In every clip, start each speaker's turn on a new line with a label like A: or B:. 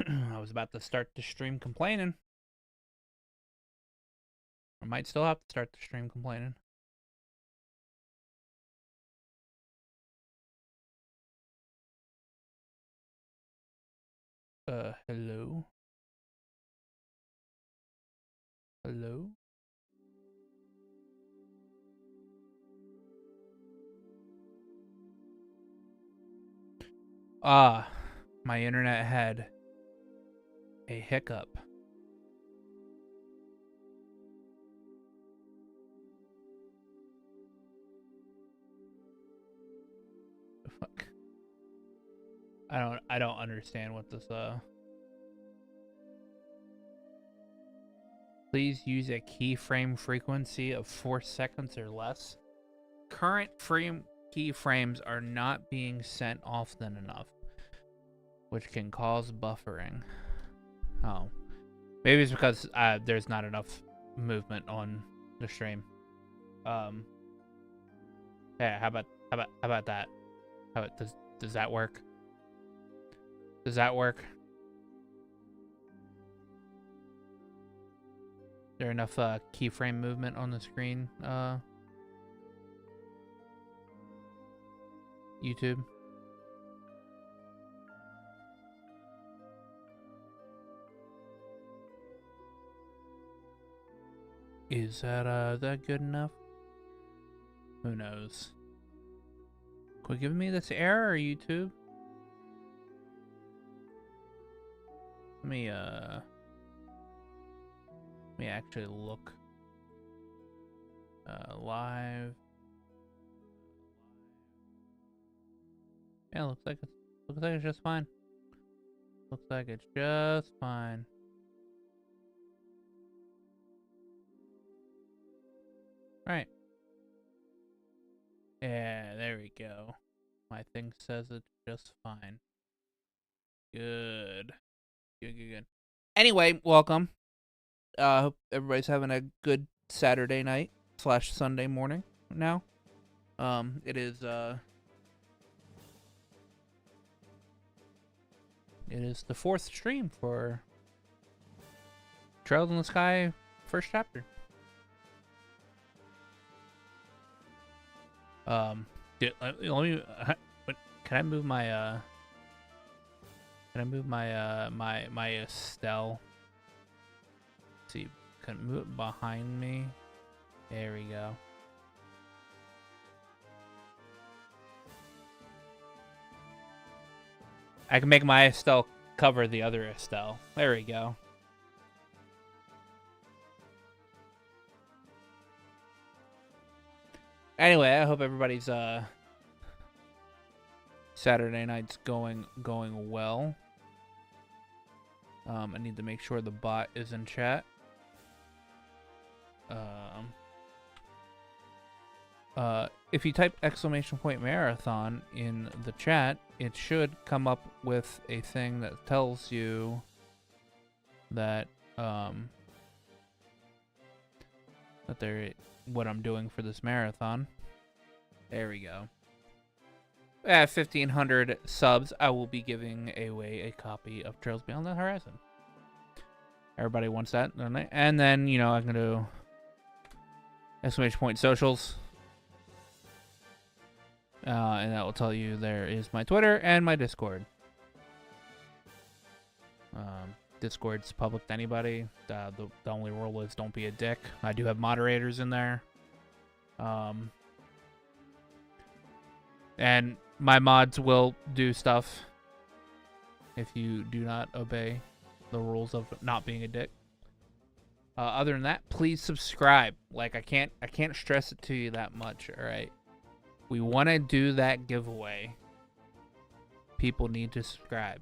A: I was about to start the stream complaining. I might still have to start the stream complaining. Hello? Hello? Ah, my internet had a hiccup. Fuck. I don't understand what this Please use a keyframe frequency of 4 seconds or less. Current frame keyframes are not being sent often enough, which can cause buffering. Oh. Maybe it's because there's not enough movement on the stream. Yeah, how about that? Does that work? Does that work? Is there enough keyframe movement on the screen? YouTube. Is that good enough? Who knows? Quit giving me this error, YouTube. Let me actually look live. Yeah, looks like it's just fine. Looks like it's just fine. Right. Yeah, there we go. My thing says it's just fine. Good. Good. Anyway, welcome. Hope everybody's having a good Saturday night / Sunday morning now. It is the 4th stream for Trails in the Sky first chapter. Let me. Can I move my my Estelle? Let's see, can I move it behind me? There we go. I can make my Estelle cover the other Estelle. There we go. Anyway, I hope everybody's Saturday night's going well. I need to make sure the bot is in chat. If you type !marathon in the chat, it should come up with a thing that tells you that what I'm doing for this marathon. There we go. At 1,500 subs, I will be giving away a copy of Trails Beyond the Horizon. Everybody wants that, don't they? And then, you know, I'm going to do !socials. And that will tell you there is my Twitter and my Discord. Discord's public to anybody. The only rule is don't be a dick. I do have moderators in there. And my mods will do stuff if you do not obey the rules of not being a dick. Other than that, please subscribe. Like I can't stress it to you that much, all right? We want to do that giveaway. People need to subscribe.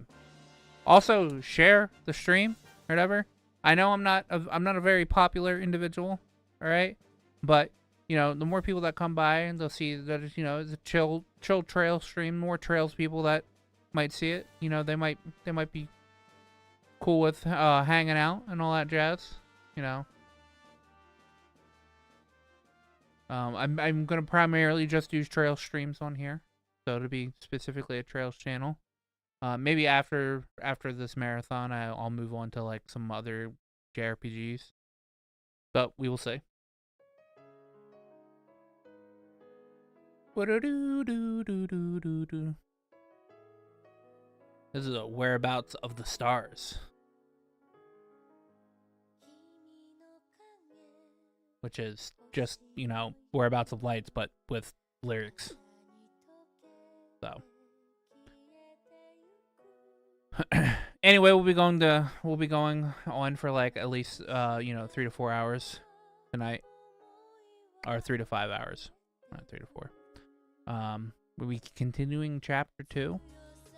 A: Also, share the stream or whatever. I know I'm not a very popular individual, all right? But you know, the more people that come by and they'll see that it's, you know, it's a chill trail stream, more trails people that might see it, you know, they might be cool with hanging out and all that jazz, you know. I'm gonna primarily just use trail streams on here, so it'll be specifically a trails channel. Maybe after this marathon, I'll move on to like some other JRPGs, but we will see. This is a Whereabouts of the Stars, which is just, you know, Whereabouts of Lights, but with lyrics. So anyway, we'll be going on for like at least 3 to 4 hours tonight, or 3 to 5 hours, not 3 to 4. We'll be continuing chapter 2.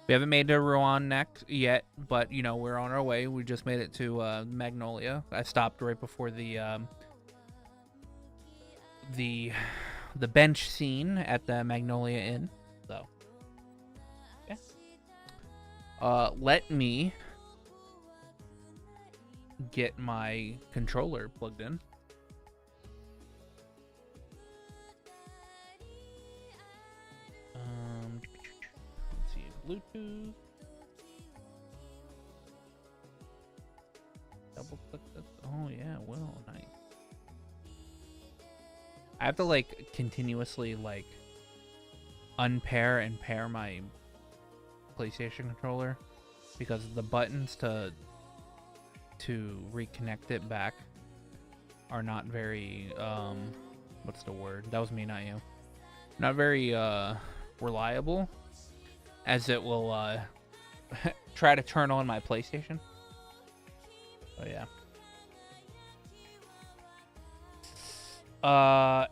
A: We haven't made to Rouen next yet, but you know, we're on our way. We just made it to Magnolia. I stopped right before the bench scene at the Magnolia Inn. So yeah. Let me get my controller plugged in. Let's see, Bluetooth. Double click this. Oh yeah, well, nice. I have to like continuously like unpair and pair my PlayStation controller because the buttons to reconnect it back are not very what's the word? That was me, not you. Not very reliable, as it will try to turn on my PlayStation. Oh yeah.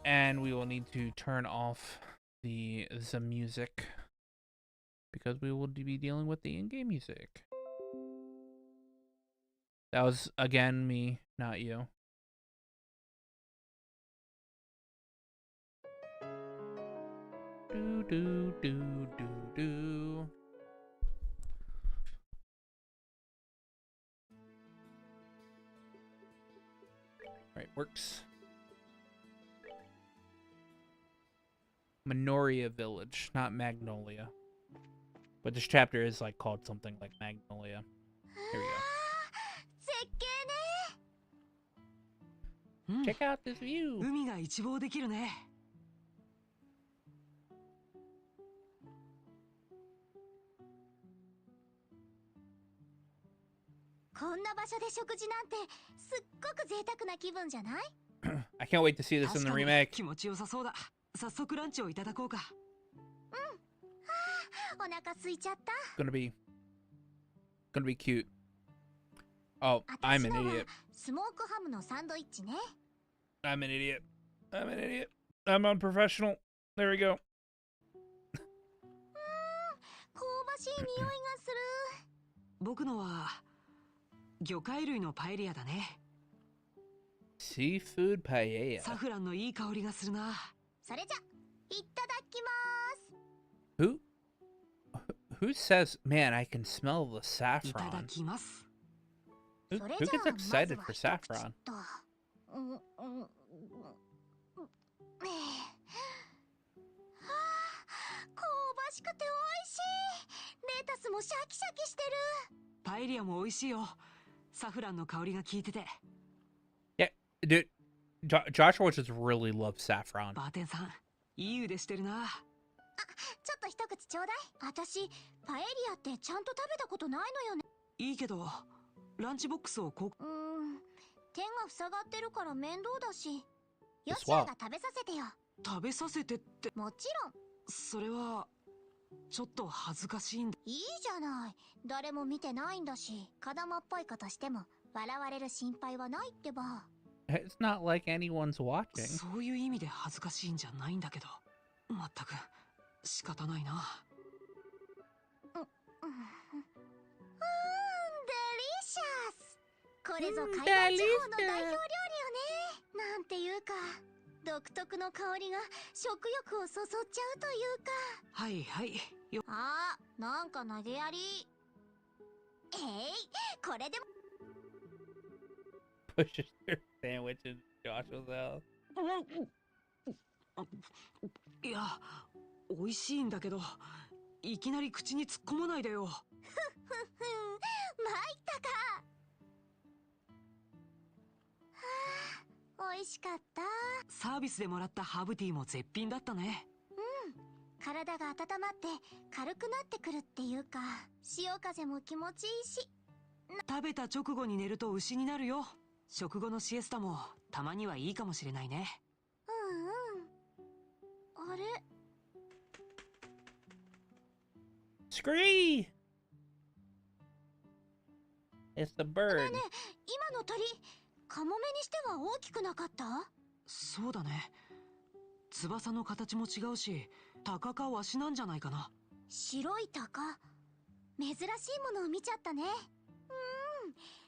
A: And we will need to turn off the music because we will be dealing with the in-game music. That was again me, not you. Do do do do do. Right, works. Minoria Village, not Magnolia. But this chapter is like called something like Magnolia. Here we go. Check out this view.
B: 海が一望できるね。
C: こんな場所で食事なんてすっごく贅沢な気分じゃない？
A: I can't wait to see this in the remake.
B: 気持ちよさそうだ。早速ランチをいただこうか。
C: お腹空いちゃった。
A: Gonna be cute. Oh, I'm an idiot.
C: スモークハムのサンドイッチね。
A: I'm an idiot. I'm unprofessional. There we go.
C: 香ばしい匂いがする。
B: 僕のは魚介類のパエリアだね。
A: Seafood paella.
B: サフランのいい香りがするな。
C: それじゃ、いただきます。
A: Who says, man, I can smell the
B: いただ
A: saffron?
B: きます。
A: Who gets excited for saffron?
C: 香ばしくて美味しい。レタスもシャキシャキしてる。
B: パエリアも美味しいよ。サフランの香りが効いてて。
A: Yeah, dude. Joshua just really loves saffron.
B: バーテンさん、いい腕してるな。
C: ちょっと一口ちょうだい。私、パエリアってちゃんと食べたことないのよね。
B: いいけど、ランチボックスをこう。
C: 手が塞がってるから面倒だし。よしらが食べさせてよ。
B: 食べさせてって。
C: もちろん。
B: それはちょっと恥ずかしいんだ。
C: いいじゃない。誰も見てないんだし、子供っぽいことしても笑われる心配はないってば。
A: It's not like anyone's watching.
B: そういう意味で恥ずかしいんじゃないんだけど、まったく仕方ないな。
C: デリシャス。これぞ海外地方の代表料理よね。なんていうか、独特の香りが食欲をそそっちゃうというか。
B: はいはいよ。
C: あー、なんか投げやり。これでも。
A: Pushes your sandwich in Joshua's house.
B: いや、美味しいんだけど、いきなり口に突っ込まないでよ。
C: か。はあ、美味しかった。
B: サービスでもらったハーブティーも絶品だったね。
C: 体が温まって軽くなってくるっていうか、潮風も気持ちいいし。
B: 食べた直後に寝ると牛になるよ。食後のシエスタもたまにはいいかもしれないね。
C: うんうん。あれ、
A: Scree! It's the bird.
C: 今の鳥、カモメにしては大きくなかった？
B: そうだね。翼の形も違うし、タカかワシなんじゃないかな。
C: 白い鷹、珍しいものを見ちゃったね。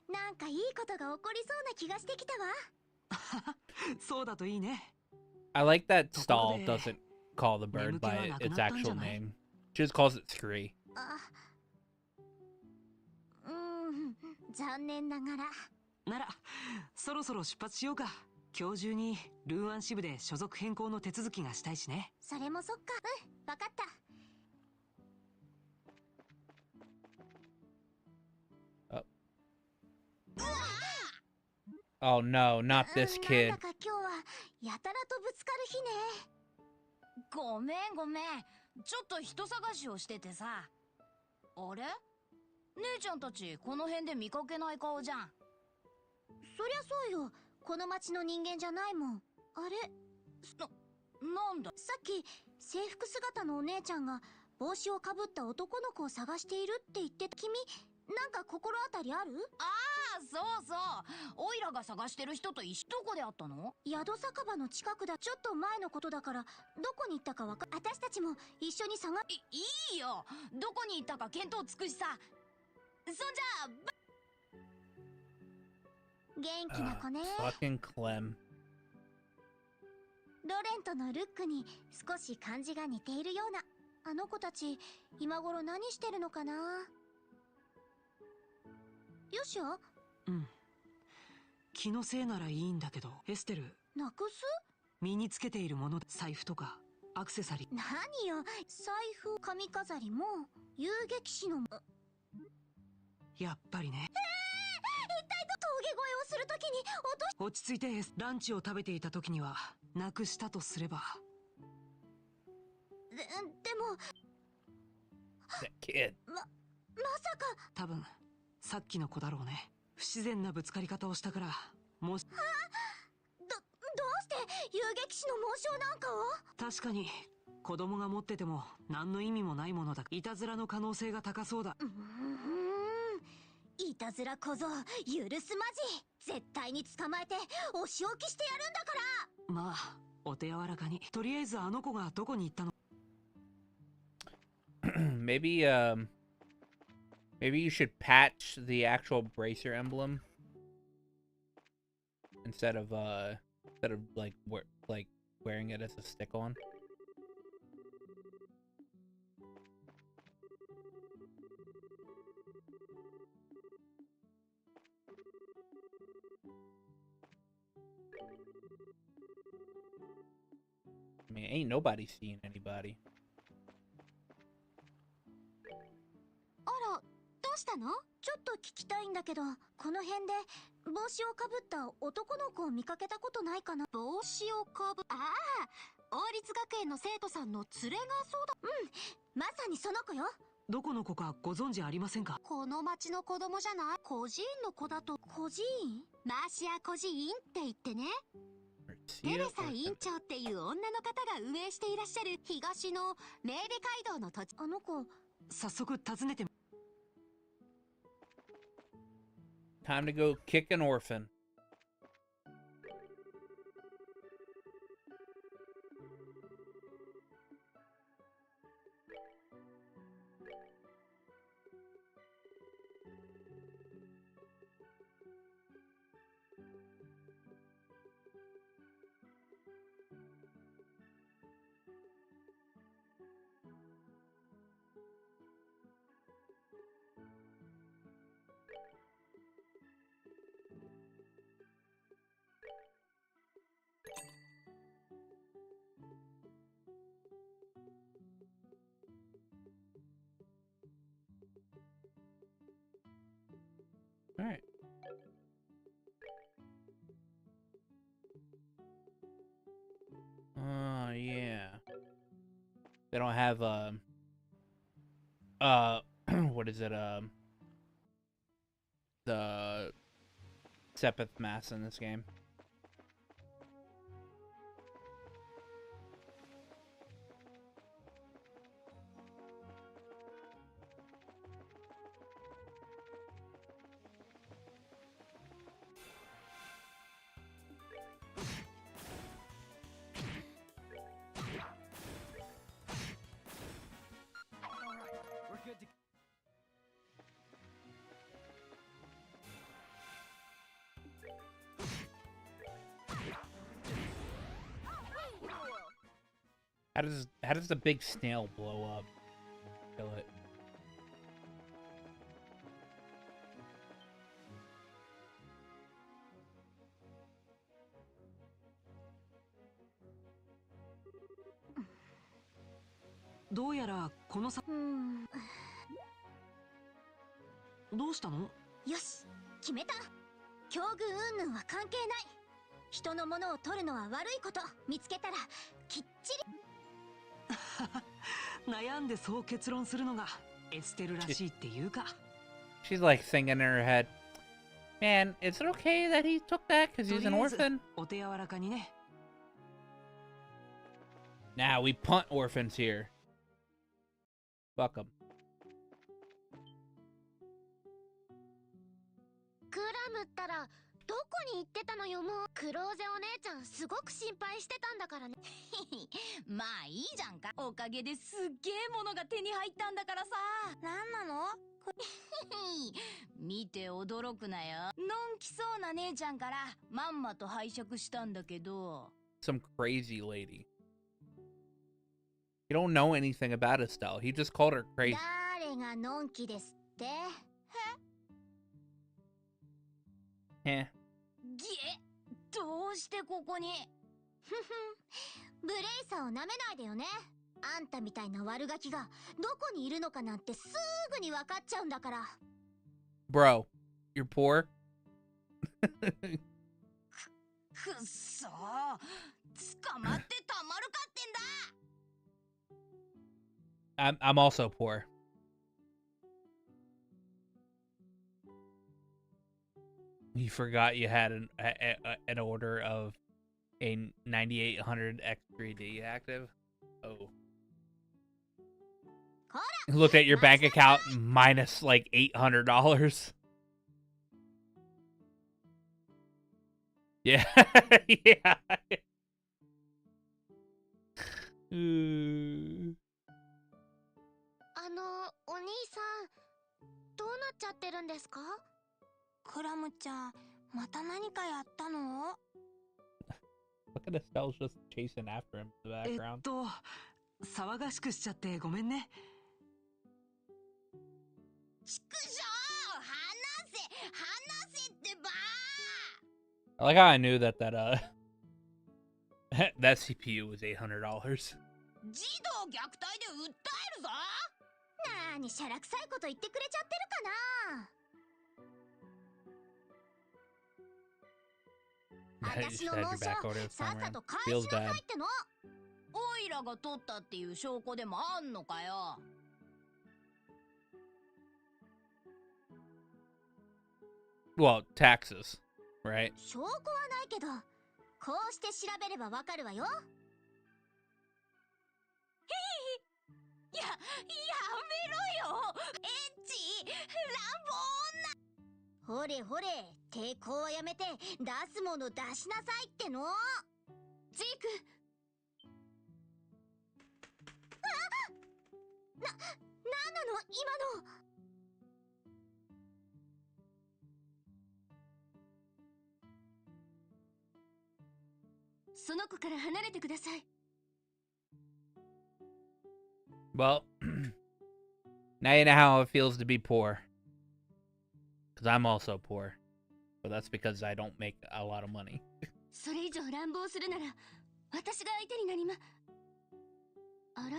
C: なんかいいことが起こりそうな気がしてきたわ。
B: そうだといいね。
A: I like that
B: ところ
A: Stall
B: で
A: doesn't call the bird
B: 眠気は
A: by
B: なく
A: its
B: なったんじゃ
A: actual
B: ない？
A: name. She just calls it Scree.
C: あ、残念ながら。
B: ならそろそろ出発しようか。今日中にルーアン支部で所属変更の手続きがしたいしね。
C: それもそっか。わかった。
A: Oh no, not
C: な
A: this
C: ん
A: kid.
C: だか今日はやたらとぶつかる日ね。
D: ごめんごめん、ちょっと人探しをしててさ。あれ、姉ちゃんたちこの辺で見かけない顔じゃん。
C: そりゃそうよ、この町の人間じゃないもん。あれ、
D: なんだ。
C: さっき制服姿のお姉ちゃんが帽子をかぶった男の子を探しているって言ってた。君なんか心当たりある？
D: あ、そうそう、オイラが探してる人と一緒。どこで会ったの？
C: 宿酒場の近くだ。ちょっと前のことだからどこに行ったか私たちも一緒に探。
D: いいよ、どこに行ったか見当つくしさ。そんじゃ
C: 元気な子ね。
A: Fucking Clem.
C: ロレンとのルックに少し感じが似ているような。あの子たち今頃何してるのかな。よしよ。
B: うん。気のせいならいいんだけど、エステル、
C: なくす？
B: 身につけているもの、財布とかアクセサリー。
C: 何よ、財布、髪飾りも遊撃士の。
B: やっぱりね。
C: 一体峠越えをするときに
B: 落ち着いて。ランチを食べていた時にはなくしたとすれば。
C: でも
A: That kid.
C: まさか。
B: 多分さっきの子だろうね。不自然なぶつかり方をしたから。もし
C: どうして遊撃士の紋章なんかを？
B: 確かに子供が持ってても何の意味もないものだ。いたずらの可能性が高そうだ。
C: いたずら小僧許すまじ。絶対に捕まえてお仕置きしてやるんだから。
B: まあお手柔らかに。とりあえずあの子がどこに行ったの？
A: Maybe maybe you should patch the actual bracer emblem instead of like wearing it as a stick on. I mean, ain't nobody seeing anybody.
C: あら、どうしたの？ちょっと聞きたいんだけど、この辺で帽子をかぶった男の子を見かけたことないかな？帽子をかぶ…ああ、王立学園の生徒さんの連れが。そうだ。まさにその子よ。
B: どこの子かご存知ありませんか？
C: この町の子供じゃない？孤児院の子だと。孤児院？マーシア孤児院って言ってね。テレサ院長っていう女の方が運営していらっしゃる東のメーベ街道の土地。あの子。
B: 早速訪ねて。
A: Time to go kick an orphan. All right. Yeah. They don't have what is it? The Sepith Mass in this game. How does the big snail blow up? Kill it.
B: どうやらこのさどうしたの？
C: よし、決めた。境遇云々は関係ない。人のものを取るのは悪いこと。見つけたらきっち
B: り悩んでそう結論するのがエステルらしいっていうか。
A: She's like thinking in her head, man, is it okay that he took that because he's an orphan?
B: お手柔らかにね。
A: Nah, we punt orphans here. Fuck them.
C: クラムったらどこに行ってたのよ。もうクローゼお姉ちゃんすごく心配してたんだからね。
D: まあいいじゃんか。おかげですっげえものが手に入ったんだからさ。
C: なんなの？
D: 見て驚くなよ。のんきそうな姉ちゃんからまんまと拝借したんだけど。
A: Some crazy lady. You don't know anything about Estelle. He just called her crazy.
C: 誰がのんきですって？
A: え？
D: げどうしてここに？
C: ブレイサーを舐めないでよね。あんたみたいな悪ガキがどこにいるのかなんてすぐに分かっちゃうんだから。
A: Bro, you're poor?
D: くっそー。捕まってたまるかってんだ。
A: I'm also poor. You forgot you had an order of a 9800 X3D active. Oh. Look at your bank account minus like $800. Yeah. Yeah.
C: お兄さん、どうなっちゃってるんですか？クラムちゃん、また何かやったの？
A: Look at Estelle's just chasing after him in the background.
B: 騒がしくしちゃってごめんね。
D: ちくしょう、話せってばー。
A: I like how I knew that that CPU was $800.
D: 児童虐待で訴えるぞ。
C: なーにしゃらくさいこと言ってくれちゃってるかな。
A: You
C: 私
A: should
C: の
A: have
C: 紋
A: your
C: 章
A: back order
C: さ
A: this
C: っ
A: time
C: さ
A: around.
C: と返
A: Feels
C: しなさ
A: bad.
C: いっての。
D: オイラが取ったっていう証拠でもあんのかよ。
A: Well, taxes, right?
C: 証拠はないけど、こうして調べればわかるわよ。
D: やめろよ。エッチ乱暴女。
C: ほれほれ、抵抗はやめて出すもの出しなさいっての。ジーク。なんなの今の。その子から離れてください。
A: Well, now you know how it feels to be poor. Because I'm also poor. But that's because I don't make a lot of money.
C: それ以上乱暴するなら私が相手になりま。あら？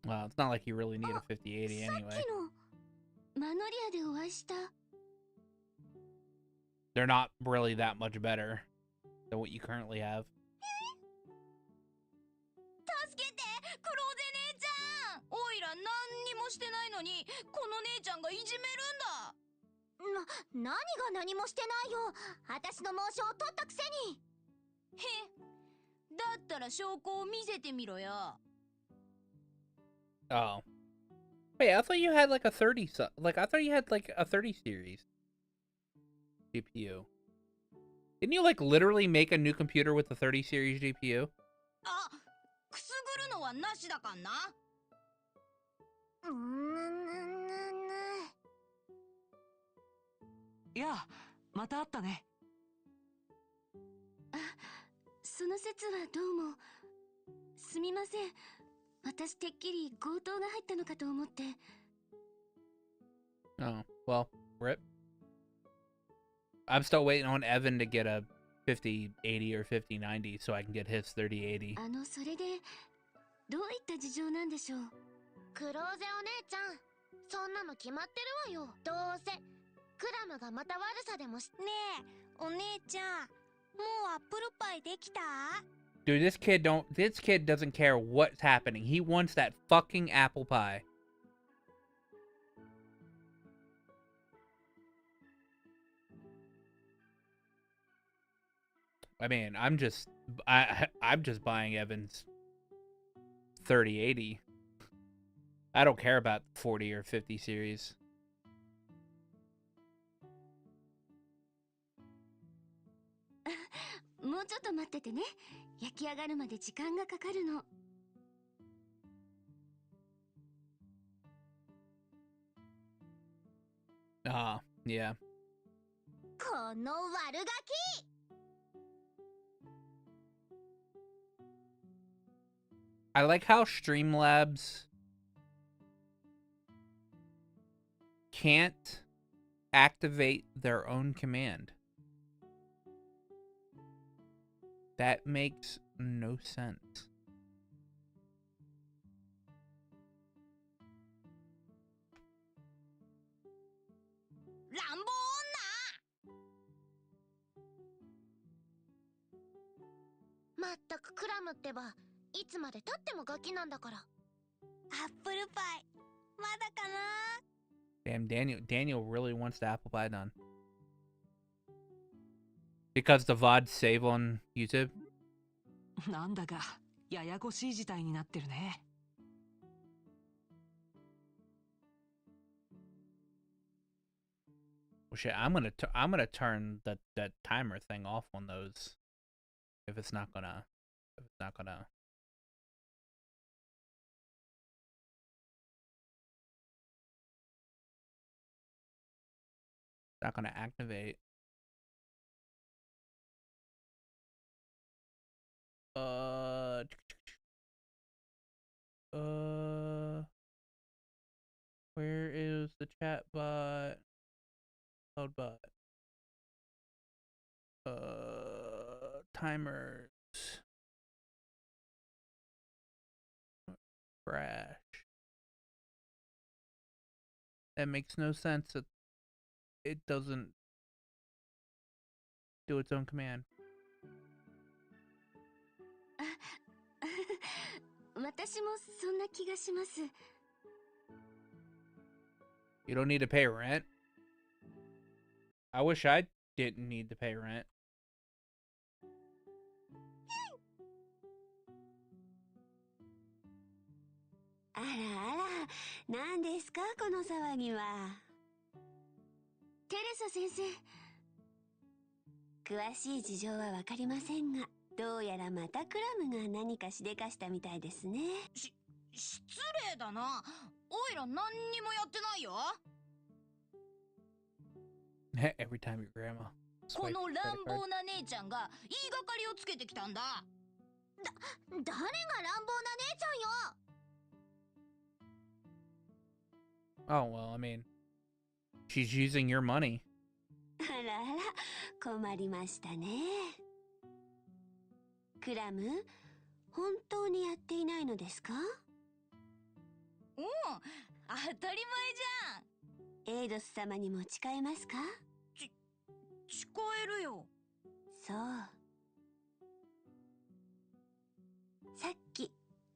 A: Well, it's not like you really need a 5080
C: さっ
A: anyway.
C: きのマノリアでお会いした。
A: They're not really that much better than what you currently have.
D: 助けて、クローゼ姉ちゃん。おいら何にもしてないのに、この姉ちゃんがいじめるんだ。
C: 何が何もしてないよ。私の申しを取ったくせに。
D: へ、だったら証拠を見せてみろよ。
A: Oh. Wait, I thought you had like a 30 like I thought you had like a 30 series GPU. Didn't you like literally make a new computer with the 30 series GPU?
D: あ、くすぐるのはなしだかんな。
B: いや、また会ったね。
C: あ、その説はどうも。すみません。私てっきり強盗が入ったのかと思って。
A: Oh, well, rip. I'm still waiting on Evan to get a 5080 or 5090 so I can get his 3080.
C: それでどういった事情なんでしょう。クローゼお姉ちゃん、そんなの決まってるわよ。どうせクラムがまた悪さでもし。
D: ねえ、お姉ちゃん、もうアップルパイできた？
A: Dude, this kid doesn't care what's happening. He wants that fucking apple pie. I mean, I'm just buying Evan's 3080. I don't care about 40 or 50 series.
C: もうちょっと待っててね。焼き上がるまで時間がかかるの。
A: Ah, yeah.
C: この悪ガキ。
A: I like how Streamlabs can't activate their own command. That makes no sense.
D: Rambo
C: まったくクラムってば、いつまで経ってもガキなんだから。
D: アップルパイ、まだかな？
A: Damn, Daniel really wants the apple pie done. Because the VODs save on YouTube?
B: なんだかややこしい事態になってるね。
A: Well, shit, I'm gonna turn that timer thing off on those if it's not gonna activate. Where is the chat bot? Cloud bot. Timers. Crash. That makes no sense. It doesn't do its own command.
C: 私もそんな気がします。
A: You don't need to pay rent? I wish I didn't need to pay rent.
C: あらあら、何ですかこの騒ぎは。テレサ先生。詳しい事情はわかりませんが、どうやらまたクラムが何かしでかしたみたいですね。
D: 失礼だな。おいら何にもやってないよ。
A: Every time your grandma.
D: この乱暴な姉ちゃんが言いがかりをつけてきたんだ。
C: 誰が乱暴な姉ちゃんよ。
A: Oh, well, I mean, she's using your money.
C: あらあら、困りましたね。クラム、本当にやっていないのですか？
D: うん、当たり前じゃん。
C: エイドス様にも誓えますか？
D: 誓えるよ。
C: そう。さっき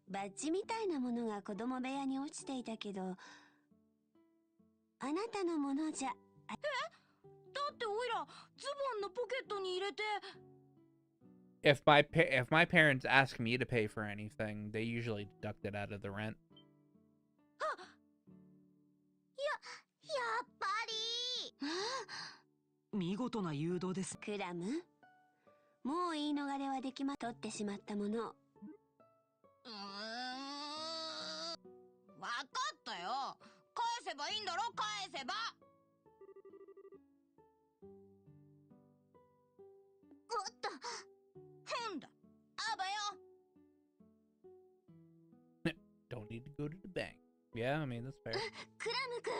C: バッジみたいなものが子供部屋に落ちていたけど、あなたのものじゃ。
D: だっておいらズボンのポケットに入れて。
A: If my parents ask me to pay for anything, they usually deduct it out of the rent.
C: やっぱり。
B: 見事な誘導です。
C: クラム、もう言い逃れはできま、取ってしまったものを。
D: わかったよ。返せばいいんだろ、返せば。
C: おっと。
D: ふんだ。あばよ。
A: Don't need to go to the bank. Yeah, I mean, that's fair.
C: クラム君、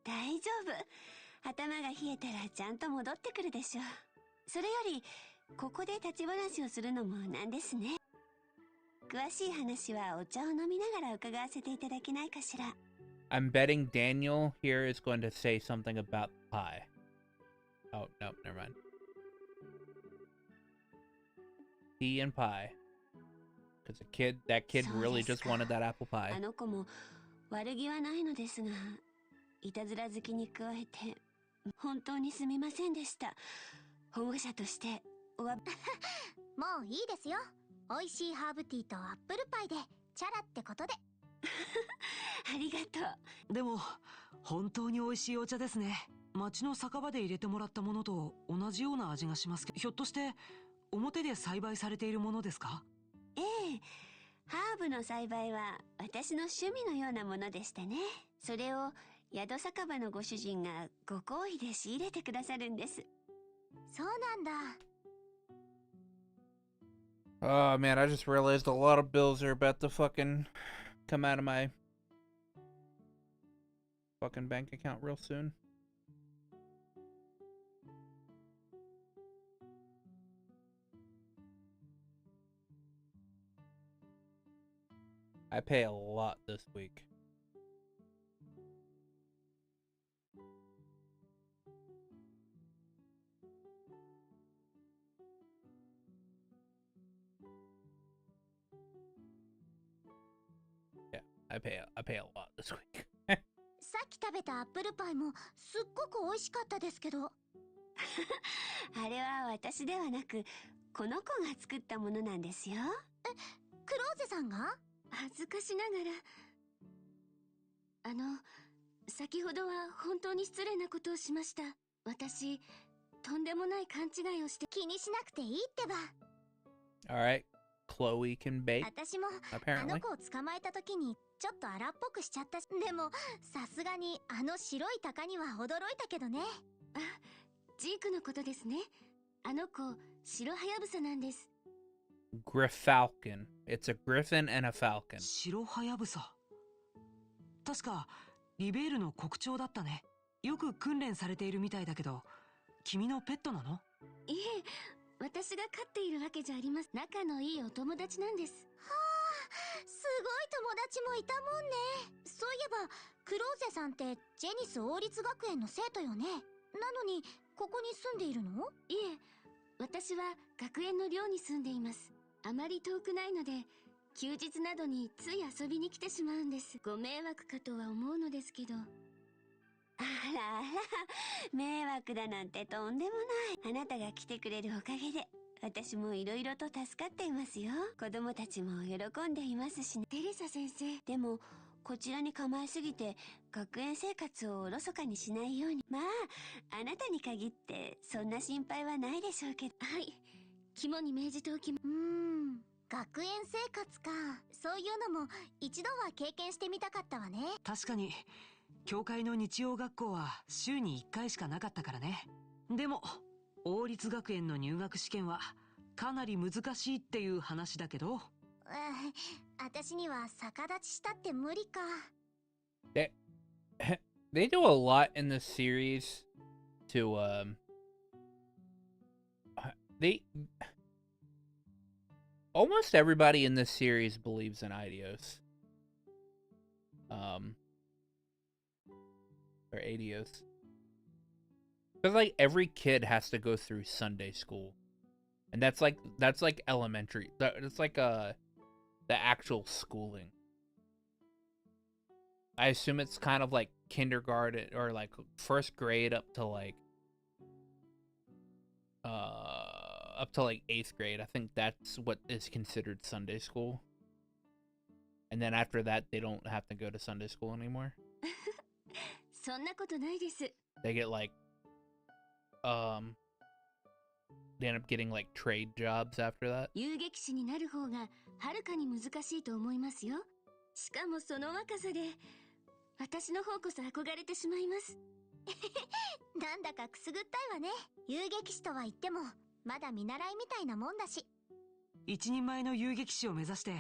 C: 大丈夫。頭が冷えたらちゃんと戻ってくるでしょう。それよりここで立ち話をするのもなんですね。詳しい話はお茶を飲みながら伺わせていただけないかしら。
A: I'm betting Daniel here is going to say something about pie. Oh, no, never mind. Tea and pie. Because that kid really just wanted that apple
C: あ
A: pie.
C: の子も悪気はないのですが、いたずら好きに加えて本当にすみませんでした。保護者としておわもういいですよ。美味しいハーブティーとアップルパイでチャラってことで。ありがとう。
B: でも本当に美味しいお茶ですね。町の酒場で入れてもらったものと同じような味がしますけど、ひょっとして表で栽培されているものですか？
C: ええ、ハーブの栽培は私の趣味のようなものでしたね。それを宿酒場のご主人がご好意で仕入れてくださるんです。そうなんだ。
A: Oh, man, I just realized a lot of bills are about to fucking come out of my fucking bank account real soon. I pay a lot this week. Yeah, I pay a lot this week.
C: さっき食べたアップルパイもすっごく美味しかったですけど。あれは私ではなく、この子が作ったものなんですよ。え、クローゼさんが？恥ずかしながら。先ほどは本当に失礼なことをしました。私、とんでもない勘違いをして。気にしなくていいってば。
A: Alright, Chloe can bake,
C: 私もあの
A: apparently.
C: 子を捕まえた時にちょっと荒っぽくしちゃったし。でもさすがにあの白い鷹には驚いたけどね。あ、ジークのことですね。あの子、白ハヤブサなんです。
A: Griffalcon. It's a griffin and a falcon.
B: 白ハヤブサ。確かリベールの国鳥だったね。よく訓練されているみたいだけど、君のペットなの？
C: いえ、私が飼っているわけじゃあります。仲のいいお友達なんです。はあ、すごい友達もいたもんね。そういえばクローゼさんってジェニス王立学園の生徒よね。なのにここに住んでいるの？いえ、私は学園の寮に住んでいます。あまり遠くないので休日などについ遊びに来てしまうんです。ご迷惑かとは思うのですけど。あらあら、迷惑だなんてとんでもない。あなたが来てくれるおかげで私もいろいろと助かっていますよ。子供たちも喜んでいますしね。テレサ先生、でもこちらに構えすぎて学園生活をおろそかにしないように。まあ、あなたに限ってそんな心配はないでしょうけど。はい、肝に銘じておきま。学園生活か。そういうのも一度は経験してみたかったわね。
B: 確かに教会の日曜学校は週に1回しかなかったからね。でも王立学園の入学試験はかなり難しいっていう話だけど。
C: 私には逆立ちしたって無理か。
A: They do a lot in this series to they almost everybody in this series believes in Idios. Um, or adios. Because like every kid has to go through Sunday school, and that's like elementary. It's like the actual schooling. I assume it's kind of like kindergarten or like first grade up to like 8th grade. I think that's what is considered Sunday school. And then after that, they don't have to go to Sunday school anymore.
C: そんなことないです。
A: They get like they end up getting like trade jobs after that.
C: 遊撃士になる方がはるかに難しいと思いますよ。しかもその若さで私の方こそ憧れてしまいます。なんだかくすぐったいわね。遊撃士とは言ってもまだ見習いみたいなもんだし。
B: 一人前の遊撃士を目指して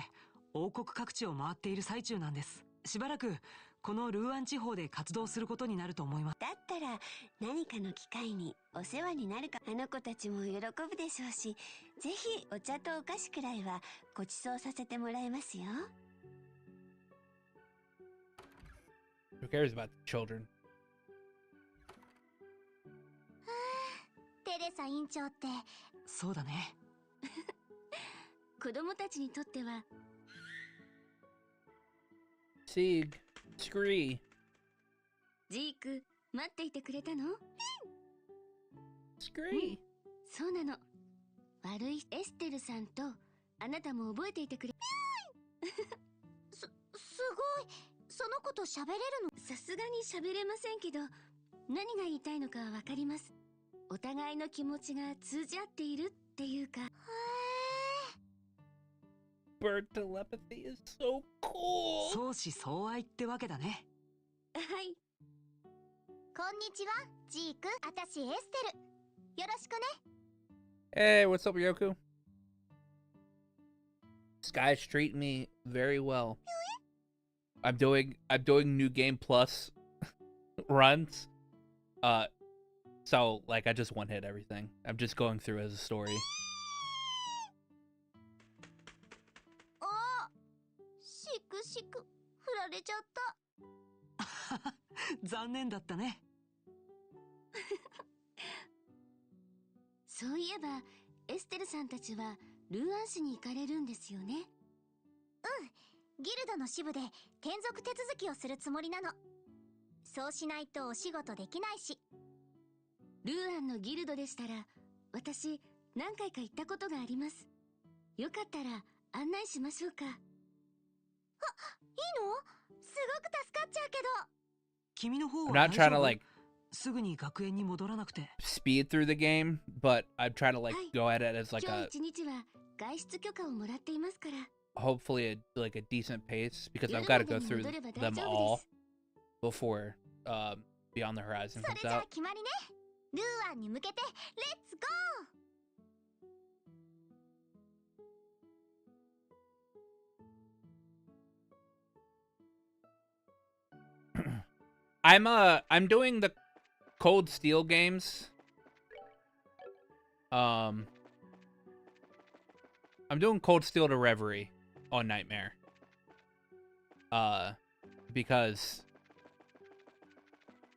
B: 王国各地を回っている最中なんです。しばらくこのルーアン地方で活動することになると思います。
E: だったら何かの機会にお世話になるか。あの子たちも喜ぶでしょうし、ぜひお茶とお菓子くらいはご馳走させてもらいますよ。
A: Who cares about children?
C: テレサ院長って
B: そうだね。
C: 子供たちにとっては
A: Sieg, Scree.
C: ジーク待っていてくれたの？
A: Scree.
C: そうなの。悪いエステルさんとあなたも覚えていてくれ。すごい。その子と喋れるの？さすがに喋れませんけど、何が言いたいのかわかります。お互いの気持ちが通じ合っているっていうか。
A: Bird telepathy is so cool.
B: 相思相愛ってわけだね。
C: はい。こんにちは、ジーク。あたしエステル。よろしくね。
A: Hey, what's up, Yoku? This guy's treating me very well. I'm doing new game plus runs. So like I just one hit everything. I'm just going through as a story.
C: あ、しくしく振られちゃった。
B: 残念だったね。
C: そういえばエステルさんたちはルーアン市に行かれるんですよね。うん、ギルドの支部で転属手続きをするつもりなの。そうしないとお仕事できないし。ルーアンのギルドでしたら私何回か行ったことがあります。よかったら案内しましょうか。あ、いいの？すごく助かっちゃうけど。
B: 君の方
A: I'm
B: は
A: not
B: 大
A: trying
B: 丈
A: to
B: 夫？
A: like
B: すぐに学園に戻らなくて。
A: speed through the game, but I'm trying to like
C: Hi.
A: go at it as like
C: 今
A: a
C: 日一日は外出許可をもらっていますから。
A: hopefully a decent pace because
C: 夜
A: I've
C: ま
A: got to
C: で
A: go
C: に
A: through
C: 戻れば大
A: them
C: 丈夫
A: all
C: です。
A: before Beyond the Horizon
C: それ
A: comes
C: じゃあ
A: out.
C: 決まりね。ルーアンに向けてレッツゴー。
A: I'm doing the Cold Steel games. I'm doing Cold Steel to Reverie on Nightmare. Because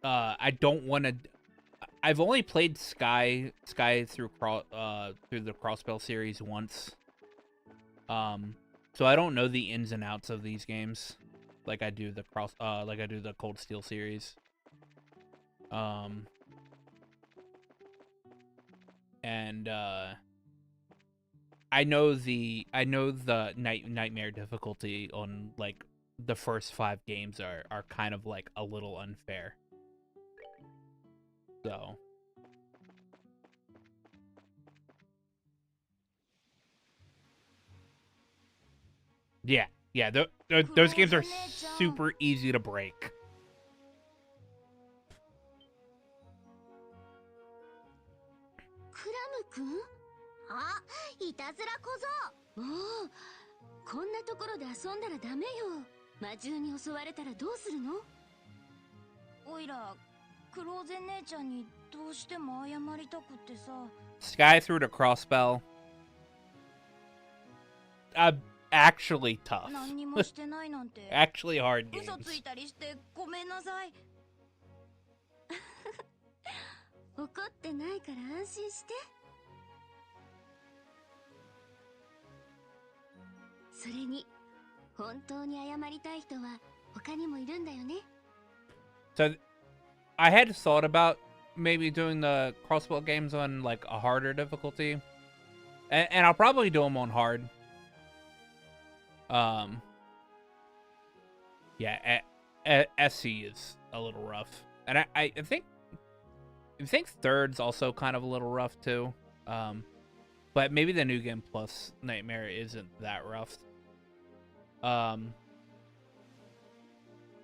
A: I don't want to. I've only played Sky through the Crossbell series once. So I don't know the ins and outs of these games like I do the Cold Steel series. And I know the Nightmare difficulty on like the first 5 games are kind of like a little unfair. So yeah, those games are super easy to break.
C: クラムくん？あ、いたずら小僧。もうこんなところで遊んだらダメよ。魔獣に襲われたらどうするの？
D: おいらクローゼン姉ちゃんにどうしても謝りたくってさ。
A: Sky through the Crossbell. actually tough.
D: 何にもしてないなんて
A: Actually hard
D: 嘘つ
A: games.
D: いたりしてごめんなさい。
E: 怒ってないから安心して。それに本当に謝りたい人は他にもいるんだよね。
A: So I had thought about maybe doing the crossbow games on like a harder difficulty. And I'll probably do them on hard. Yeah, SC is a little rough. And I think third's also kind of a little rough too. But maybe the New Game Plus Nightmare isn't that rough.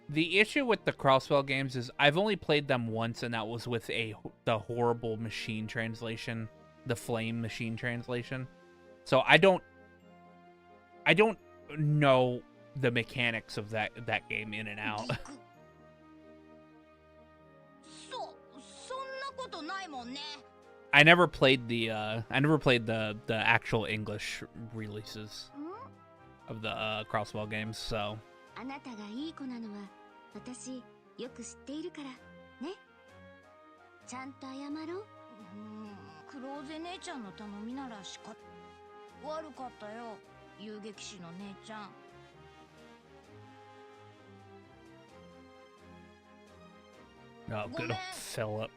A: The issue with the Crosswell games is I've only played them once, and that was with the horrible machine translation, the Flame machine translation. So I don't know the mechanics of that game in and out.
D: そんなことないもんね。
A: I never played the actual English releases of the Crosswell games, so
E: あなたがいい子なのは私よく知っているからね。ちゃんと謝ろう。
D: クローゼ姉ちゃんの頼みならしか悪かったよ、遊撃士の姉ちゃん。
A: oh, good old Philip.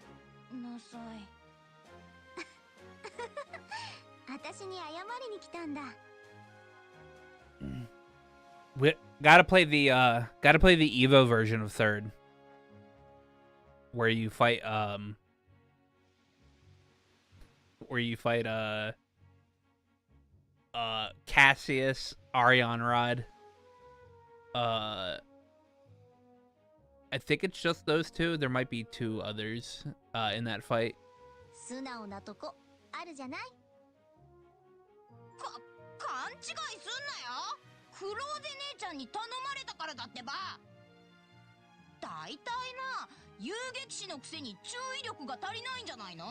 D: なさい。
E: 私に謝りに来たんだ。
A: We gotta play the Evo version of third, where you fight Cassius, Arianrod. I think it's just those two. There might be two others in that fight.
C: 素直なとこあるじゃない。
D: 勘違いすんなよ。クローゼ姉ちゃんに頼まれたからだってば。大体な、遊撃士のくせに注意力が足りないんじゃないの？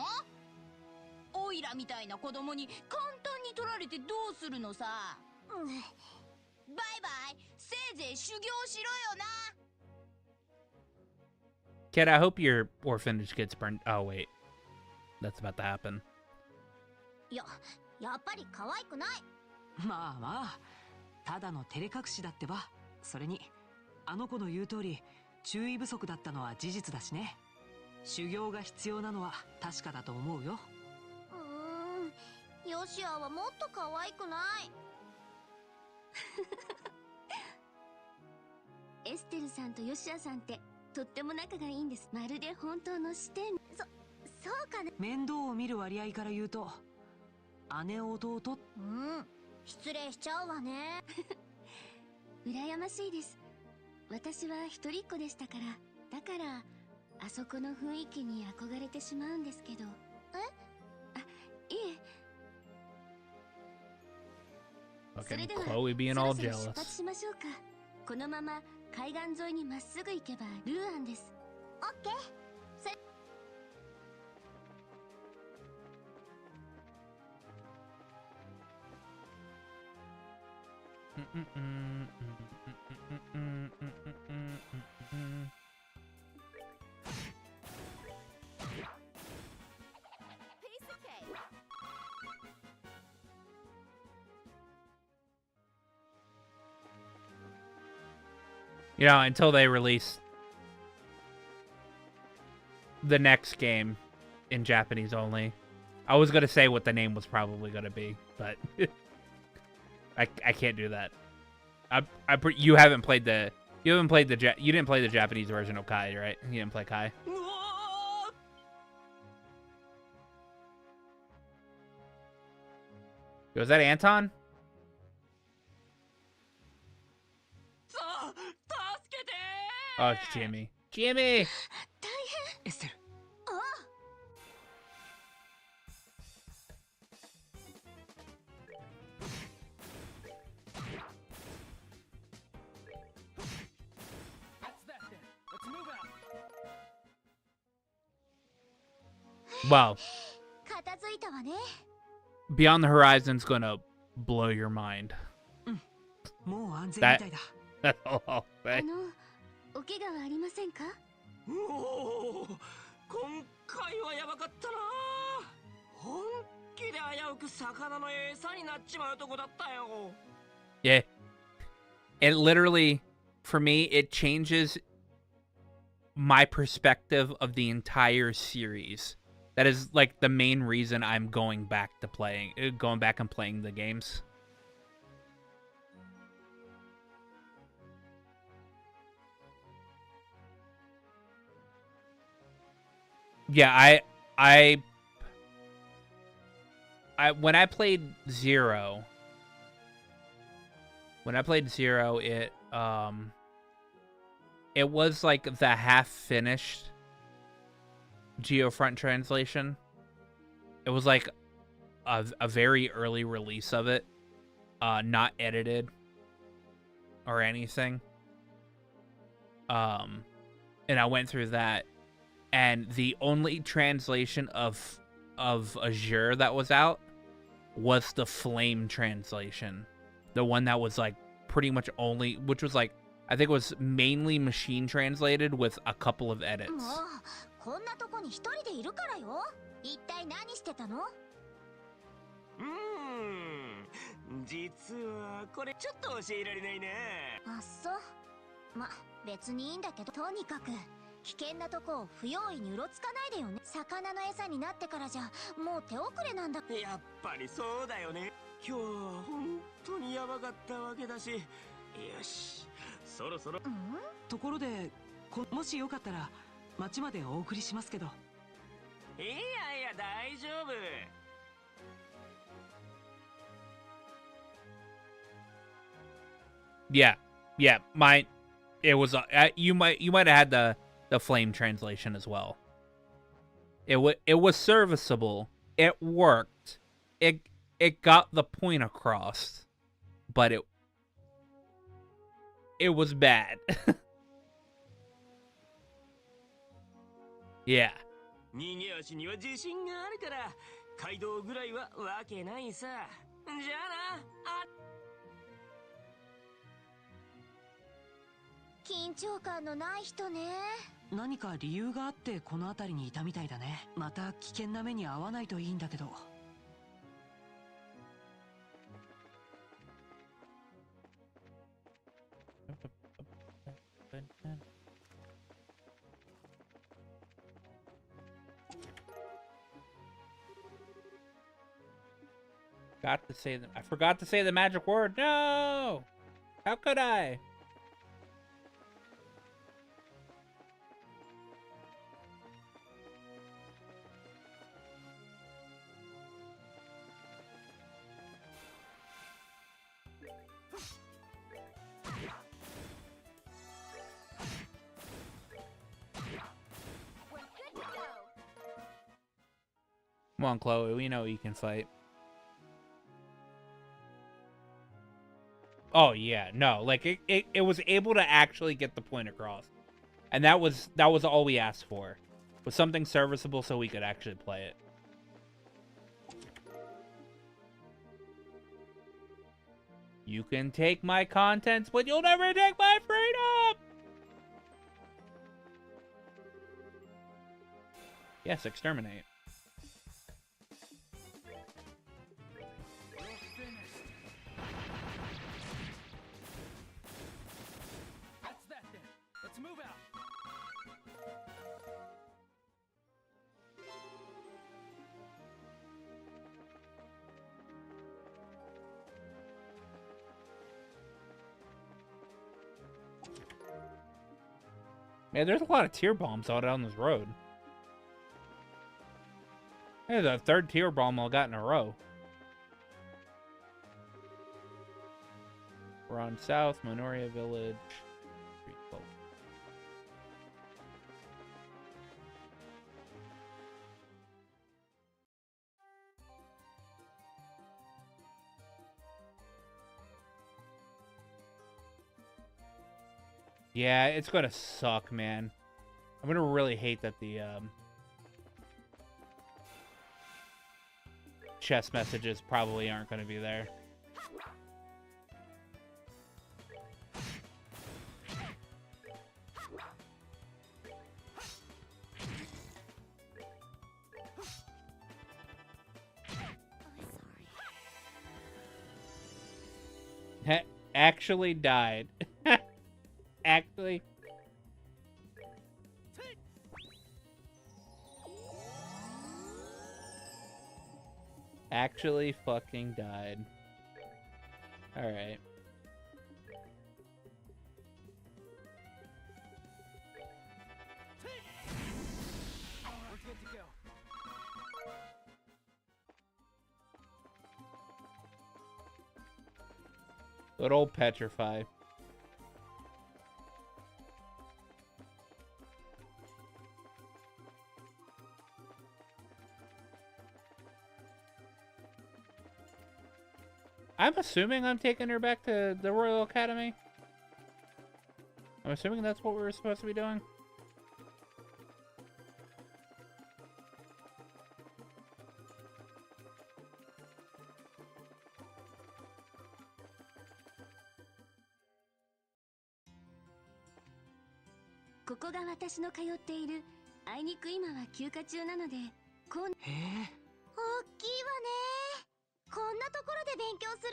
D: オイラみたいな子供に簡単に取られてどうするのさ。バイバイ、せいぜい修行しろよな。
A: Kid, I hope your orphanage gets burned. Oh wait, that's about to happen.
C: やっぱり可愛くない。
B: まあまあ、ただの照れ隠しだってば。それにあの子の言う通り注意不足だったのは事実だしね。修行が必要なのは確かだと思うよ。
C: ヨシアはもっと可愛くない。
E: エステルさんとヨシアさんってとっても仲がいいんです。まるで本当の視点。そうかな。
B: 面倒を見る割合から言うと姉弟。
C: 失礼しちゃうわね。
E: 羨ましいです。私は一人っ子でしたから。だからあそこの雰囲気に憧れてしまうんですけど。あ、いえ。
A: Okay, Chloe being all
E: 出
A: jealous.
E: 発しましょうか。このまま海岸沿いにまっすぐ行けばルーアンです。
C: オッケー。
A: You know, until they release the next game in Japanese only. I was gonna say what the name was probably gonna be, but I can't do that. You haven't played the you didn't play the Japanese version of Kai, right? You didn't play Kai. Was that Anton? Oh, it's Jimmy. Jimmy!
B: エステル。
A: Wow.
C: 片付いたわね。
A: Beyond the Horizon's gonna blow your mind.
B: もう安全みたいだ。
A: That's all I'll say.
E: お怪我はありませんか？
F: おお、今回はやばかったな。本気で危うく魚の餌になっちまうとこだったよ。
A: Yeah. It literally, for me, it changes my perspective of the entire series. That is like the main reason I'm going back and playing the games. Yeah, I when I played Zero, it was like the half finished Geofront translation. It was like a very early release of it, not edited or anything. And I went through that, and the only translation of Azure that was out was the Flame translation, the one that was like pretty much only, which was like, I think it was mainly machine translated with a couple of edits.
C: もうこんなとこに一人でいるからよ。一体何してたの？
F: 実はこれちょっと教えられないな。
C: あっそ。ま、別にいいんだけど、とにかく危険なとこを不用意にうろつかないでよね。魚の餌になってからじゃもう手遅れなんだ。
F: やっぱりそうだよね。今日は本当にやばかったわけだし。よし、そろそろ。
B: ところで、もしよかったら町までお送りしますけど。
F: いやいや、大丈夫。
A: Yeah, it was you might have had the Flame translation as well. It was serviceable. It worked. It got the point across, but it was bad. Yeah.
F: 逃げ足には自信があるから街道ぐらいはわけないさ。じゃあな。
C: 緊張感のない人ね。
B: 何か理由があってこの辺りにいたみたいだね。また危険な目に遭わないといいんだけど。
A: I forgot to say the magic word. No! How could I? Come on, Chloe. We know you can fight. Oh yeah, no, like it was able to actually get the point across, and that was all we asked for, was something serviceable so we could actually play it. You can take my contents, but you'll never take my freedom. Yes, exterminate. Man, there's a lot of tier bombs out on this road. Hey, the third tier bomb I got in a row. We're on south, Minoria Village. Yeah, it's gonna suck, man. I'm gonna really hate that the chest messages probably aren't gonna be there. Actually died. Actually. Actually fucking died. Alright. Good old Petrify. I'm assuming I'm taking her back to the Royal Academy. I'm assuming that's what we're supposed to be doing.
E: ここが私の通っている。あいにく今は休暇中なので、
B: へえ。
C: 大きいわね。こんなところで勉強するん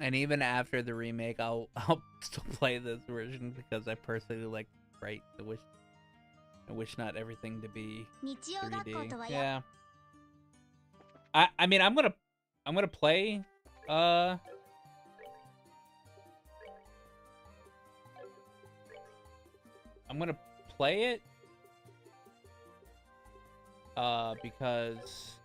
C: だ。
A: And even after the remake, I'll still play this version because I personally like right. I wish not everything to be
C: 日曜学校とは
A: 3D.
C: や。
A: Yeah. I mean I'm gonna play I'm gonna play it because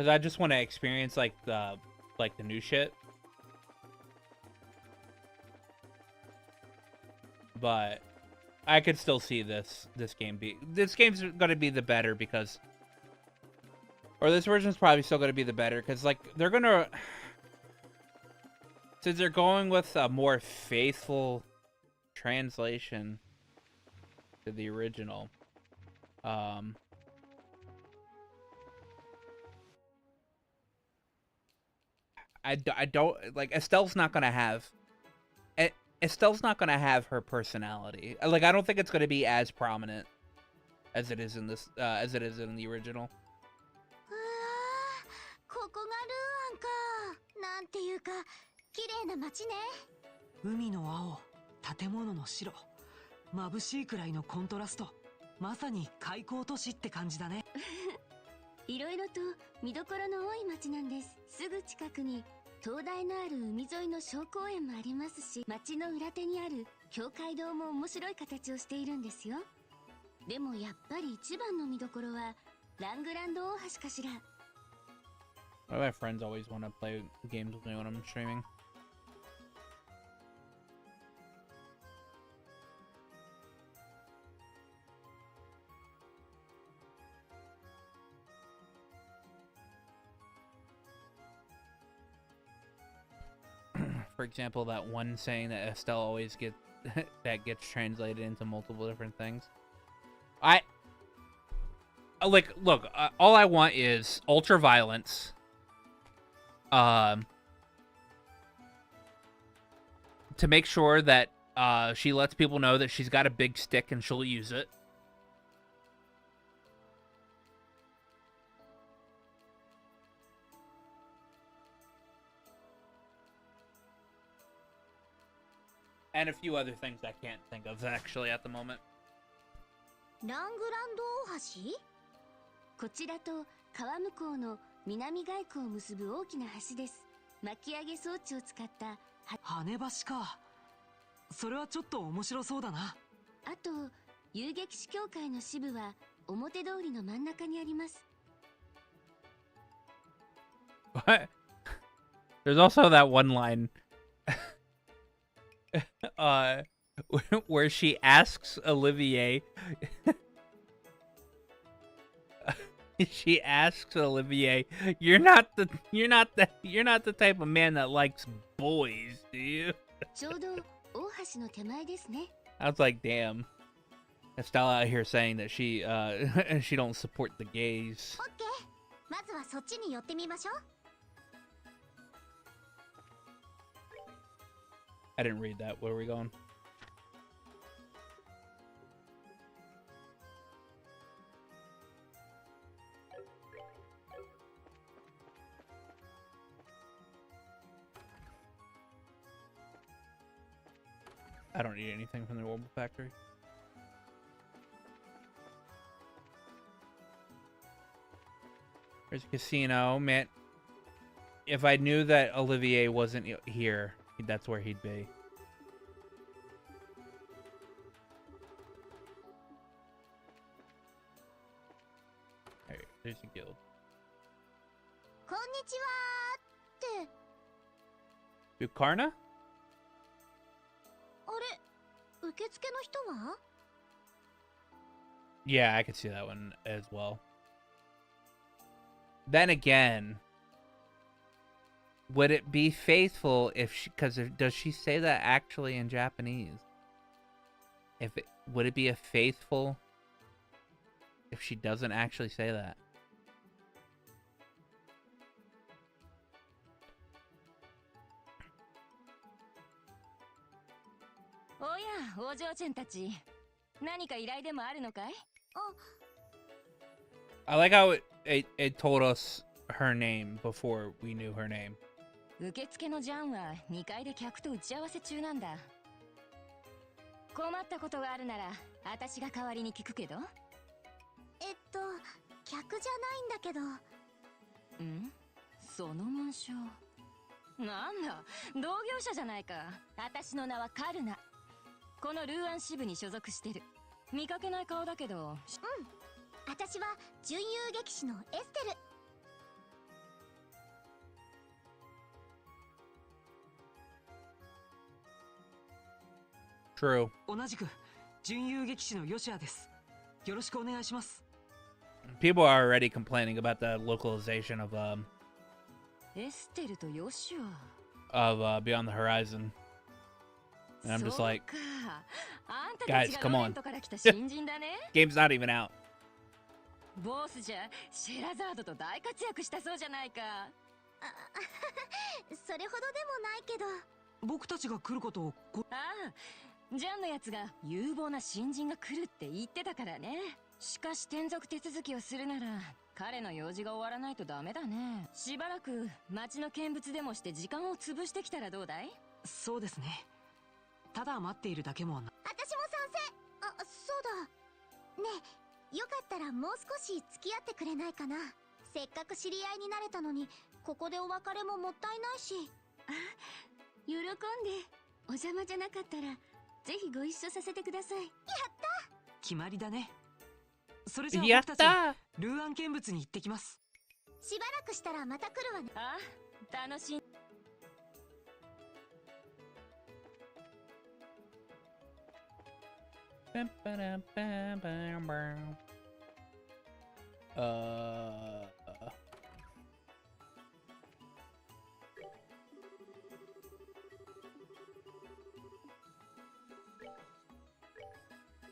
A: I just want to experience like the new shit. But I could still see this game's gonna be the better because, or this version's probably still gonna be the better because like they're gonna, since they're going with a more faithful translation to the original. I don't like Estelle's not gonna have. Estelle's not gonna have her personality. Like I don't think it's gonna be as prominent as it is in this, as it is in the original.
C: うわー、ここがルーアンか。なんていうか、綺麗な街ね。
B: 海の青、建物の白、眩しいくらいのコントラスト。まさに開港都市って感じだね。
E: いろいろと見どころの多い街なんです。すぐ近くに灯台のある海沿いの小公園もありますし、街の裏手にある教会堂も面白い形をしているんですよ。でもやっぱり一番の見どころはラングランド大橋かしら。
A: One of my friends always want to play games with me when I'm streaming. For example, that one saying that Estelle always gets that gets translated into multiple different things. Look, all I want is ultra violence. To make sure that she lets people know that she's got a big stick and she'll use it. And a few other things I can't think of actually at the moment.
C: ラングランド大橋？
E: こちらと川向こうの南外区を結ぶ大きな橋です。巻き上げ装置を使った
B: 羽橋か。それはちょっと面白そうだな。
E: あと遊撃士協会の支部は表通りの真ん中にあります。
A: What? There's also that one line where she asks Olivier she asks Olivier, you're not the type of man that likes boys, do you?
E: ちょうど大橋の手前ですね。
A: I was like, damn. Estelle out here saying that she she don't support the gays.
C: オッケー。まずはそっちに寄ってみましょう。
A: I didn't read that. Where are we going? I don't need anything from the Orbital Factory. There's a casino, man. If I knew that Olivier wasn't here, that's where he'd be. There's a guild.
C: こんにちはーって
A: Bukarna?
C: あれ受付の人は
A: Yeah, I could see that one as well. Then again, would it be faithful if she, does she say that actually in Japanese? Would it be a faithful if she doesn't actually say that?
E: Oh yeah, お嬢ちゃんたち。何か依頼でもあるのかい?
A: I like how it told us her name before we knew her name.
E: 受付のジャンは2階で客と打ち合わせ中なんだ。困ったことがあるなら、私が代わりに聞くけど。
C: 客じゃないんだけど。
E: ん？その紋章。なんだ、同業者じゃないか。私の名はカルナ。このルーアン支部に所属してる。見かけない顔だけど。うん。
C: 私は準遊撃士のエステル。
A: True.
B: 同じく準遊撃士のヨシアです。よろしくお願いします。
A: People are already complaining about the localization of
E: エステルとヨシ
A: Beyond the Horizon. And I'm just like, guys, come on. Game's not even out.
E: ボスじゃシェラザードと大活躍したそうじゃないか。
C: それほどでもないけど。
B: 僕たちが来ることを
E: ああ、ジャンのやつが有望な新人が来るって言ってたからね。しかし転属手続きをするなら彼の用事が終わらないとダメだね。しばらく町の見物でもして時間を潰してきたらどうだい？
B: そうですね。ただ待っているだけもな。
C: 私も賛成。あ、そうだ。ねえ、よかったらもう少し付き合ってくれないかな。せっかく知り合いになれたのに、ここでお別れももったいないし。
E: あ、喜んで。お邪魔じゃなかったらぜひご一緒させてください。やった。
B: 決まりだね。それじゃあ僕たちルーアン見物に行ってきます。
C: しばらくしたらまた来るわね。
E: あ、楽しい。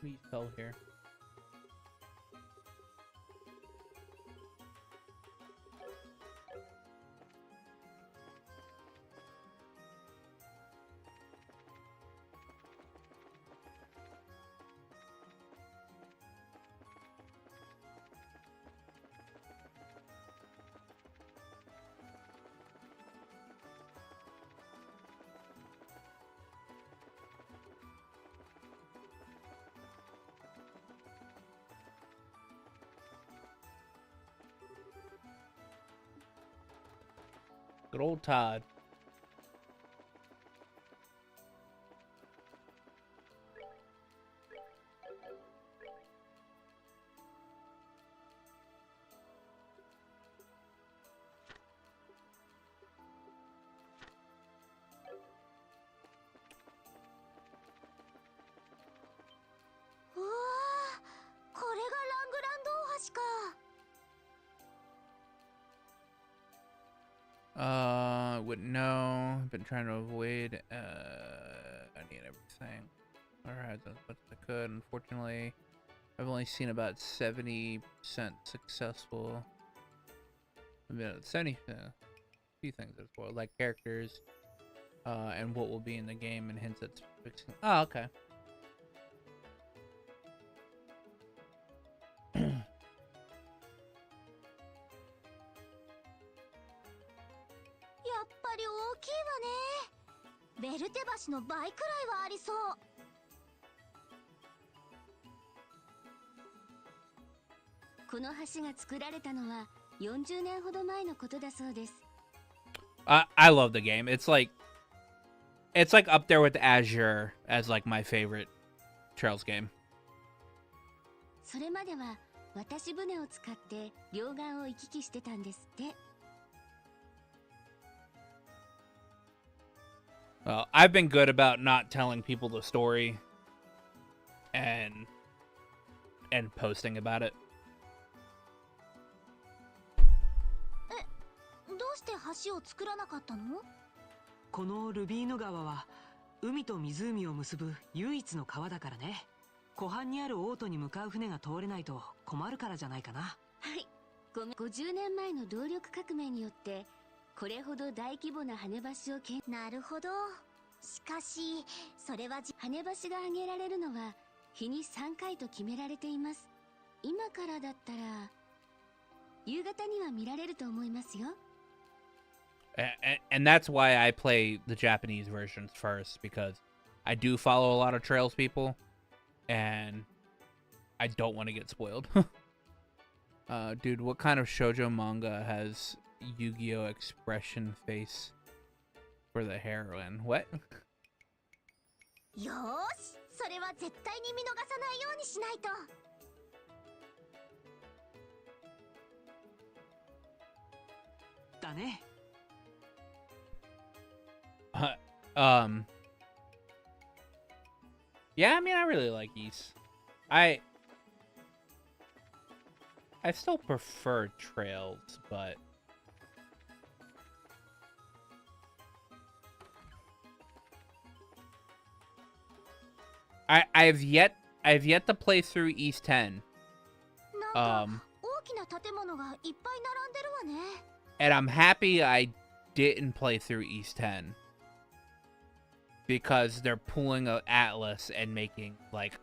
A: We fell here. Good old Todd. Wouldn't know. I've been trying to avoid. I need everything. Alright, as much as I could. Unfortunately, I've only seen about 70% successful. I mean, 70. A few things as well, like characters, and what will be in the game and hints at fixing. Oh, okay.
C: やっぱり大きいわね。ベルテ橋の倍くらいはありそう。
E: この橋が作られたのは40年ほど前のことだそうです。
A: I love the game. It's like up there with Azure as like my favorite Trails game.
E: それまでは渡し船を使って両岸を行き来してたんですって。
A: Well, I've been good about not telling people the story and posting about it.
C: どうして橋を作らなかったの？
B: このルビーヌ川は海と湖を結ぶ唯一の川だからね。湖畔にあるオートに向かう船が通れないと困るからじゃないかな。
E: はい。50年前の動力革命によってこれほど大規模な跳ね橋を
C: なるほど。しかしそれは
E: 跳ね橋が上げられるのは日に3回と決められています。今からだったら夕方には見られると思いますよ。
A: And that's why I play the Japanese versions first, because I do follow a lot of Trails people, and I don't want to get spoiled. Dude, what kind of shoujo manga has Yu-Gi-Oh! Expression face for the heroine? What?
C: よーし、それは絶対に見逃さないようにしないと。
B: だね。
A: Yeah, I mean, I really like Ys. I still prefer Trails, but I've yet to play through Ys 10.
C: なんか大きな建物がいっぱい並んでるわね。
A: And I'm happy I didn't play through Ys 10. Because they're pulling an Atlas and making like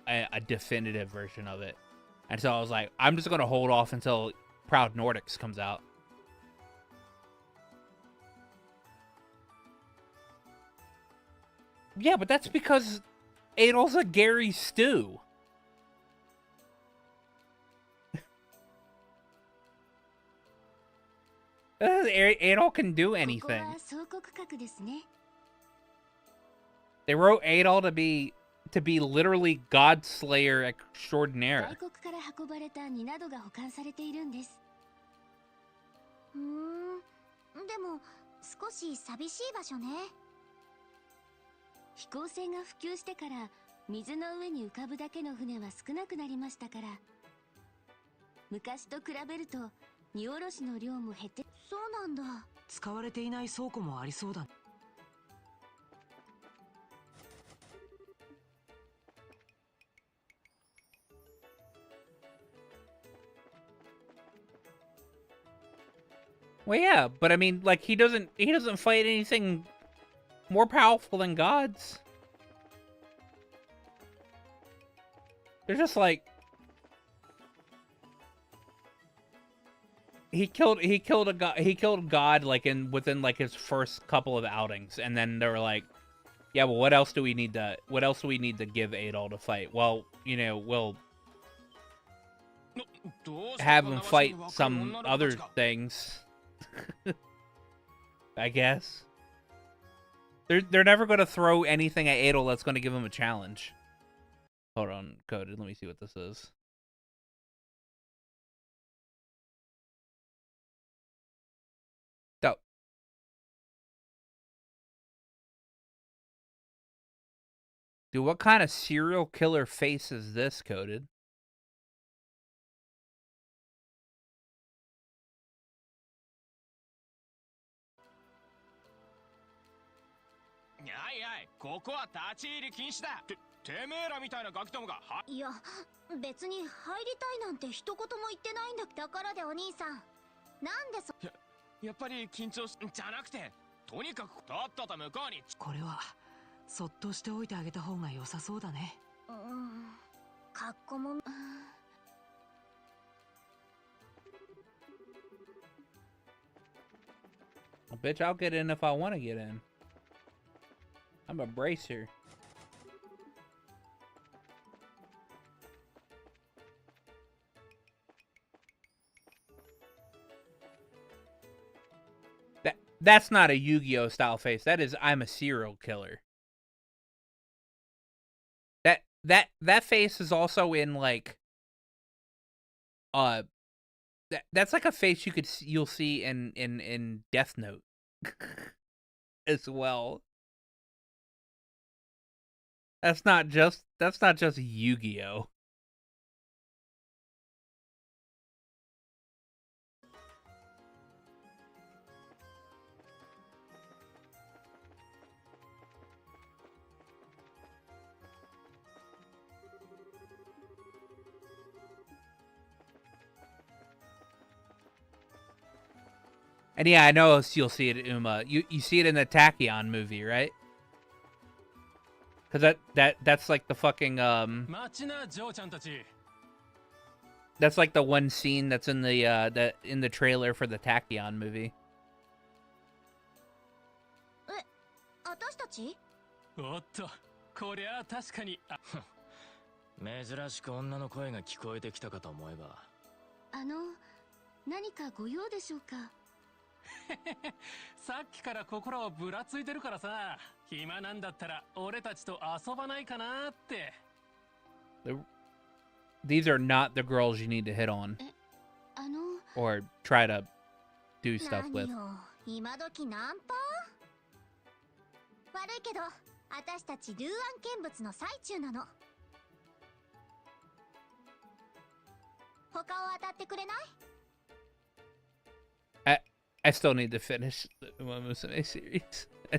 A: a definitive version of it. And so I was like, I'm just going to hold off until Proud Nordics comes out. Yeah, but that's because Adol's a Gary Stew. Adol can do anything.
E: ここは総国閣ですね。
A: They wrote Adol to be literally God Slayer extraordinaire.
E: 外国から運ばれた荷などが保管されているんです。
C: でも少し寂しい場所ね。
E: 飛行船が普及してから水の上に浮かぶだけの船は少なくなりましたから、昔と比べると荷下ろしの量も減って。
C: そうなんだ。
B: 使われていない倉庫もありそうだ。
A: Well, yeah, but I mean, like, he doesn't fight anything more powerful than gods. They're just like, he killed God like within like his first couple of outings, and then they were like, yeah, well, what else do we need to give Adol to fight? Well, you know, we'll have him fight some other things. I guess. They're never going to throw anything at Adol that's going to give him a challenge. Hold on, coded. Let me see what this is. Dope. Dude, what kind of serial killer face is this, coded?
C: Yeah, 別に入りたいなんて一言も言ってないんだ。だからでお兄さん、なんでそ。
F: やっぱり緊張しじゃなくてとにかくとっとと向こうに。
B: これはそっとしておいてあげた方が良さそうだね。
C: かっこも
A: Bitch, I'll get in if I want to get in. I'm a bracer. That's not a Yu-Gi-Oh style face. That is I'm a serial killer. That face is also in like that's like a face you'll see in Death Note as well. That's not just Yu-Gi-Oh. And yeah, I know you'll see it, Uma. You see it in the Tachyon movie, right? Cause that's like the fucking that's like the one scene that's in the trailer for the Tachyon movie.
C: 私たち？
G: おっと、こりゃ確かに。珍しく女の声が聞こえてきたかと思えば。
E: 何かご用でしょうか？
G: さっきから心をぶらついてるからさ、暇なんだったら俺たちと遊ばないかなって。
A: These are not the girls you need to hit on or try to do stuff with.
C: 今時ナンパ？悪いけど、私たちルーアン見物の最中なの。他を当たってくれない？
A: I still need to finish the Uma Musume series. I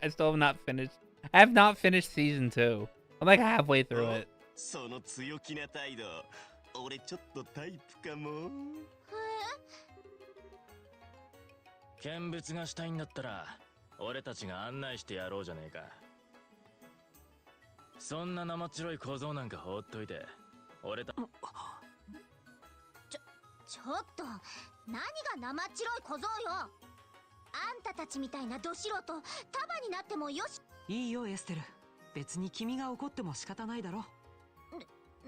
A: still have not finished. I have not finished season 2. I'm like halfway through it.
H: その強気な態度、俺ちょっとタイプかも。
G: 見物がしたいんだったら、俺たちが案内してやろうじゃねえか。そんな生っ白い小僧なんか放っといて、俺た。
C: ちょっと、何が生っ白い小僧よ。あんたたちみたいなど素人、束になってもよし。
B: いいよエステル、別に君が怒っても仕方ないだろ。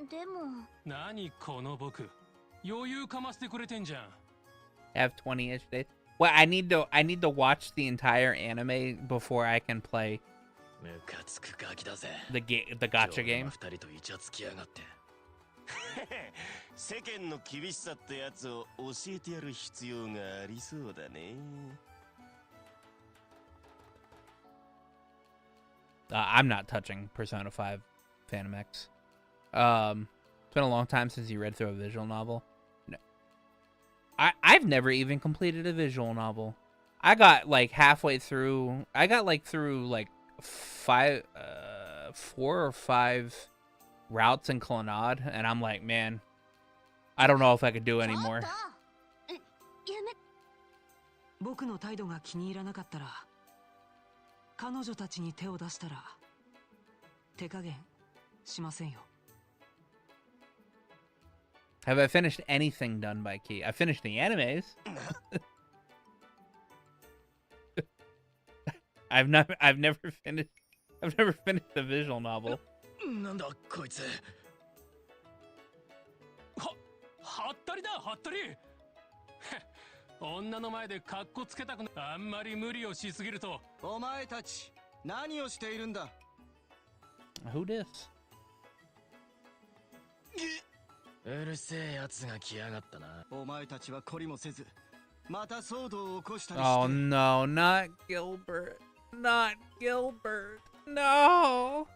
C: でも。
G: 何この僕、余裕かましてくれてんじゃん。
A: I have 20-ish days. Well, I need to watch the entire anime before I can play the gacha game.
H: 二人とイチャつきやがって。世間の厳しさってやつを教えてやる必要がありそうだね。
A: I'm not touching Persona 5 Phantom X. It's been a long time since you read through a visual novel. No. I've never even completed a visual novel. I got like halfway through. I got like through like 4 or 5 routes in Colonnade, and I'm like, man, I don't know if I could do anymore.
B: 僕の態度が気に入らなかったら、彼女たちに手を出したら手加減しませんよ。
A: Have I finished anything done by Key? I finished the animes. I've never finished the visual novel.
G: なんだこいつ。はったりだ、はったり。女の前でカッコつけたくな、あんまり無理をしすぎると。
I: お前たち何をしているんだ。
A: Who this?
G: うるせえやつが来やがったな。
I: お前たちは懲りもせず、また騒動を起こしたりして。
A: Oh no, not Gilbert. Not Gilbert. No.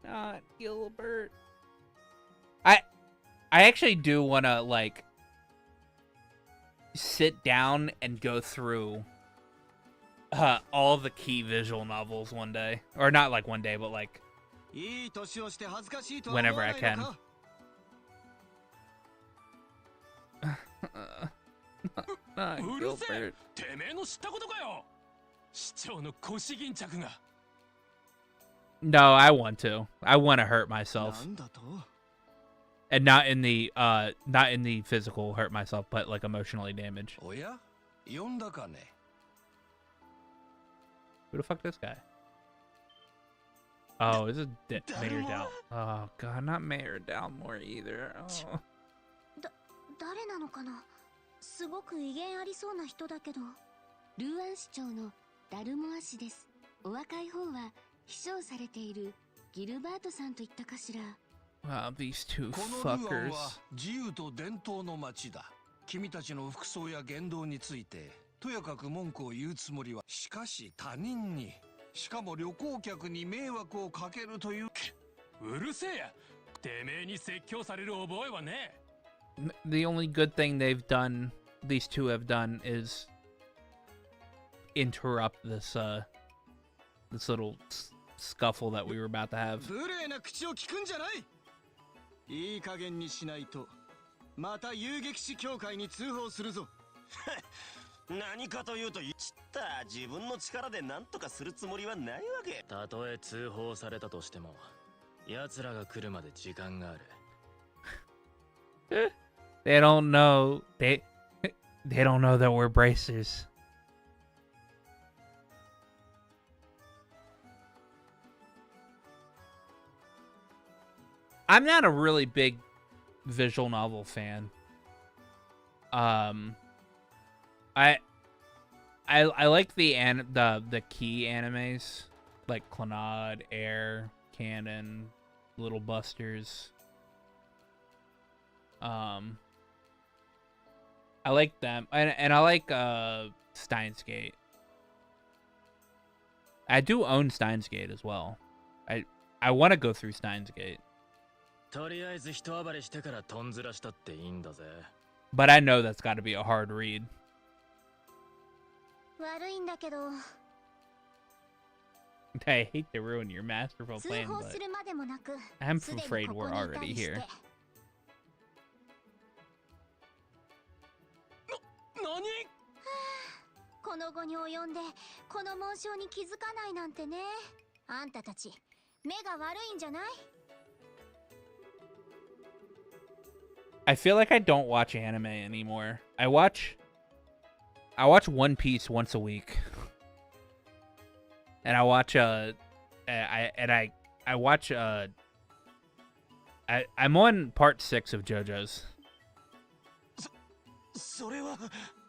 A: Not Gilbert. I actually do want to like sit down and go through all the Key visual novels one day, or not like one day, but like whenever I can. Not
G: うるせえ
A: Gilbert.
G: てめえの知ったことかよ市長の腰巾着が
A: No, I want to. I want to hurt myself.
I: なんだと
A: And not in the physical hurt myself, but like emotionally damaged.
J: おや呼んだかね
A: Who the fuck this guy? Oh, this is Mayor Down. Oh god, not Mayor Downmore either. Oh.
C: 誰なのかな。すごく威厳ありそうな人だけど。
E: ルーアン市長のダルモア氏です。お若い方は秘書をされているギルバートさんといったかしら。
A: Wow, these two
J: このルアン
A: fuckers.
J: は自由と伝統の街だ君たちの服装や言動についてとやかく文句を言うつもりはしかし他人にしかも旅行客に迷惑をかけるという
G: うるせえやてめえに説教される覚えはね
A: The only good thing these two have done is interrupt this little scuffle that we were about to have.
I: 無礼な口を聞くんじゃない。いい加減にしないとまた遊撃士協会に通報するぞ。
H: 何かというと言った自分の力で何とかするつもりはないわけ。
G: たとえ通報されたとしても奴らが来るまで時間がある
A: They don't know they don't know that we're bracers. I'm not a really big visual novel fan. I like the key animes like Clannad, Air, Cannon, Little Busters. I like them, and I like Steins Gate. I do own Steins Gate as well. I want to go through Steins Gate.
G: とりあえず一暴れしてからとんずらしたっていいんだぜ
A: But I know that's got to be a hard read.
C: 悪いんだけど、
A: I hate to ruin your masterful
C: 通
A: plan,
C: 報
A: but
C: するまでもなく、
A: I'm
C: すでに
A: afraid
C: ここ
A: we're
C: にいた
A: already
C: りして
A: here.
G: 何
C: この後に及んでこの紋章に気づかないなんてね。あんたたち目が悪いんじゃない？
A: I feel like I don't watch anime anymore. I watch One Piece once a week. And I watch I'm on part 6 of JoJo's.
H: それは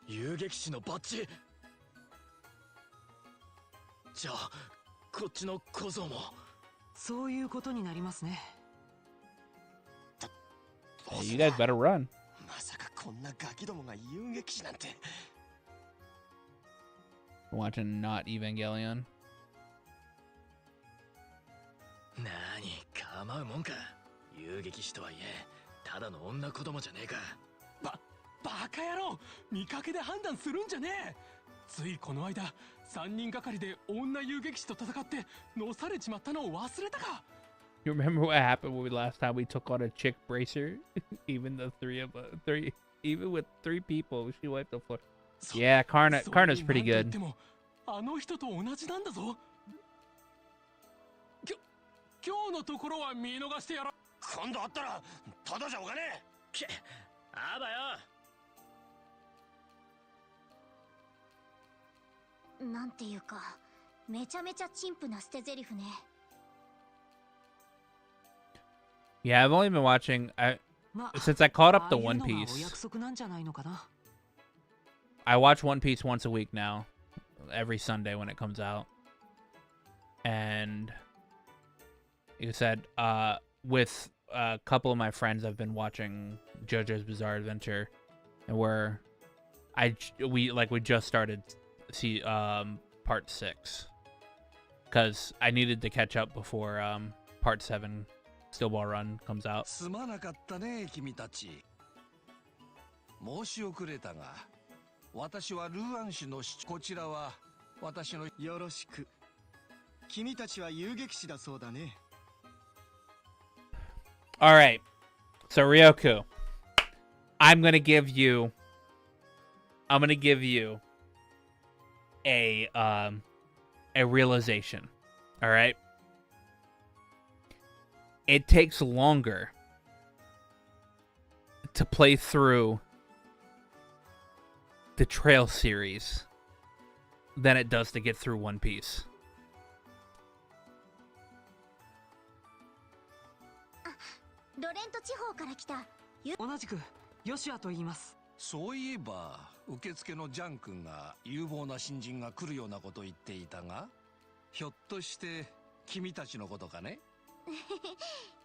G: 遊撃士のバッジじゃあこっちの小僧も
B: そういうことになりますね。
A: Hey, you guys better run.
H: まさかこんなガキどもが遊撃士なんて。
A: Watching Not Evangelion.
G: なに構うもんか遊撃士とはいえただの女子供じゃねえかバカ野郎見かけで判断するんじゃねえついこの間3人がかりで女遊撃士と戦ってのされちまったのを忘れたか
A: You remember what happened when last time we took on a chick bracer? Even with 3 people, she wiped the floor. Yeah, Karna's pretty good.
G: あの人と同じなんだぞ今日のところは見逃してやら
H: 今度会ったらただじゃおかねえ。
G: けあばよ
C: なんていうか、めちゃめちゃ陳腐な捨て台詞ね。
A: Yeah, I've only been watching since I caught up to One Piece. I watch One Piece once a week now, every Sunday when it comes out. And like I said, with a couple of my friends, I've been watching JoJo's Bizarre Adventure, and we just started part 6 because I needed to catch up before part 7 Still Ball Run comes out.
J: すまなかったね君たち申し遅れたが私はルーアン氏のこちらは私の
I: よろしく。君たちは遊撃士だそうだね。
A: All right, so Ryoku, I'm gonna give you I'm gonna give you a realization. All right. It takes longer to play through the Trail series than it does to get through One Piece.
C: ロレント地方から来た
B: 同じくヨシアと言います。
J: そういえば受付のジャン君が有望な新人が来るようなこと言っていたが、ひょっとして君たちのことかね？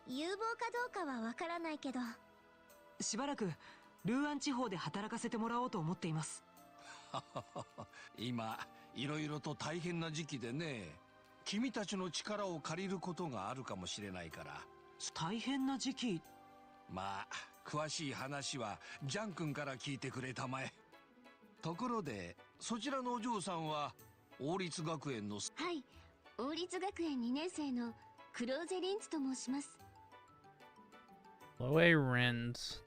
C: 有望かどうかはわからないけど、
B: しばらくルーアン地方で働かせてもらおうと思っています。
J: 今いろいろと大変な時期でね、君たちの力を借りることがあるかもしれないから。
B: 大変な時期。
J: まあ詳しい話はジャン君から聞いてくれたまえ。ところでそちらのお嬢さんは王立学園の。
E: はい、王立学園2年生のクローゼリンツと申します。
A: Chloe Renz.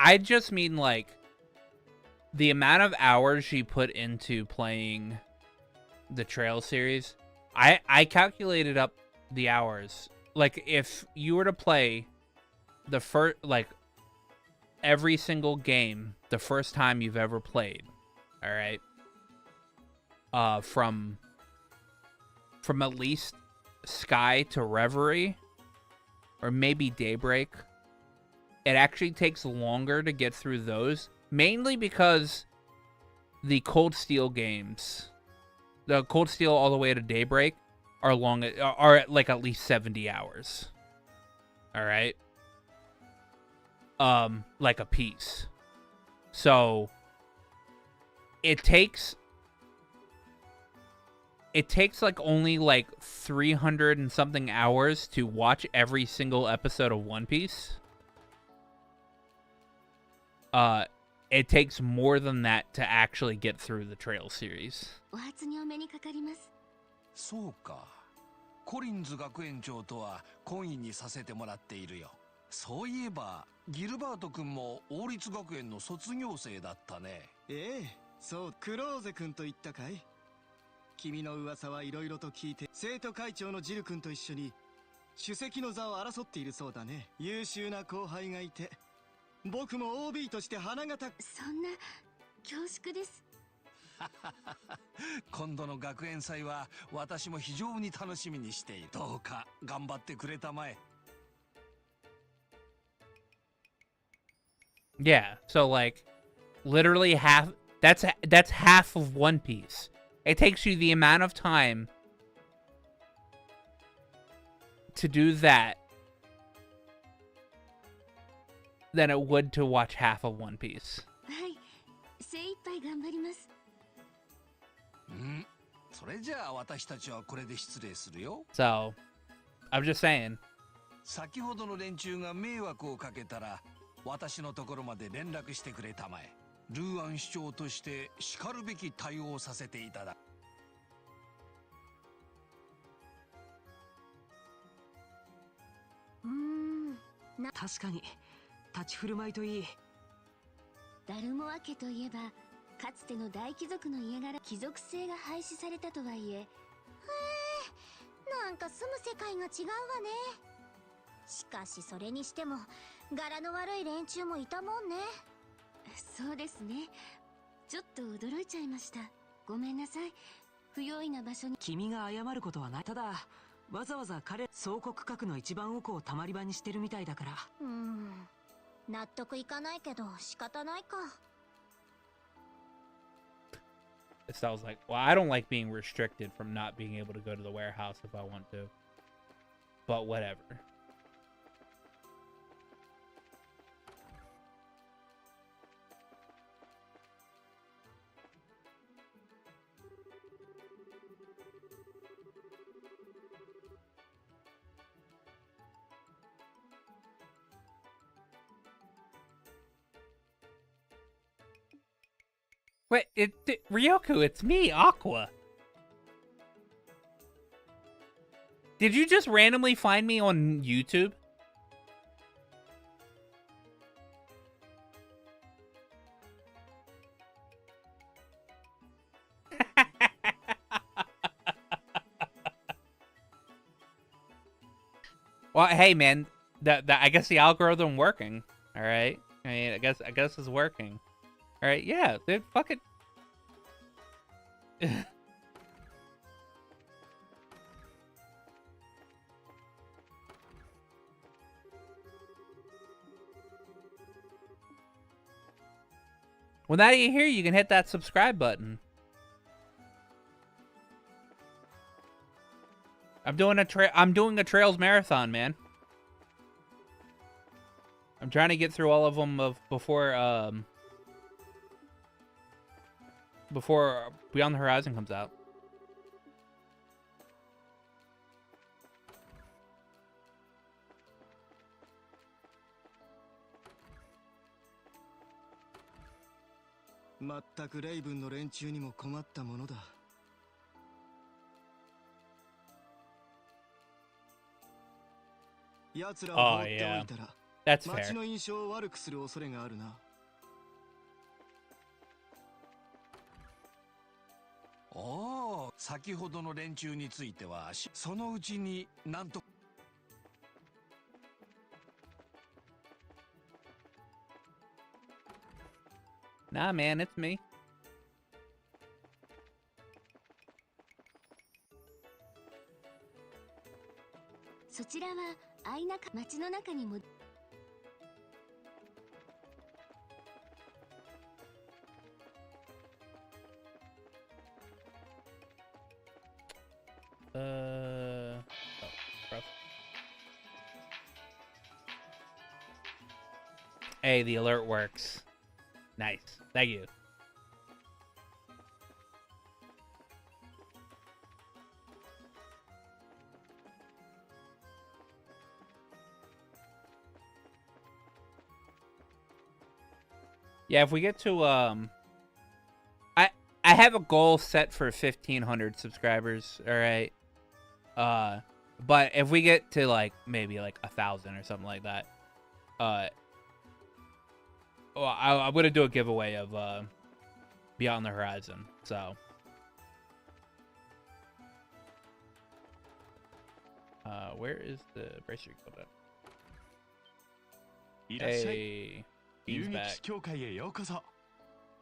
A: I just mean like the amount of hours she put into playing the Trail series. I calculated up the hours. Like if you were to play the first, like every single game the first time you've ever played, all right, from at least Sky to Reverie, or maybe Daybreak, it actually takes longer to get through those, mainly because the Cold Steel games, the Cold Steel all the way to Daybreak, are at like at least 70 hours. All right, like a piece. So it takes like only like 300 and something hours to watch every single episode of One Piece. It takes more than that to actually get through the Trail series.
E: お初にお目にかかります。
J: そうか。コリンズ学園長とは懇意にさせてもらっているよ。そういえばギルバート君も王立学園の卒業生だったね。
I: ええ、そう、クローゼ君と言ったかい？君の噂はいろいろと聞いて、生徒会長のジル君と一緒に首席の座を争っているそうだね。優秀な後輩がいて、僕も OB として鼻が高く。
E: そんな恐縮です。
J: 今度の学園祭は私も非常に楽しみにしている。どうか頑張ってくれたまえ。
A: Yeah, so like literally half that's half of One Piece. It takes you the amount of time to do that than it would to watch half of One Piece.
E: はい、精一杯頑張ります。
J: それじゃあ私たちはこれで失礼するよ。
A: So, I'm just saying.
J: 先ほどの連中が迷惑をかけたら私のところまで連絡してくれたまえ。ルーアン市長として叱るべき対応をさせていただく。
B: 確かに立ち振る舞いといい。
E: ダルモア家といえばかつての大貴族の家柄、貴族制が廃止されたとはいえ、
C: へえ、なんか住む世界が違うわね。しかしそれにしても柄の悪い連中もいたもんね。
E: そうですね。ちょっと驚いちゃいました。ごめんなさい。不用意な場所に。
B: 君が謝ることはない。ただわざわざ彼総国閣の一番奥をたまり場にしてるみたいだから。
C: 納得いかないけど仕方ないか。
A: It sounds like, well, I don't like being restricted from not being able to go to the warehouse if I want to. But whatever. Wait, Ryoku, it's me, Aqua. Did you just randomly find me on YouTube? Well, hey, man, I guess the algorithm working. All right. I mean, I guess it's working. All right. Yeah, dude. Fuck it. Well, now you're here, you can hit that subscribe button. I'm doing a Trails marathon, man. I'm trying to get through all of them before Beyond the Horizon comes out.
I: まったくレイブンの連中にも困ったものだ。奴らを放っておいたら、
A: That's
I: 街
A: fair.
I: の印象を悪くする恐れがあるな。
J: おお、先ほどの連中についてはそのうちになんと。
A: Nah, man, it's me.
E: そちらは街の中にも。
A: Oh, hey, the alert works. Nice. Thank you. Yeah, if we get to I have a goal set for 1,500 subscribers, all right? But if we get to like maybe like 1,000 or something like that, well, I'm gonna do a giveaway of Beyond the Horizon. So, where is the bracer code?
H: いらっしゃい。
A: Hey,
H: 遊
A: he's
H: 撃
A: back.
H: 士協会へようこそ。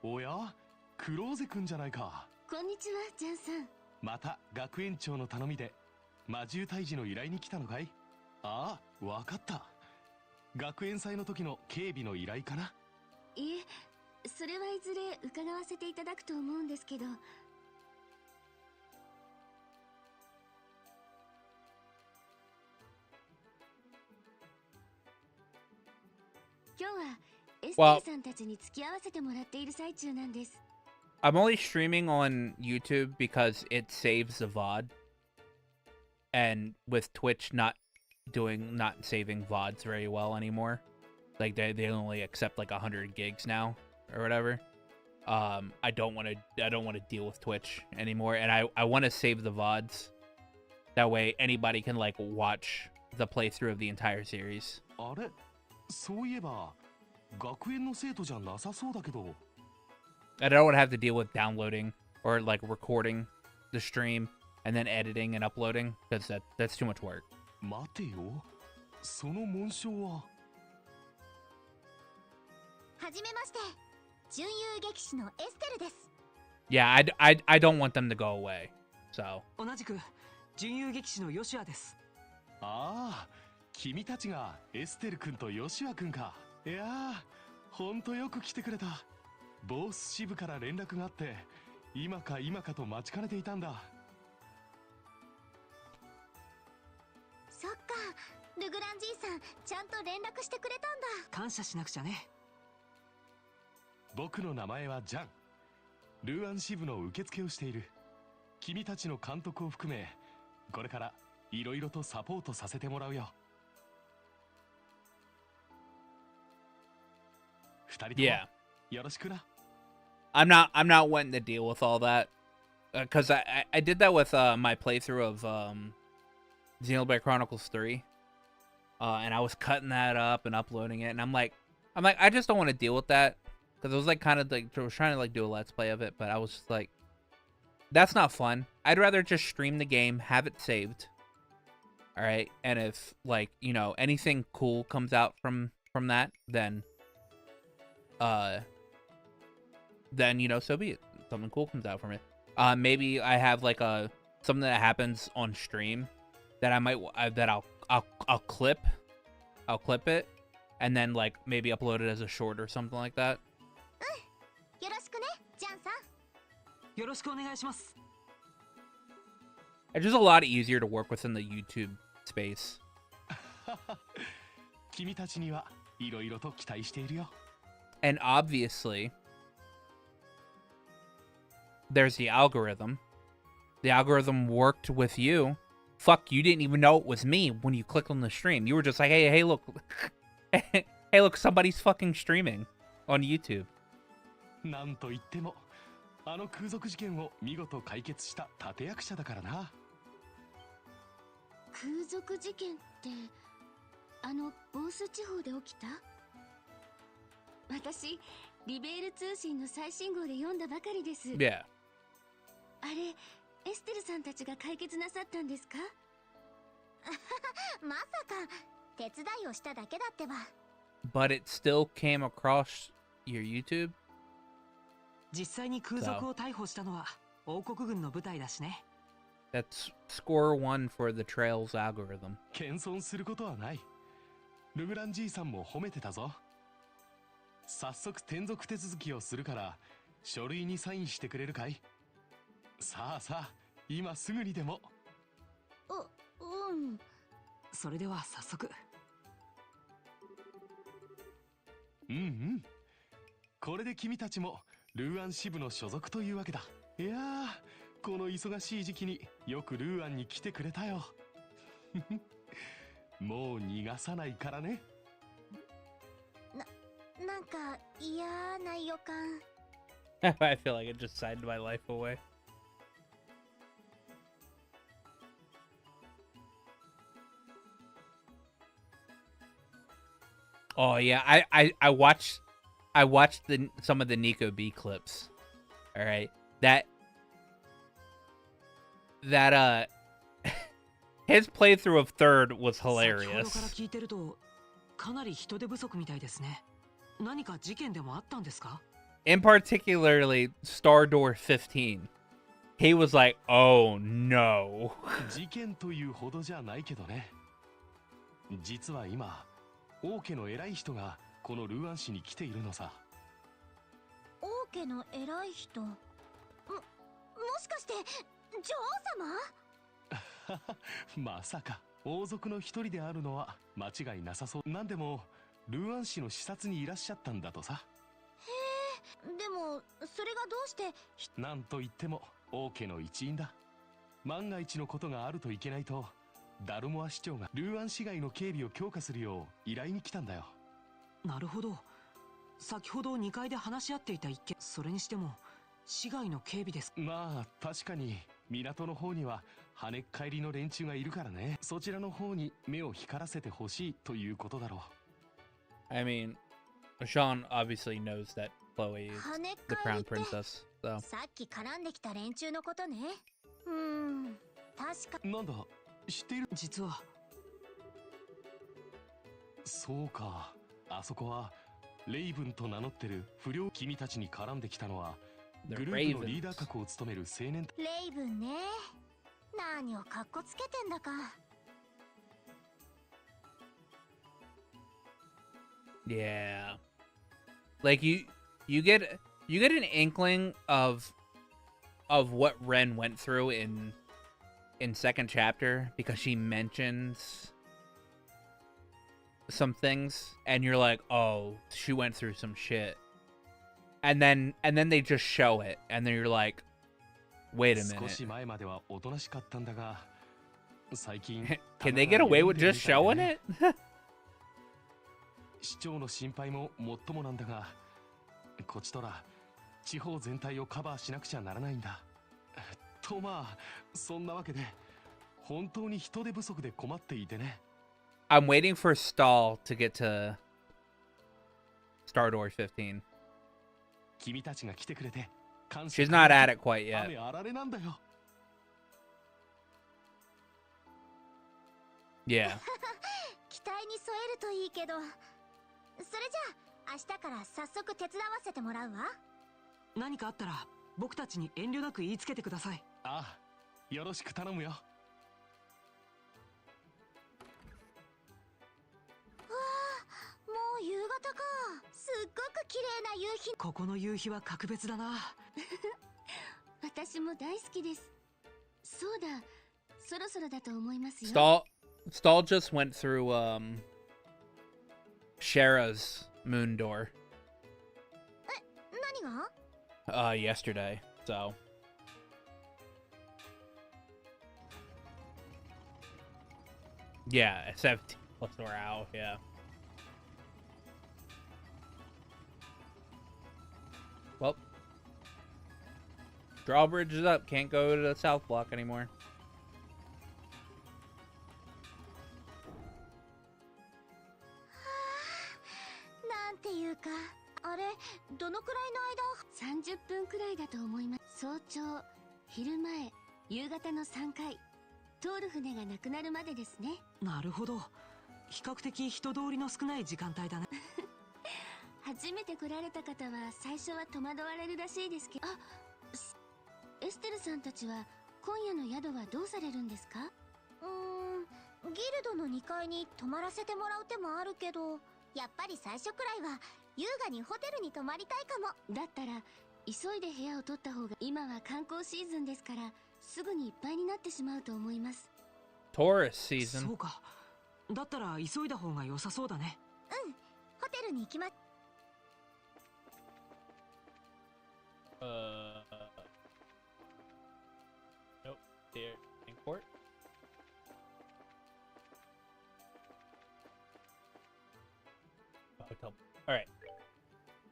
H: おや、クローゼくんじゃないか。
E: こんにちは、ジャンさん。
H: また学園長の頼みで魔獣退治の依頼に来たのかい？ああ、わかった。学園祭の時の警備の依頼かな？
E: いえ、それはいずれ伺わせていただくと思うんですけど。今日はエステルさんたちに付き合わせてもらっている最中なんです。
A: I'm only streaming on YouTube because it saves the VOD. And with Twitch not saving VODs very well anymore. Like they only accept like 100 gigs now or whatever. I don't want to deal with Twitch anymore, and I want to save the VODs. That way anybody can like watch the playthrough of the entire series.
H: あれ、そういえば学園の生徒じゃなさそうだけど。
A: I don't want to have to deal with downloading or like recording the stream and then editing and uploading because that's too much work.
H: 待てよ、その紋章は。
C: はじめまして、準遊撃士のエステルです。
A: Yeah, I don't want them to go away. So.
B: 同じく準遊撃士のヨシアです。
H: ああ、君たちがエステル君とヨシュア君か。いやー、ほんとよく来てくれた。ボース支部から連絡があって、今かと待ちかねていたんだ。
C: そっか、ルグランじいさん、ちゃんと連絡してくれたんだ。
B: 感謝しなくちゃね。
H: 僕の名前はジャン。ルーアン支部の受付をしている。君たちの監督を含め、これからいろいろとサポートさせてもらうよ。二人とも
A: Yeah.
H: よろしくな。
A: I'm not wanting to deal with all that because I did that with my playthrough of Xenoblade Chronicles 3, and I was cutting that up and uploading it, and I'm like I just don't want to deal with that because it was like kind of like I was trying to like do a let's play of it, but I was just like, that's not fun. I'd rather just stream the game, have it saved. All right, and if like anything cool comes out from that, then so be it. Something cool comes out from it. Maybe I have like something that happens on stream that I might that I'll clip it, and then like maybe upload it as a short or something like that.
C: よろしくね、ジャンさん。
B: よろしくお願いします。
A: It's just a lot easier to work within the YouTube space.
H: 君たちにはいろいろと期待しているよ。
A: And obviously, there's the algorithm. The algorithm worked with you. Fuck, you didn't even know it was me when you clicked on the stream. You were just like, hey, look. Hey, look, somebody's fucking streaming on YouTube.
H: なんといってもあの空賊事件を見事解決した立役者だからな。
E: 空賊事件ってボース地方で起きた？私リベール通信の最新号で読んだばかりです。
A: Yeah.
E: あれエステルさんたちが解決なさったんですか？
C: まさか手伝いをしただけだってば。
A: But it still came across your YouTube?
B: 実際に空賊を逮捕したのは王国軍の部隊だしね。
A: That's score 1 for the Trails algorithm.
H: 謙遜することはない。ルグランじいさんも褒めてたぞ。早速転属手続きをするから書類にサインしてくれるかい？さあさあ、今すぐにでも。
C: うん。
B: それでは早速。
H: うんうん。これで君たちもルーアン支部の所属というわけだ。いやー、この忙しい時期によくルーアンに来てくれたよ。もう逃がさないからね。
C: なんか嫌な予感。
A: I feel like it just signed my life away. Oh yeah, I watched some of the Nico B clips. All right, that his playthrough of third was
B: 先ほどから
A: hilarious.
B: 聞いてるとかなり人手不足みたいですね。何か事件でもあったんですか？
A: In particularly Star Door 15. He was like, "Oh no."
H: 事件というほどじゃないけどね。実は今、王家の偉い人がこのルーアン市に来ているのさ。
C: 王家の偉い人。もしかして女王様？
H: まさか王族の一人であるのは間違いなさそう。なんでもルーアン市の視察にいらっしゃったんだとさ。
C: へえ、でもそれがどうして？
H: なんといっても王家の一員だ。万が一のことがあるといけないとダルモア市長がルーアン市街の警備を強化するよう依頼に来たんだよ。
B: なるほど。先ほど2階で話し合っていた一件。それにしても市街の警備です。
H: まあ確かに港の方には跳ねっ返りの連中がいるからね。そちらの方に目を光らせてほしいということだろう。
A: I mean, Sean obviously knows that Chloe is the crown princess, so.
C: さっき絡んできた連中のことね。確か。
H: なんだ、知っている？
B: 実は。
H: そうか、あそこはレイブンと名乗ってる不良。君たちに絡んできたのはグループのリーダー格を務める青年。
C: レイブンね。何をカッコつけてんだか。
A: Yeah. Like you get an inkling of what Ren went through in second chapter because she mentions some things and you're like, "Oh, she went through some shit." And then they just show it and then you're like, "Wait a minute."
H: 少し前まではおとなしかったんだが、最近
A: Can they get away with just showing it?
H: 市長の心配ももっともなんだが、こちとら地方全体をカバーしなくちゃならないんだ。とまあそんなわけで本当に人手不足で困っていてね。
A: I'm waiting for Stall to get to Star Door 15.
H: 君たちが来てくれて感謝。
A: She's not at it quite yet.
H: 雨あられなんだよ。
A: Yeah.
C: 期待に添えるといいけど。それじゃあ明日から早速手伝わせてもらうわ。
B: 何かあったら僕たちに遠慮なく言いつけてください。
H: ああ、よろしく頼むよ。
C: わあ、もう夕方か。すっごく綺麗な夕日。
B: ここの夕日は格別だな。
E: 私も大好きです。そうだ、そろそろだと思いますよ。
A: Stall just went through Shara's moon door
C: 何が？
A: yesterday. So yeah, 17 plus we're out. Yeah. Well, drawbridge is up. Can't go to the south block anymore.
C: なんていうか、あれ、どのくらいの間？
E: 30分くらいだと思います。早朝、昼前、夕方の3回。通る船がなくなるまでですね。
B: なるほど。比較的人通りの少ない時間帯だね。
E: 初めて来られた方は最初は戸惑われるらしいですけど。エステルさんたちは今夜の宿はどうされるんですか？
C: ギルドの2階に泊まらせてもらう手もあるけど、やっぱり最初くらいは優雅にホテルに泊まりたいかも。
E: だったら急いで部屋を取った方が。今は観光シーズンですからすぐにいっぱいになってしまうと思います。
A: Taurus season.
B: そうか。だったら急いだ方が良さそうだね。
C: うん、ホテルに行きま。
A: Nope. Here in court. Hotel. All right.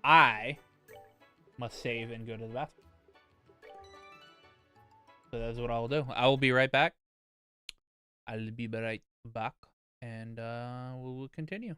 A: I must save and go to the bathroom. So that's what I'll do. I will be right back. I'll be right back, and we will continue.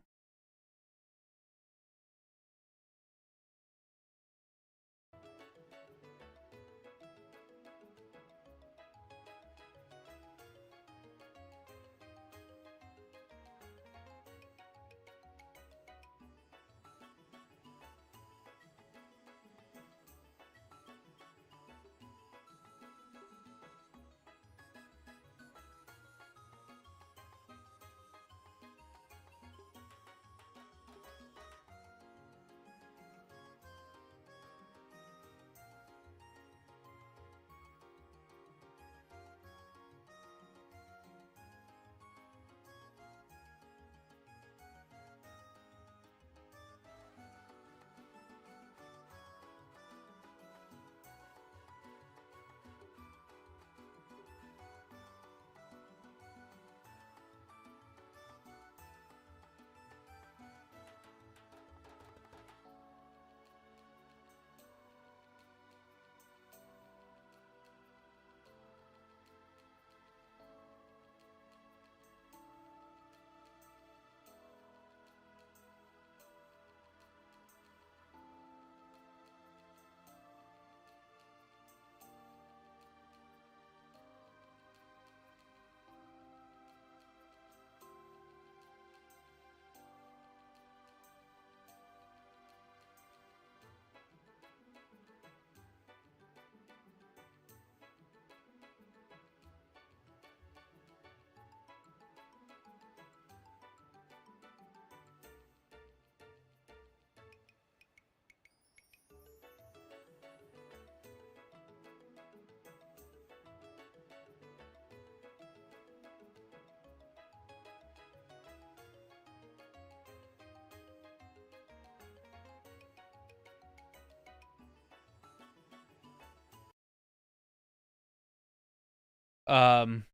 A: I'm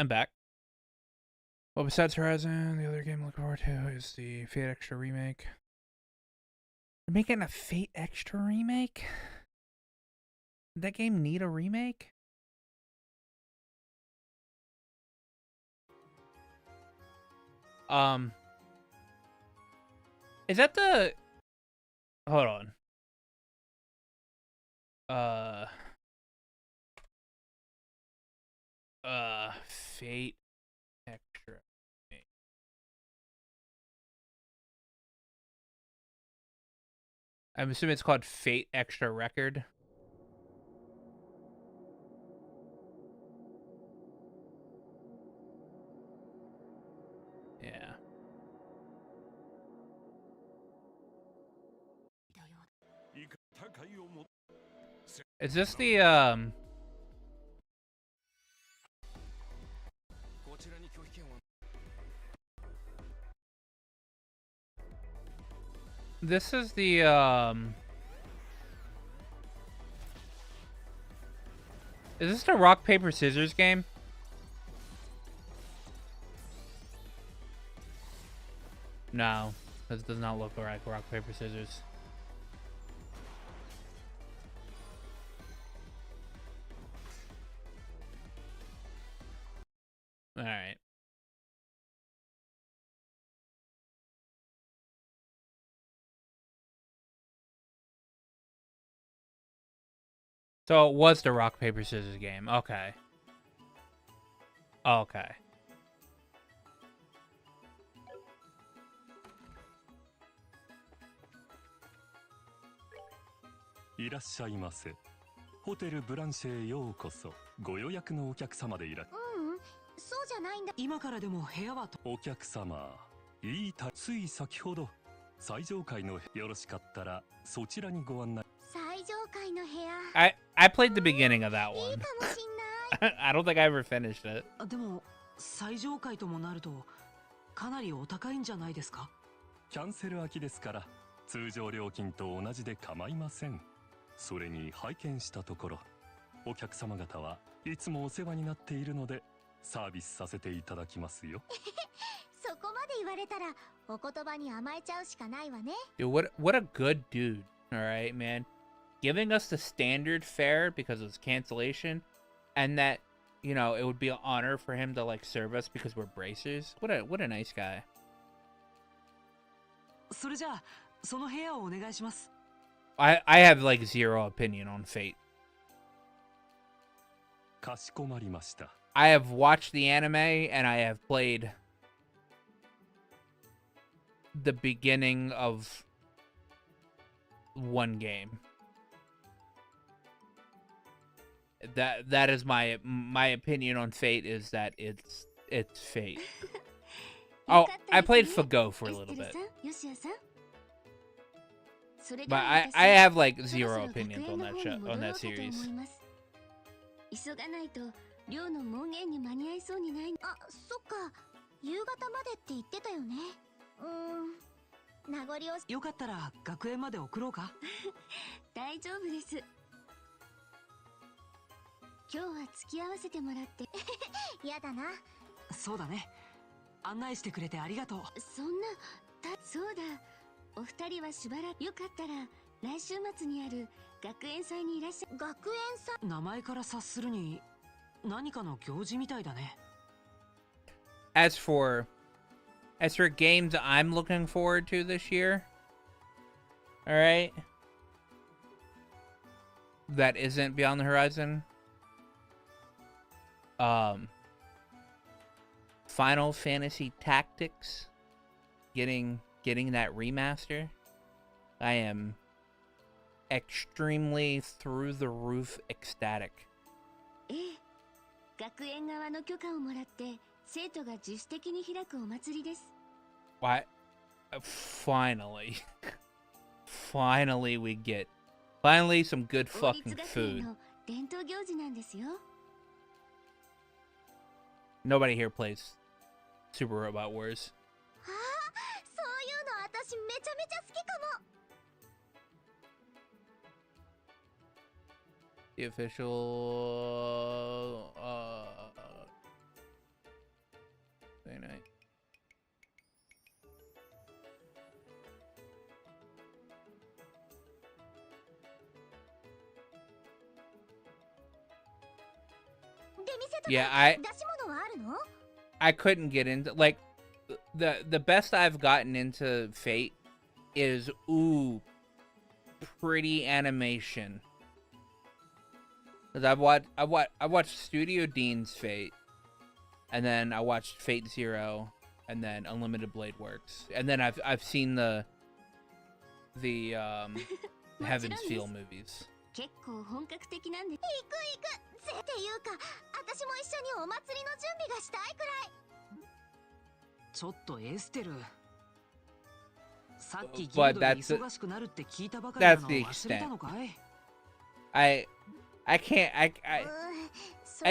A: back. Well, besides Horizon, the other game I'm looking forward to is the Fate Extra remake. They're making a Fate Extra remake? Did that game need a remake? Is that the... Hold on. Fate Extra. I'm assuming it's called Fate Extra Record. Yeah. Is this the this is the is this the rock paper scissors game? No, this does not look like rock paper scissors. All right. So it was the rock paper scissors game. Okay. Okay.
H: いらっしゃいませ。ホテルブランシェへようこそ。ご予約のお客様でいらっ。
C: そうじゃないんだ。
B: 今からでも部屋はと。
H: お客様、いいたつい先ほど最上階のよろしかったらそちらにご案内。
C: 最上階の部屋。
A: I played the beginning of that
C: いい
A: one.
C: かもしんない。
A: I don't think I ever finished it.
B: でも最上階ともなるとかなりお高いんじゃないですか？
H: キャンセル空きですから通常料金と同じで構いません。それに拝見したところお客様方はいつもお世話になっているのでサービスさせていただきますよ。
C: そこまで言われたらお言葉に甘えちゃうしかないわね。
A: Dude, what a good dude. All right, man. Giving us the standard fare because of his cancellation, and that, you know, it would be an honor for him to like serve us because we're bracers. What a nice guy.
B: それじゃあその部屋をお願いします。
A: I have like zero opinion on Fate.
H: かしこまりました。
A: I have watched the anime and I have played the beginning of one game. That is my opinion on Fate is that it's Fate. Oh, I played Fago for a little bit. But I have like zero opinions on that series.
E: 急がないと寮の門限に間に合いそうにない。
C: あ、そっか。夕方までって言ってたよね。名残惜し。
B: よかったら学園まで送ろうか？
E: 大丈夫です。今日は付き合わせてもらって
C: やだな。
B: そうだね。案内してくれてありがとう。
E: そんな、そうだ。お二人はしばらくよかったら来週末にある学園祭にいらっしゃ。
C: 学園祭。
B: 名前から察するに何かの行事みたいだね。
A: As for games I'm looking forward to this year, all right, that isn't Beyond the Horizon. Final Fantasy Tactics, getting that remaster. I am extremely through the roof ecstatic.
E: ええ、学園側の許可をもらって生徒が自主的に開くお祭りです。
A: Why? Finally, finally some good fucking food.
E: の伝統行事なんですよ。
A: Nobody here plays Super Robot Wars.
C: ああ、そういうの私めちゃめちゃ好きかも。
A: The official Day night. Yeah, I couldn't get into like the best I've gotten into Fate is pretty animation. Cause I've watched Studio Dean's Fate, and then I watched Fate Zero, and then Unlimited Blade Works, and then I've seen the the Heaven's Feel movies.
E: 結構本格的なんで。
C: 行くっていうか、私も一緒にお祭りの準備がしたいくらい。
B: ちょっとエステル、さっきギルドで忙しくなるって聞いたばかりなのを忘れたのかい？
A: I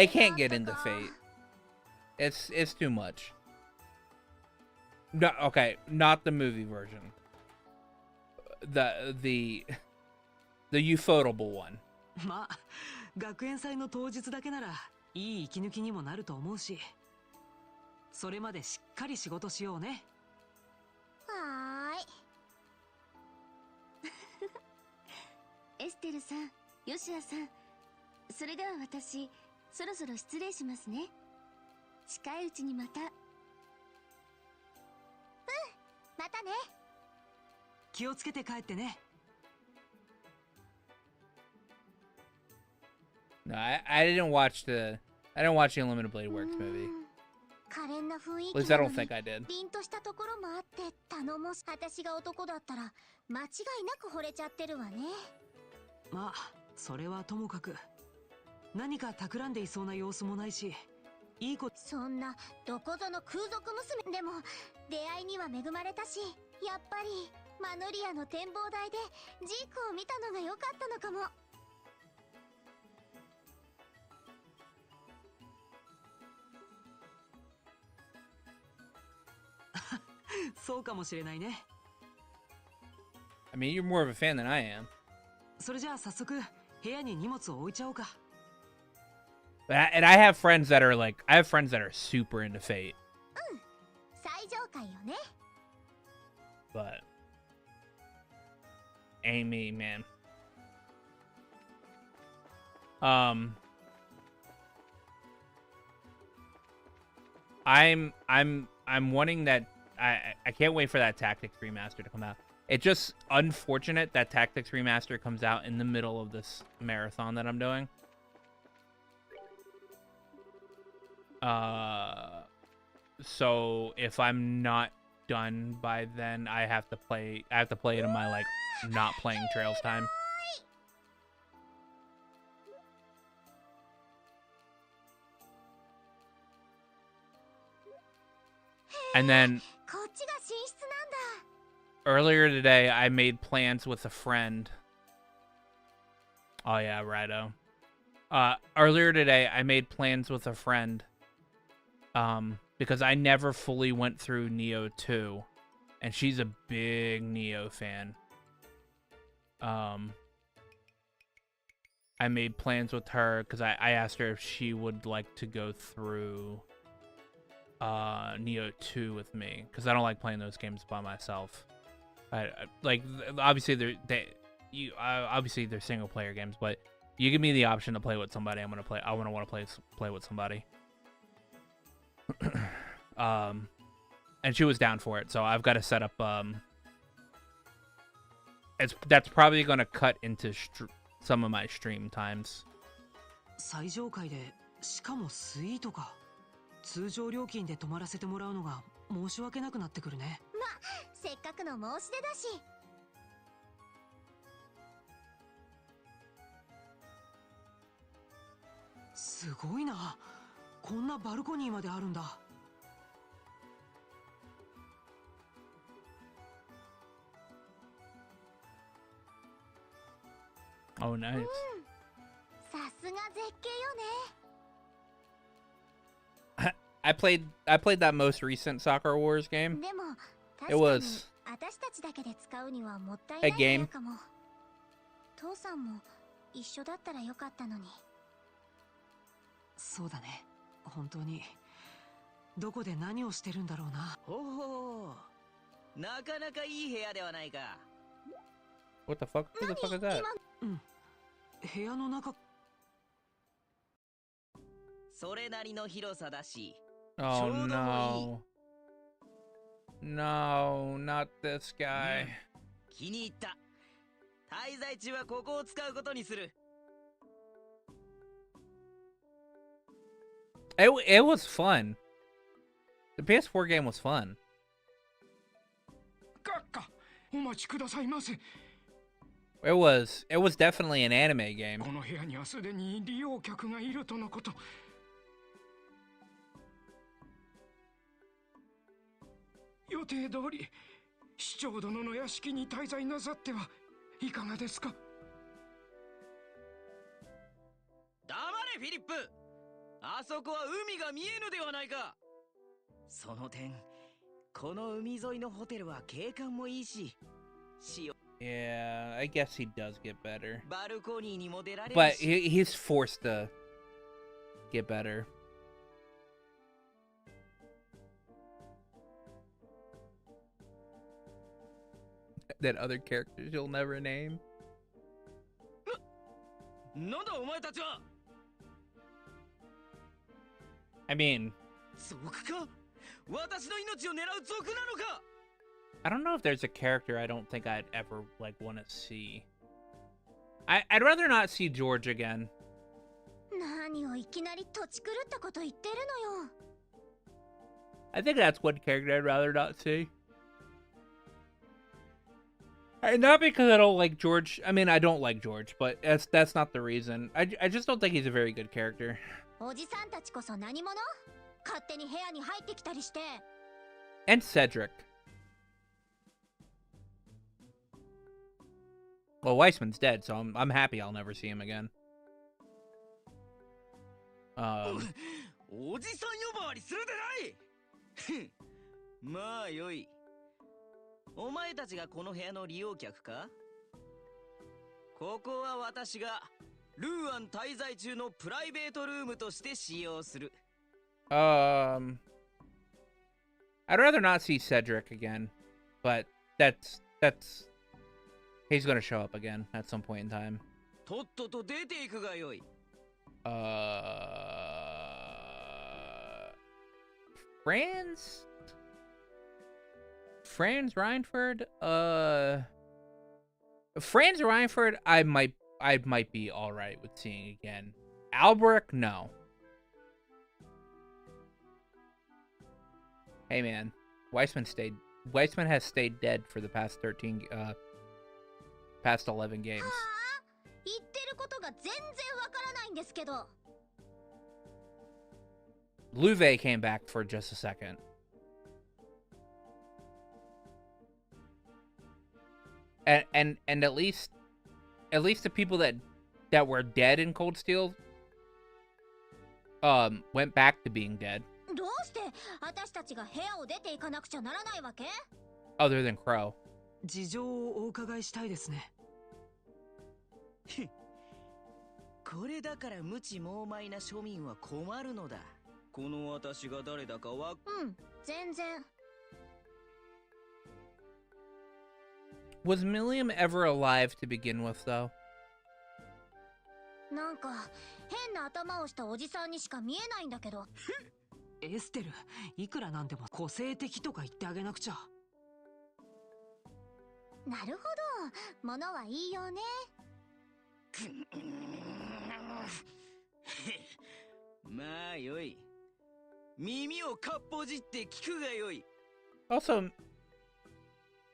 A: can't get into Fate. It's too much. No, okay, not the movie version. The ufotable one.
B: まあ、学園祭の当日だけならいい息抜きにもなると思うし、それまでしっかり仕事しようね。
C: はーい。
E: エステルさん、ヨシアさん、それでは私、そろそろ失礼しますね。近いうちにまた。
C: またね。
B: 気をつけて帰ってね。
A: No, I didn't watch the Unlimited Blade Works movie.
C: 可憐な雰囲
A: At
C: 気
A: least I
C: なの
A: don't
C: に
A: think I did.
C: 凛としたところもあって頼もし。私が男だったら間違いなく惚れちゃってるわね。
B: まあ、それはともかく、何か企んでいそうな様子もないし、いいこと。
C: そんなどこぞの空賊娘でも出会いには恵まれたし、やっぱりマヌリアの展望台でジークを見たのが良かったのかも。
B: そうかもしれないね。
A: I mean, you're more of a fan than I am.
B: それじゃあ早速部屋に荷物を置いちゃおうか。
A: And I have friends that are like, I have friends that are super into Fate.
C: 最上階よね。
A: But Amy, man. I'm wanting that. I can't wait for that Tactics remaster to come out. It's just unfortunate that Tactics remaster comes out in the middle of this marathon that I'm doing. So if I'm not done by then, I have to play it in my like not playing Trails time. And then
C: こっちが寝室なんだ。
A: earlier today, I made plans with a friend. Oh yeah, righto. Earlier today, I made plans with a friend. Because I never fully went through Neo 2, and she's a big Neo fan. I made plans with her because I asked her if she would like to go through Neo 2 with me, because I don't like playing those games by myself. I like, obviously obviously they're single player games, but you give me the option to play with somebody, I want to play with somebody. And she was down for it, so I've got to set up that's probably going to cut into some of my stream times.
B: 最上階でしかもスイートか。通常料金で泊まらせてもらうのが申し訳なくなってくるね。
C: ま、せっかくの申し出だし。
B: すごいな。こんなバルコニーまであるんだ。
A: Oh, nice.
C: さすが絶景よね。
A: I played that most recent Soccer Wars game.
C: でも
A: It
C: 確かに
A: was
C: 私たちだけで使うにはもったいない
A: a game.
C: 部屋かも。父さんも一緒だったらよかったのに。
B: そうだね。本当にどこで何をしてるんだろうな。
F: ほほう、なかなかいい部屋ではないか。
A: What the fuck? Who the fuck is that?
B: うん。部屋の中。
F: それなりの広さだし。
A: Oh no. No, not this guy.
F: 気に入った。滞在中はここを使うことにする。
A: It was fun. The PS4 game was fun.
J: かっか、
K: お待ちくださいませ。
A: It was definitely an anime game.
K: この部屋にはすでに利用客がいるとのこと。予定通り市長殿の屋敷に滞在なさってはいかがですか？
F: 黙れフィリップ。あそこは海が見えぬではないか。その点この海沿いのホテルは景観もいいし、
A: Yeah, I guess he does get better.
F: バルコニーにも出られる
A: But
F: し。
A: he's forced to get better. That other characters you'll never name.
F: なんだお前たちは。
A: I mean,
F: 賊か。私の命を狙う賊なのか。
A: I don't know if there's a character I don't think I'd ever like want to see. I'd rather not see George again.
C: 何をいきなり土地狂ったこと言ってるのよ。
A: I think that's one character I'd rather not see. And not because I don't like George. I mean, I don't like George, but that's not the reason. I just don't think he's a very good character.
C: おじさんたちこそ何者？勝手に部屋に入ってきたりして。
A: And Cedric. Well, Weissman's dead, so I'm happy I'll never see him again.
F: おじさん呼ばわりするでない。まあよい。お前たちがこの部屋の利用客か？ここは私がルーアン滞在中のプライベートルームとして使用する。
A: I'd rather not see Cedric again, but that's he's gonna show up again at some point in time.
F: とっとと出ていくがよい。
A: Franz Reinford? Franz Reinford, I might be alright with seeing again. Albrecht, no. Hey man, Weissman has stayed dead for the past 11 games.
C: はあ？言ってることが全然わからないんですけど。
A: Louvet came back for just a second. And at least the people that were dead in Cold Steel went back to being dead.
C: どうして私たちが部屋を出ていかなくちゃならないわけ？
A: Other than Crow.
B: 事情をお伺いしたいですね。
F: これだから無知猛昧な庶民は困るのだ。この私が誰だかわ。
C: うん、全然。
A: Was Milliam ever alive to begin with, though?
C: なんか変な頭をしたおじさんにしか見えないんだけど。
B: エステル、いくらなんでも個性的とか言ってあげなくちゃ。
C: なるほど、ものはいいよね。
F: まあよい。耳をかっぽじって聞くがよい。
A: Also,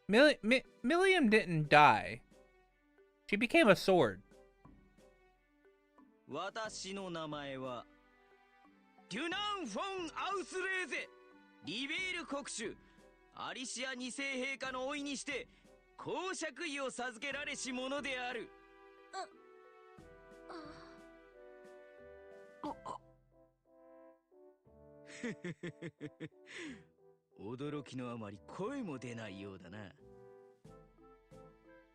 A: Milliam didn't die. She became a sword.
F: 私の名前はデュナン・フォン・アウスレーゼ、リベール国主アリシア二世陛下の甥にして公爵位を授けられし者である。驚きのあまり声も出ないようだな。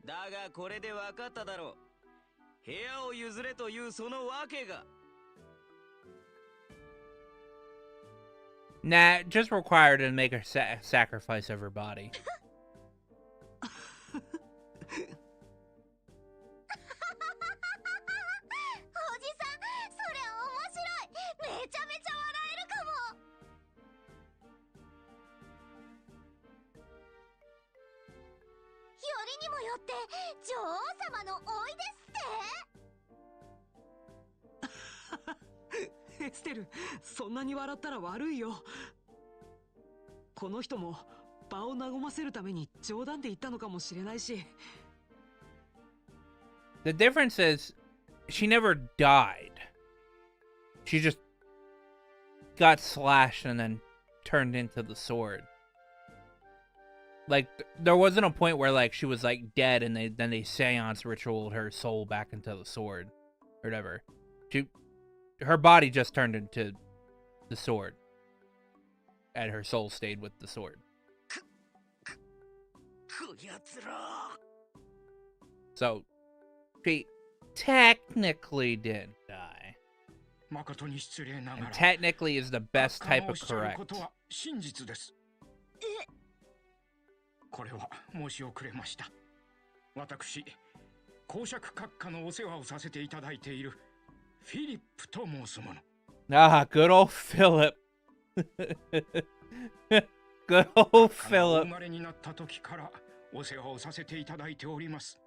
F: だがこれで分かっただろう。部屋を譲れというその訳が。
A: Nah, just required to make a sacrifice of her body.
C: おじさん、それ面白い。めちゃめちゃ笑えるかも。よりにもよって女王様のおいですって？
B: エステル、そんなに笑ったら悪いよ。この人も場を和ませるために冗談で言ったのかもしれないし。
A: The difference is, she never died. She just got slashed and then turned into the sword. Like, there wasn't a point where, like, she was, like, dead and then they seance ritualed her soul back into the sword. Or whatever. Her body just turned into the sword. And her soul stayed with the sword. So, she technically didn't die. And technically is the best type of correct.
K: これは申し遅れました。私、公爵閣下のお世話をさせていただいているフィリップと申すもの。
A: Ah, good old Philip. Good old Philip.
K: お生まれになった時からお世話をさせていただいております。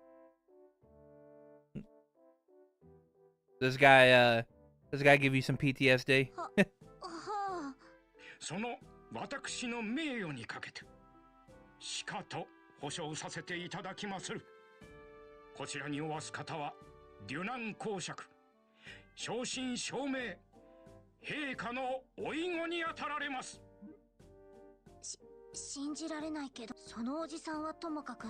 A: Does this guy give you some PTSD?
K: その私の名誉にかけて。しかと保証させていただきまする。こちらにおわす方はデュナン公爵、正真正銘陛下のおいごにあたられます。
C: 信じられないけど、そのおじさんはともかく、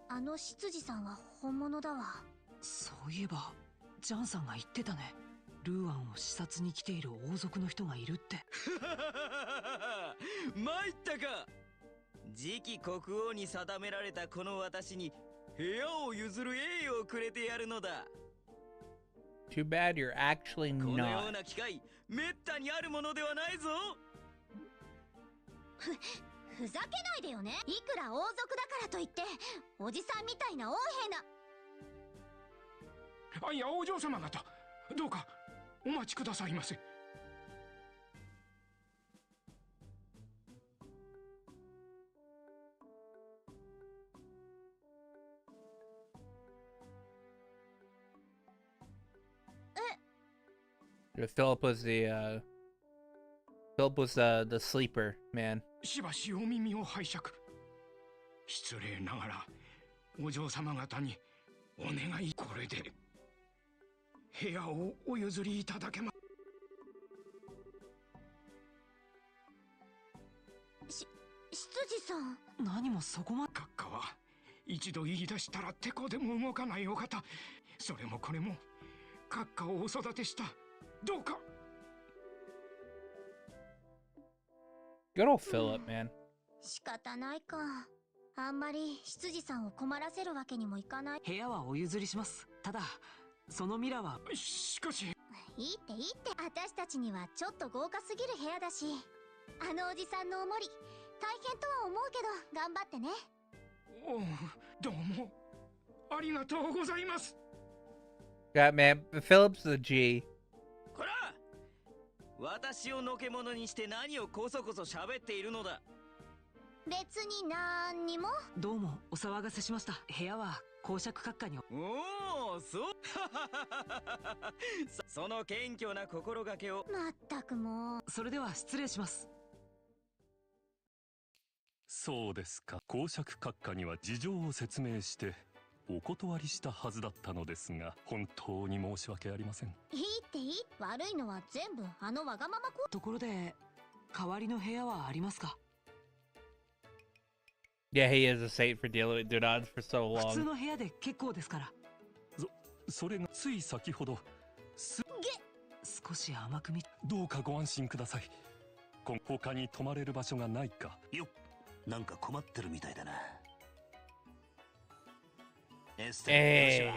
C: あの執事さんは本物だわ。
B: そういえばジャンさんが言ってたね。ルーアンを視察に来ている王族の人がいるって。
F: 参ったか。次期国王に定められたこの私に部屋を譲る栄誉をくれてやるのだ。
A: Too bad you're actually
F: このよ
A: not.
F: うな機会、めったにあるものではないぞ。
C: ふざけないでよね。いくら王族だからといって、おじさんみたいな横柄な。
K: いや、お嬢様方、どうかお待ちくださいませ。
A: Philip was the sleeper man.
K: しばしお耳を拝借。失礼ながらお嬢様方にお願い。これで部屋をお譲りいただけま。
C: 執事さん。
B: 何もそこま。
K: 閣下は一度言い出したらてこでも動かないお方。それもこれも閣下をお育てしたどうか。
A: Good old Philip, man.
C: 仕方ないか。あんまり執事さんを困らせるわけにもいかない。
B: 部屋はお譲りします。ただそのミラは。
K: しかし。
C: いいっていいって。私たちにはちょっと豪華すぎる部屋だし、あのおじさんのお守り大変とは思うけど頑張ってね。
K: おう、どうもありがとうございます。
A: Yeah, man. Philip's the G.
F: こら、私をのけ者にして何をこそこそ喋っているのだ。
C: 別に何にも。
B: どうもお騒がせしました。部屋は公爵閣下に。
F: おお、そう。その謙虚な心がけを。
C: まったくもう。
B: それでは失礼します。
H: そうですか。公爵閣下には事情を説明してお断りしたはずだったのですが、本当に申し訳ありません。
C: いいっていい。悪いのは全部あのわがまま子。
B: ところで代わりの部屋はありますか。
A: Yeah, he is a saint for dealing with dunads for so
B: 普通
A: long.
B: の部屋で結構ですから。
H: それがつい先ほど。
B: 少し甘く見。
H: どうかご安心ください。他に泊まれる場所がないか。
L: よっ、なんか困ってるみたいだな。エステ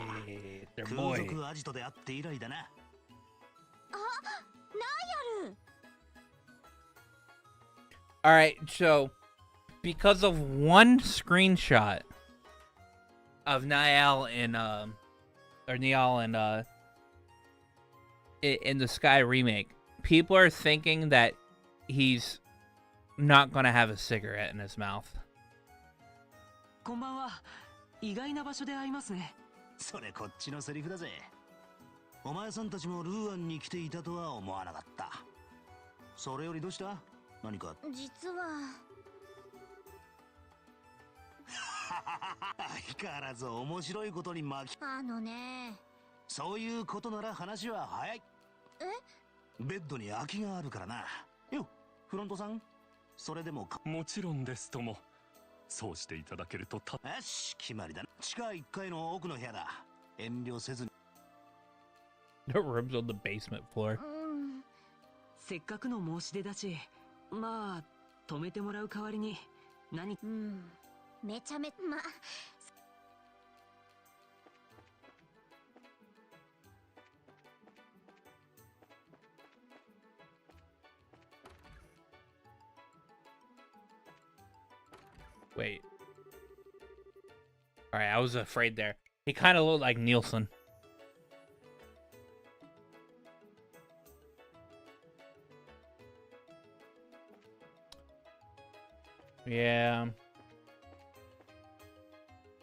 L: ル空賊アジトで会って以来だな。
C: あ、ナイアル。
A: Alright, so because of one screenshot of Niall in in the Sky remake, people are thinking that he's not gonna have a cigarette in his mouth.
B: こんばんは。意外な場所で会いますね。
L: それこっちのセリフだぜ。お前さんたちもルーアンに来ていたとは思わなかった。それよりどうした？何か。
C: 実は
L: 相変わらず面白いことに巻き。
C: ね。
L: そういうことなら話は早い。ベッドに空きがあるからな。よ、フロントさん。それでも
G: もちろんですとも。そうしていただけると
L: よし、決まりだ。地下1階の奥の部屋だ。遠慮せずに。
A: The room's on the basement floor.
B: せっかくの申し出だし、まあ止めてもらう代わりに何。
C: めちゃめ
A: Wait. Alright, I was afraid there. He kind of looked like Nielsen. Yeah.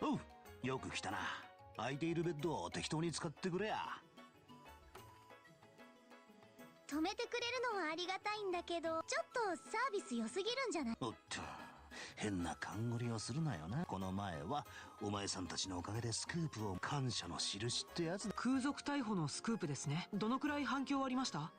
L: おう、よく来たな。空いているベッドを適当に使ってくれや。
C: 止めてくれるのはありがたいんだけど、ちょっとサービス良すぎるんじゃない？
L: おっと、変な勘繰りをするなよな。この前はお前さんたちのおかげでスクープを感謝の印ってやつだ。
B: 空賊逮捕のスクープですね。どのくらい反響ありました？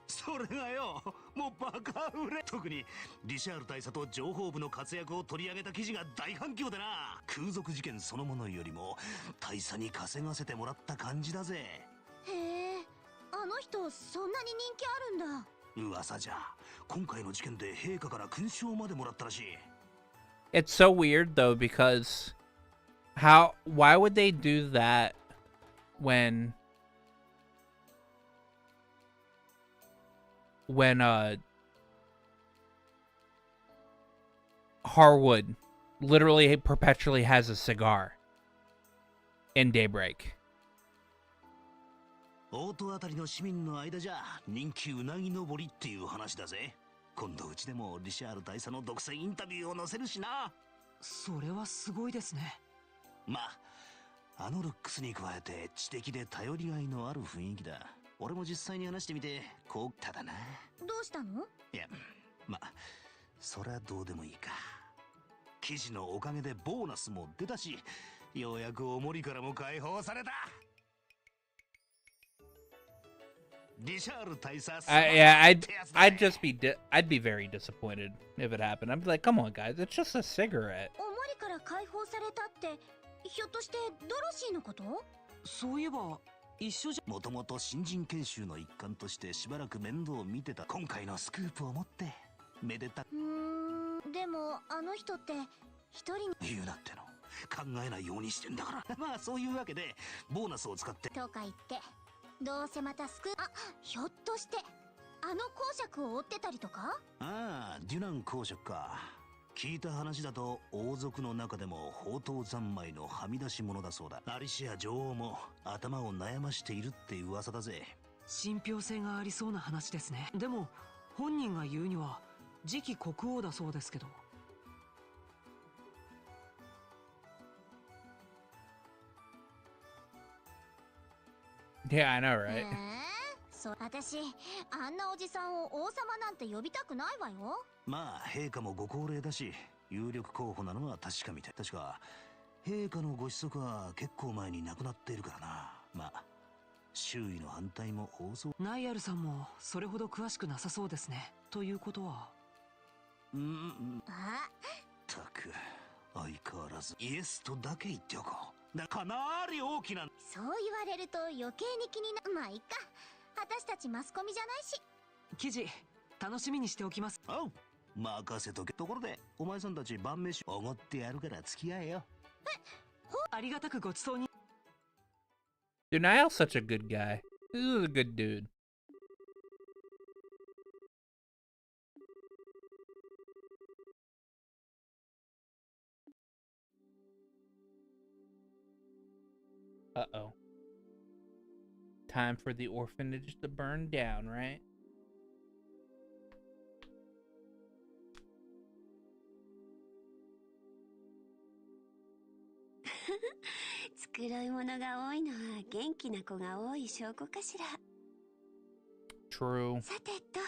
L: それがよ、もうバカ売れ。特にリシャール大佐と情報部の活躍を取り上げた記事が大反響でな。空賊事件そのものよりも大佐に稼がせてもらった感じだぜ。
C: へえ、あの人そんなに人気あるんだ。
L: 噂じゃ今回の事件で陛下から勲章までもらったらしい。
A: It's so weird though, because why would they do that when Harwood literally perpetually has a cigar in Daybreak.
L: オートあたりの市民の間じゃ人気うなぎ登りっていう話だぜ。今度うちでもリシャール大佐の独占インタビューを載せるしな。
B: それはすごいですね。
L: まあ、あのルックスに加えて知的で頼りがいのある雰囲気だ。俺も実際に話してみてこうただな。
C: どうしたの？
L: いや、まあそりゃどうでもいいか。記事のおかげでボーナスも出たし、ようやくおもりからも解放された。
A: Yeah, I'd be very disappointed if it happened. I'd be like, come on, guys, it's just a cigarette.
C: おもりから解放されたってひょっとしてドロシーのこと？
B: そういえば一緒じゃ。
L: もともと新人研修の一環としてしばらく面倒を見てた。今回のスクープを持ってめでた。
C: でもあの人って一人に
L: 言うなっての。考えないようにしてんだから。まあそういうわけでボーナスを使って
C: とか言ってどうせまたひょっとしてあの公爵を追ってたりとか？
L: ああ、デュナン公爵か。聞いた話だと王族の中でも宝刀三昧のはみ出し者だそうだ。アリシア女王も頭を悩ましているって噂だぜ。
B: 信憑性がありそうな話ですね。でも本人が言うには次期国王だそうですけど。
A: Yeah, I know, right?
C: 私あんなおじさんを王様なんて呼びたくないわよ。
L: まあ陛下もご高齢だし有力候補なのは確かみたい。確か陛下のご子息は結構前に亡くなっているからな。まあ周囲の反対も多そう。
B: ナイアルさんもそれほど詳しくなさそうですね。ということは
L: たく相変わらずイエスとだけ言っておこう。かなり大きな。
C: そう言われると余計に気にな。まあいっか、私たちマスコミじゃないし。
B: 記事楽しみにしておきます。
L: おう、任せとけ。ところでお前さんたち晩飯おごってやるから付き合えよ。
B: ありがたくごちそうに。
A: Dude, Niall's such a good guy. This is a good dude. Uh-oh. Time for the orphanage to burn down, right?
E: 繕い物が多いのは元気な子が多い証拠かしら。
A: True.
E: さてと、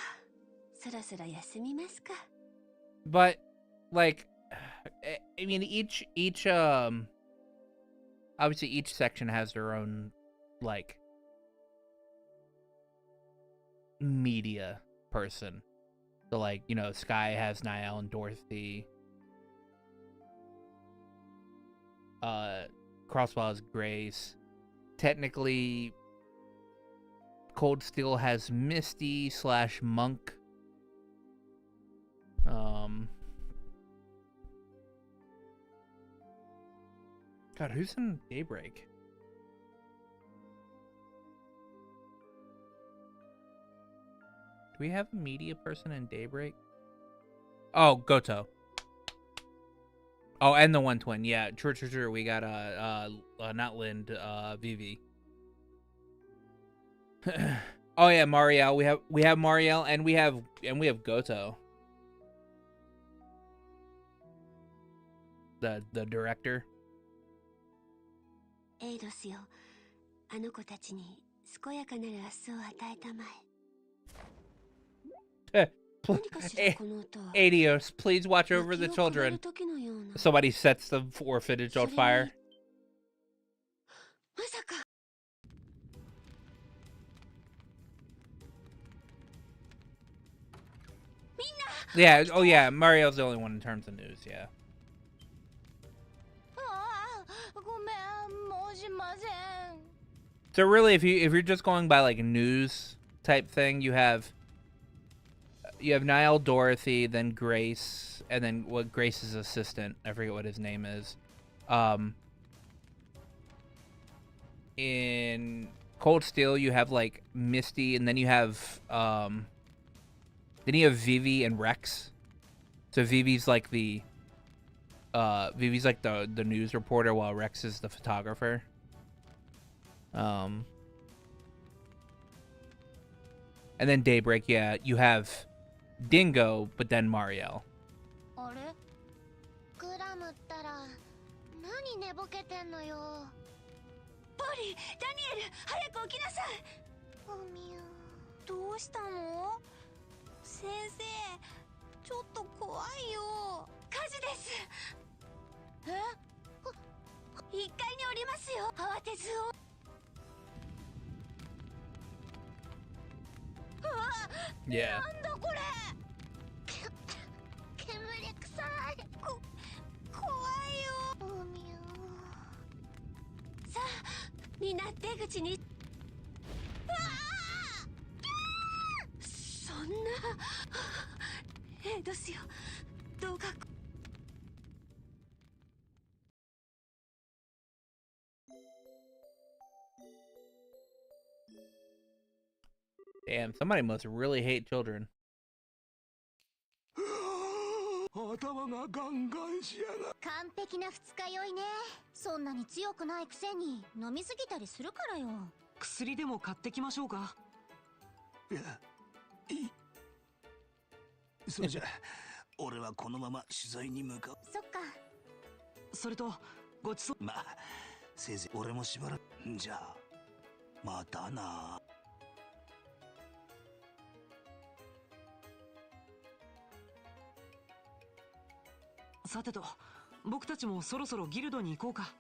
E: そろそろ休みますか。
A: But, like, I mean, each obviously each section has their own like media person. So like, you know, Sky has Niall and Dorothy. Crosswell has Grace. Technically, Cold Steel has Misty / Monk. God, who's in Daybreak? Do we have a media person in Daybreak? Oh, Goto. Oh, and the One Twin. Yeah, true. We got not Lind, Vivi. Oh yeah, Marielle. We have Marielle, and we have Goto. The director.
E: エイドスよ、あの子たちに健やかなる明日を与えたまえ。
A: Adios, please watch over the children. Somebody sets the orphanage on fire. Yeah, oh yeah, Mario's the only one in terms of news, yeah. So really, if you're just going by like a news type thing, you have Niall, Dorothy, then Grace, and then Grace's assistant. I forget what his name is. In Cold Steel, you have like Misty, and then you have Vivi and Rex. So Vivi's like the news reporter, while Rex is the photographer. And then Daybreak, yeah, you have Dingo, but then Marielle.
C: あれグラムったら何寝ぼけてんのよ。
E: ポリー、ダニエル、早く起きなさい。
C: おみゆ、どうしたの？先生、ちょっと怖いよ。
E: 火事です。1階に降りますよ。慌てずを。
A: Yeah.
C: なんだこれ。煙臭い。怖いよ。おみゆ。
E: さあ、みんな出口に。そんな。どうしよう。どうか。
A: Damn, somebody must really hate children.
J: 頭がガンガンしやが。
C: 完璧な二日酔いね。そんなに強くないくせに飲みすぎたりするからよ。
B: 薬でも買ってきましょうか。
L: いや、いい。そうじゃ、俺はこのまま取材に向かう。
C: そっか。
B: それとごちそう。
L: まあ、せいぜい俺もしばらく。じゃあ、またな。
B: さてと、僕たちもそろそろギルドに行こうか。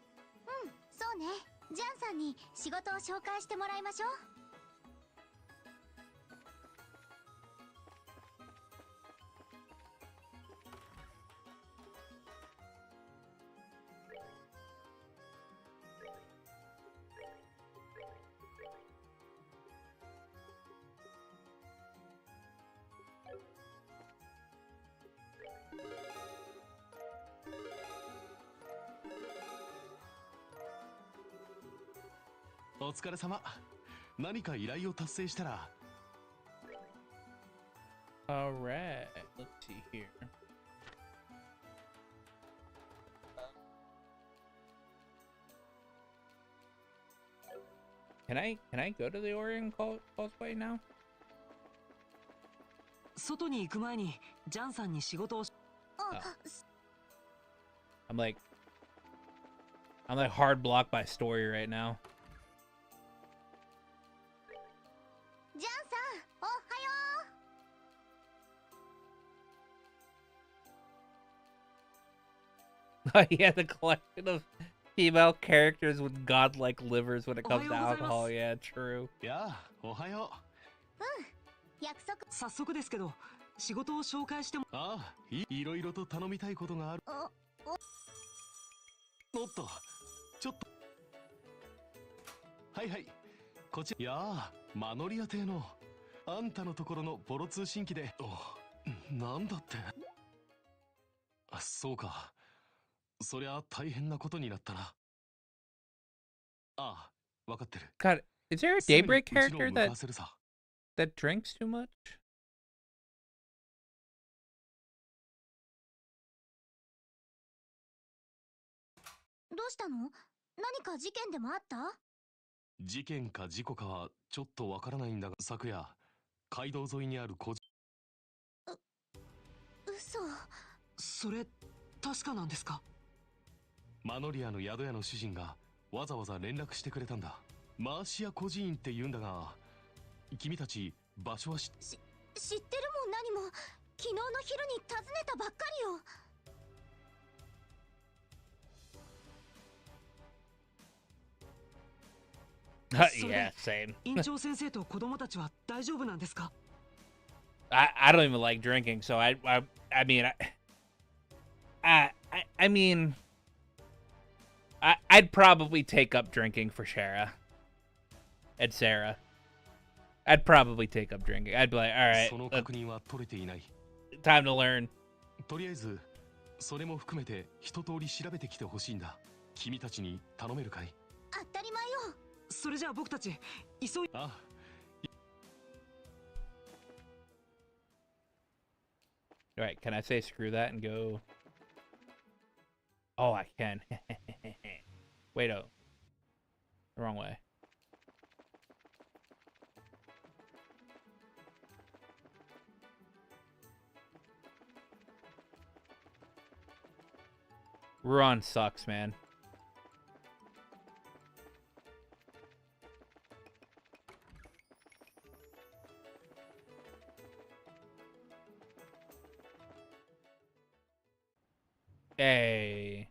C: うん、そうね。ジャンさんに仕事を紹介してもらいましょう。
H: お疲れ様。何か依頼を達成したら。
A: Alright, let's see here. Can I go to the Orion cosplay now?
B: 外に行く前にジャンさんに仕事を。
A: I'm like hard blocked by story right now.
C: ジャンさん、おはよう。
A: Yeah, the collection of female characters with godlike livers when it comes to alcohol. Yeah, true.
H: Yeah, おはよ
C: 約束。
B: 早速ですけど、仕事を紹介しても。
H: う。ああ、いろいろと頼みたいことがある。おっと、ちょっと。はいはい、こちら。いやあ、マノリア邸のあんたのところのボロ通信機で。なんだって。あ、そうか。そりゃ大変なことになったな。ああ、わかってる。
A: God, is there a Daybreak character that drinks too much?
C: どうしたの？何か事件でもあった？
H: 事件か事故かはちょっとわからないんだが、昨夜街道沿いにある工場。
C: 嘘。
B: それ確かなんですか？
H: マノリアの宿屋の主人がわざわざ連絡してくれたんだ。マーシア孤児院って言うんだが、君たち場所は知ってる
C: も何も。昨日の昼に訪ねたばっかりよ。
A: Yeah, same.
B: 院長先生と子供たちは大丈夫なんですか？
A: I don't even like drinking, so I mean, I'd probably take up drinking for Shara and Sarah. I'd probably take up drinking. I'd be like, all right, time to learn.
H: とりあえずそれも含めて一通り調べてきてほしいんだ。君たちに頼めるかい？
C: 当たり前よ。
B: それじゃあ僕たち急い。
H: あ。
A: Alright, can I say screw that and go? Oh, I can. Wait, oh. The wrong way. Run sucks, man. Hey.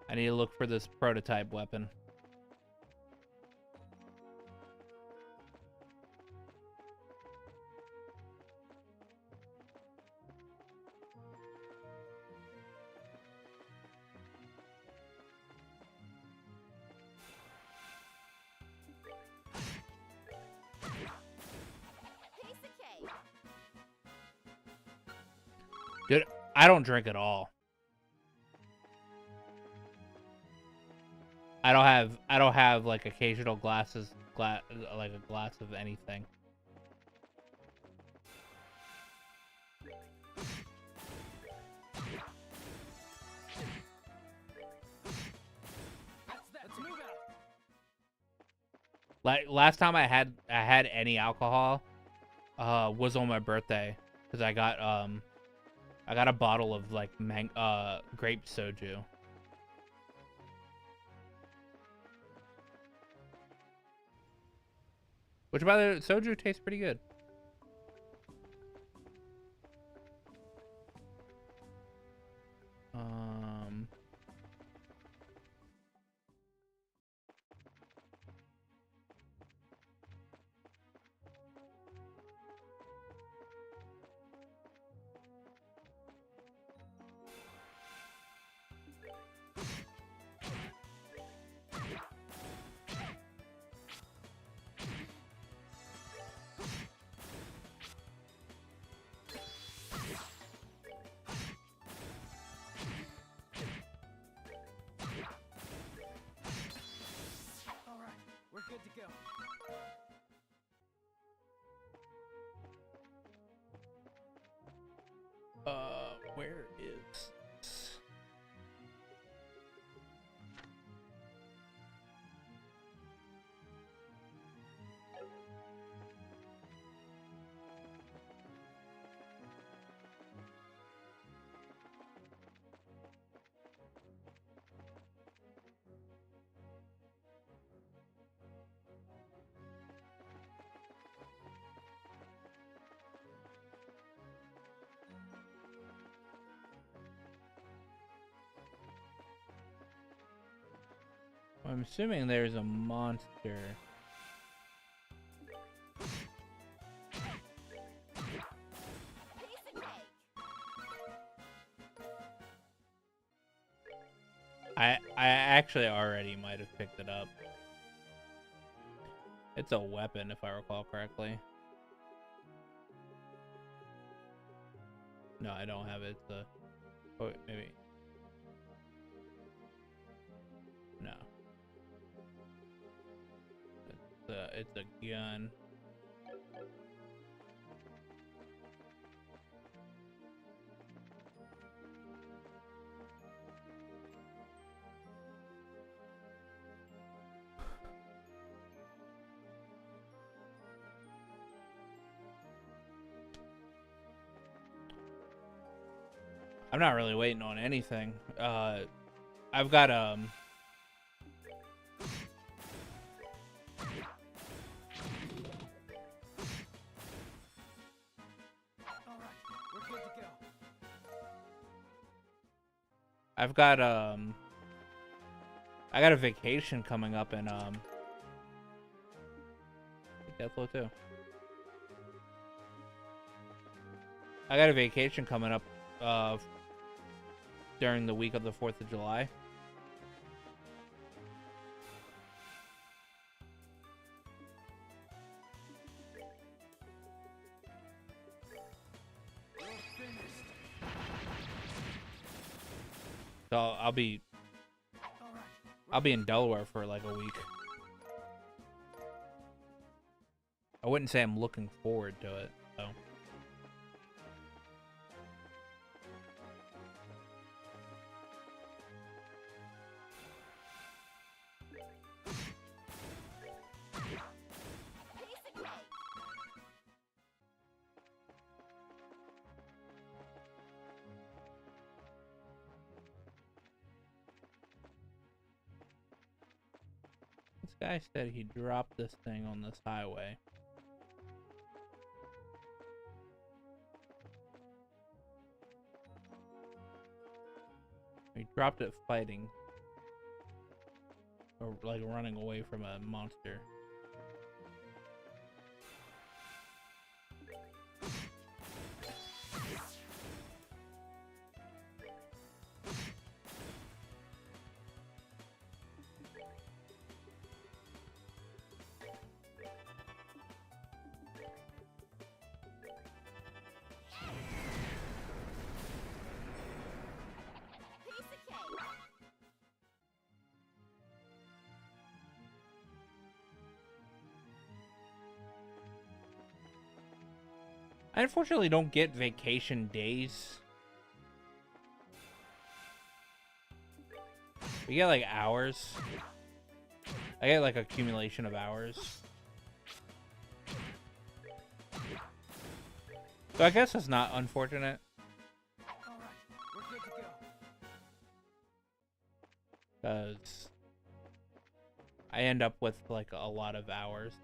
A: I need to look for this prototype weapon. Dude, I don't drink at all. I don't have like occasional glasses, like a glass of anything. Like last time I had any alcohol was on my birthday, because I got a bottle of like grape soju. Which, by the way, soju tastes pretty good. Where is this? I'm assuming there's a monster. I actually already might have picked it up. It's a weapon, if I recall correctly. No, I don't have it. It's a... Oh, wait, maybe. No. It's a gun. I'm not really waiting on anything. I've got I got a vacation coming up in Deathlow too. I got a vacation coming up during the week of the 4th of July. So I'll be in Delaware for like a week. I wouldn't say I'm looking forward to it, so. This guy said he dropped this thing on this highway. He dropped it fighting. Or like running away from a monster. I unfortunately don't get vacation days. We get like hours. I get like accumulation of hours. So I guess it's not unfortunate. Because I end up with like a lot of hours.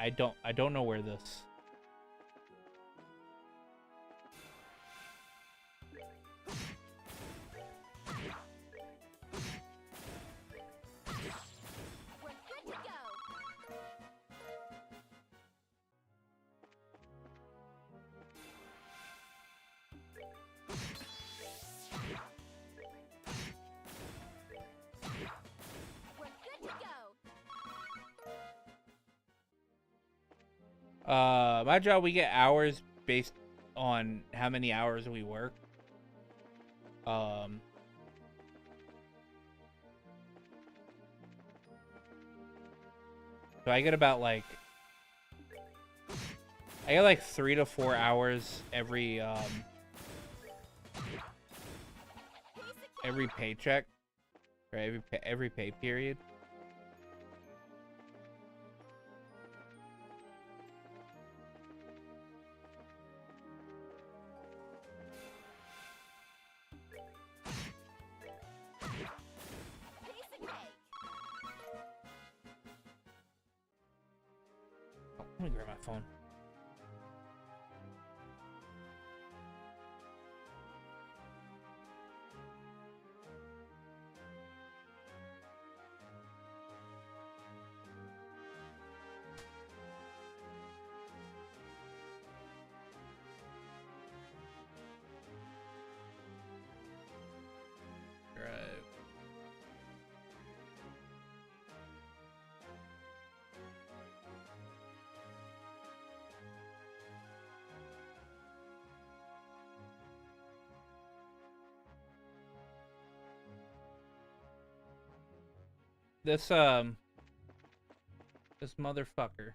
A: I don't know where this. My job, we get hours based on how many hours we work. So I get about like 3 to 4 hours every paycheck, or every pay period. Let me grab my phone. Right. This motherfucker.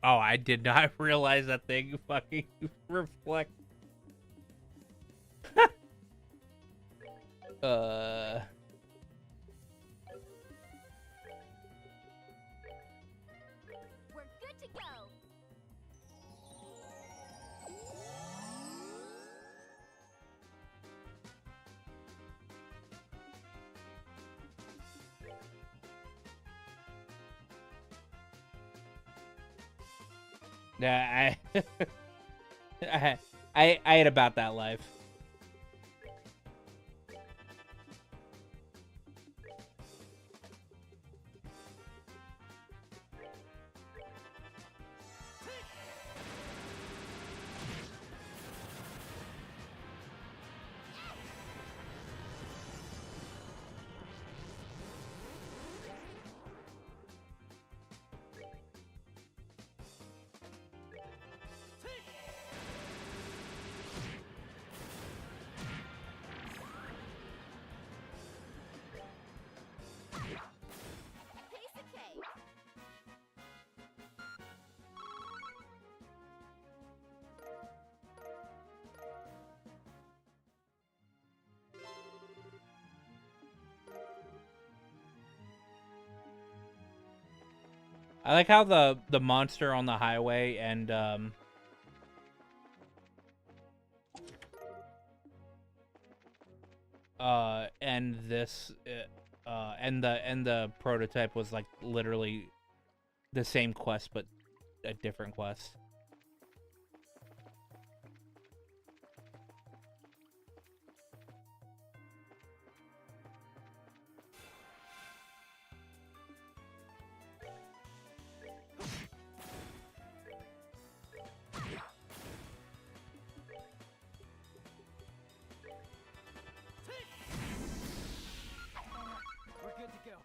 A: Oh, I did not realize that thing fucking reflect.
E: We're good to go.
A: Yeah, I ate about that life.
E: Kiseki.
A: I like how the monster on the highway and this and the prototype was like literally the same quest but a different quest.
I: We're good to go.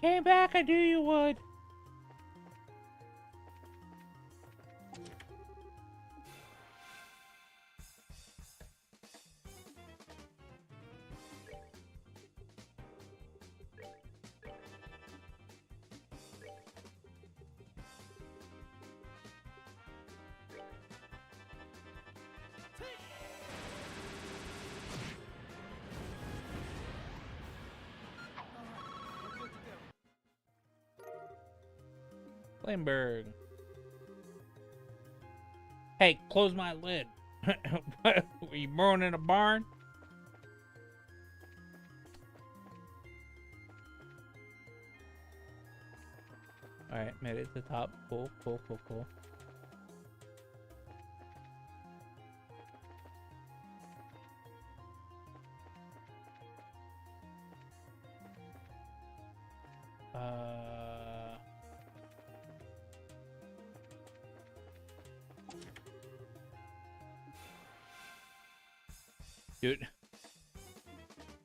A: Came back, I knew you would. Flameberg. Hey, close my lid. Were you born in a barn? Alright, made it to the top. Cool, cool, cool, cool. Dude,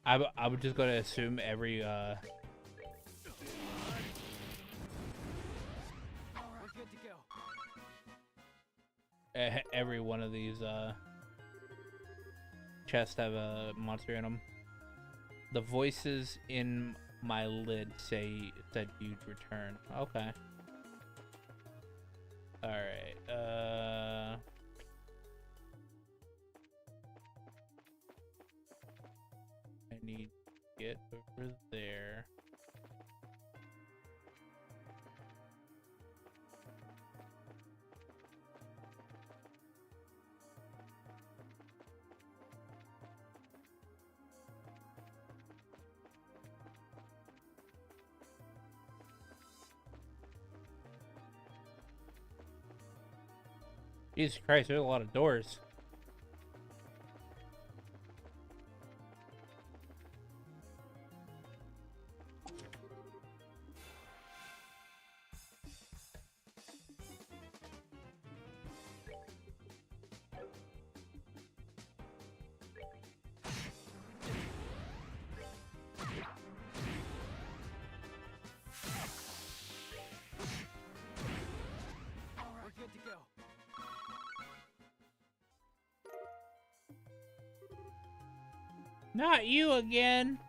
A: I would just gonna assume every every one of these chests have a monster in them. The voices in my lid said you'd return. Okay. All right. I need to get over there. Jesus Christ, there's a lot of doors. Not you again.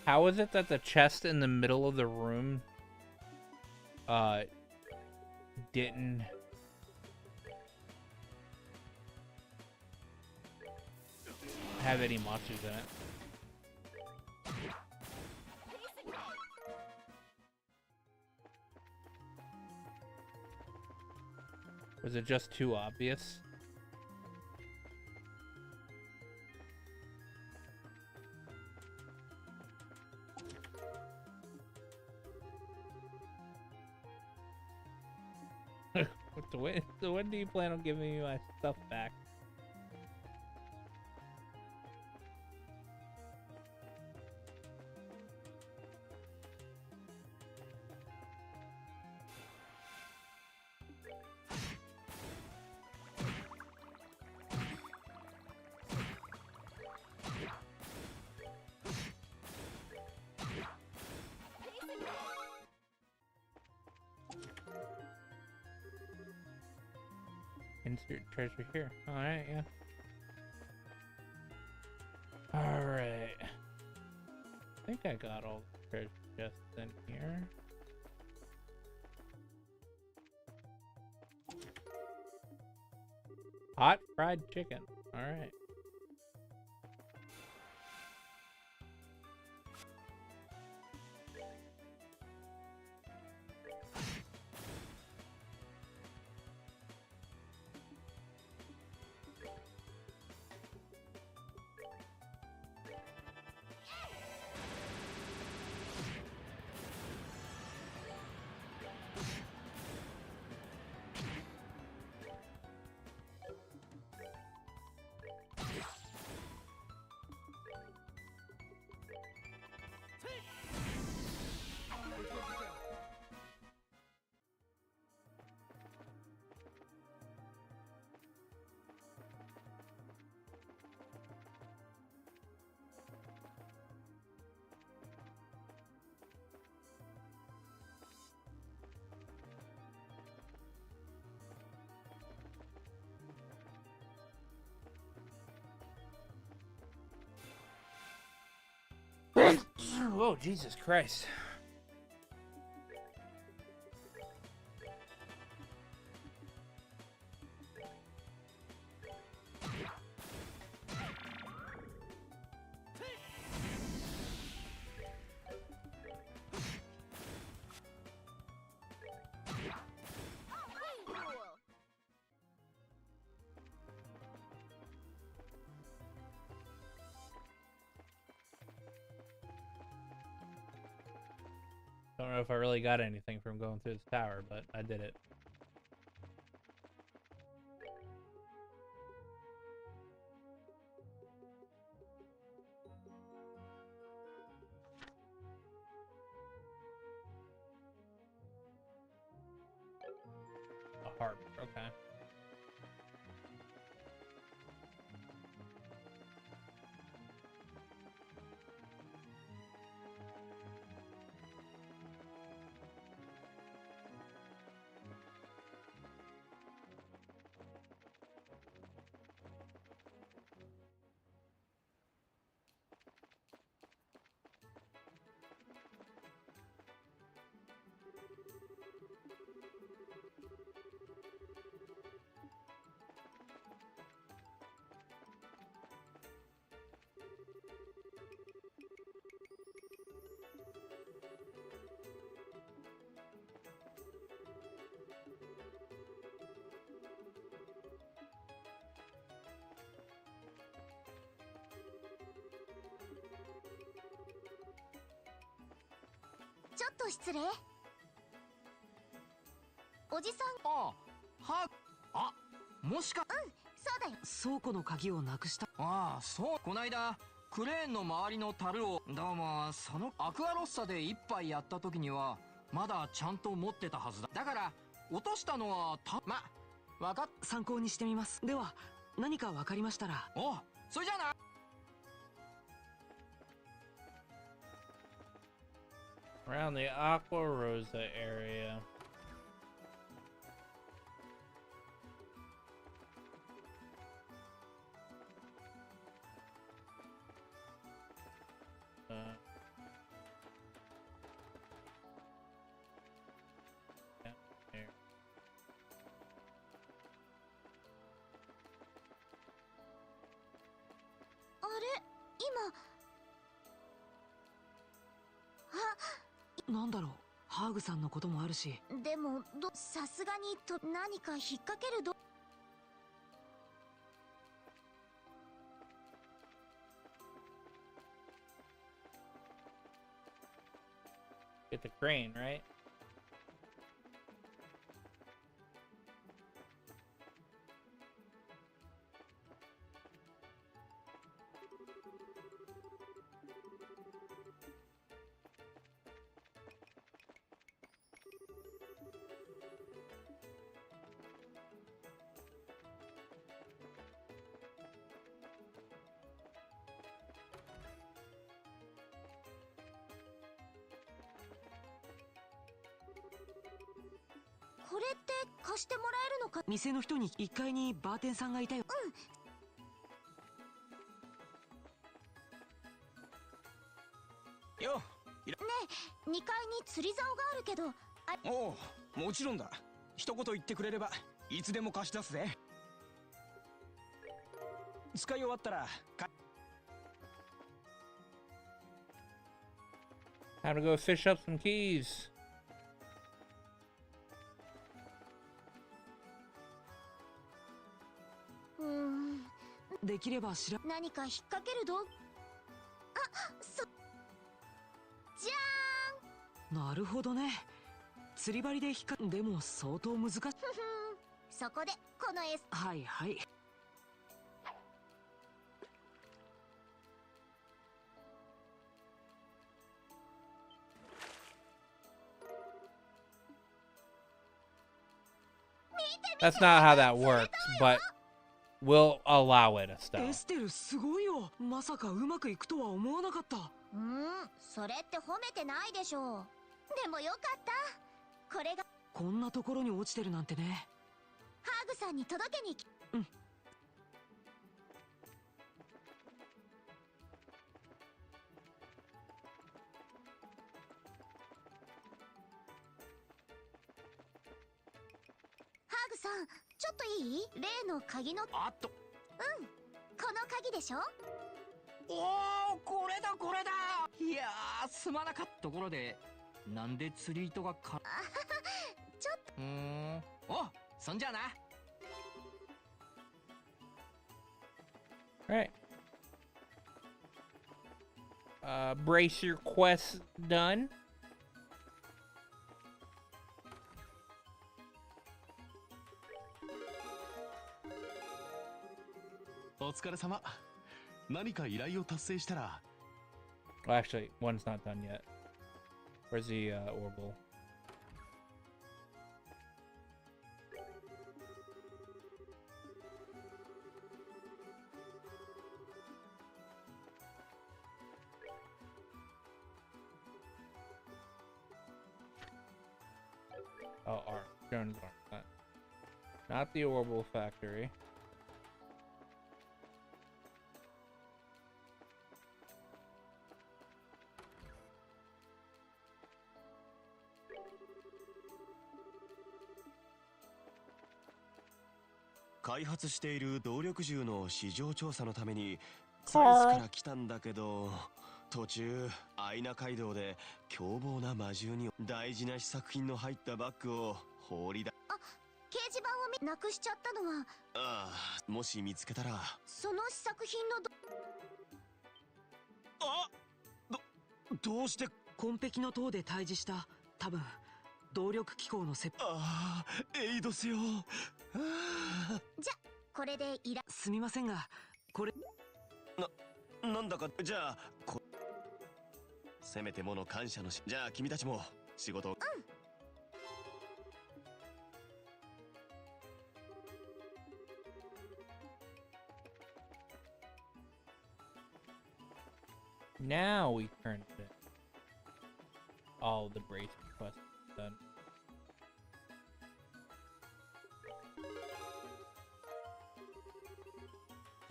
A: How is it that the chest in the middle of the room didn't have any monsters in it? Was it just too obvious? So when do you plan on giving me my stuff back? Insert treasure here. Alright, yeah. Alright. I think I got all the treasure chests in here. Hot fried chicken. Alright. Oh, Jesus Christ. Don't know if I really got anything from going through this tower, but I did it. A harp, okay.
C: ちょっと失礼。おじさん。
B: ああ、あ、もしか。
C: そうだよ。
B: 倉庫の鍵をなくした。ああ、そう。こないだクレーンの周りの樽を、どうもそのアクアロッサで一杯やった時にはまだちゃんと持ってたはずだ。だから落としたのは参考にしてみます。では何かわかりましたら。おう、それじゃあな。
A: Around the Aqua Rosa area. Down there.
C: あれ、今。
B: なんだろう、ハーグさんのこともあるし。
C: でもさすがに何か引っ掛ける
A: Get the crane, right?
C: これって貸してもらえるのか。
B: 店の人に1階にバーテンさんがいたよ。
I: よ
C: ねえ、2階に釣り竿があるけど。
I: おう、もちろんだ。一言言ってくれればいつでも貸し出すぜ。使い終わったら
A: Time to go fish up some keys.
B: できれば
C: 何か引っ掛ける道具。じゃ
B: なるほどね。釣り針ででも相当難しい。
C: そこでこの
B: はいはい。
A: That's not how that works, but we'll allow it, Estelle.
B: エステルすごいよ。まさかうまくいくとは思わなかった。
C: それって褒めてないでしょう。でもよかった。これが
B: こんなところに落ちてるなんてね。
C: ハーグさんに届けにハーグさん、ちょっといい？例の鍵の。
B: あっと。
C: この鍵でしょ？
B: おお、これだこれだ。いやー、すまなかった。ところでなんで釣り糸が
C: ちょっと。
B: お、そんじゃな。
A: Alright. Brace your quest done.
H: お疲れ様。何か依頼を達成したら。
A: Well, actually, one's not done yet. Where's the orbital? Oh, R. Jones R. Not the orbital factory.
I: 「開発している動力銃の市場調査のためにサイスから来たんだけど、途中アイナ街道で凶暴な魔獣に大事な試作品の入ったバッグを放りだ。
C: あ、掲示板をなくしちゃったのは。
I: ああ、もし見つけたら。
C: その試作品の
I: どうして
B: 紺碧の塔で対峙した多分動力機構の接。
I: ああ、エイドスよ。
C: じゃこれで依頼。
B: すみませんがこれ
I: なんだか。じゃあせめてもの感謝のじゃあ君たちも仕事を。
A: Now we turn it. All the brace quests done.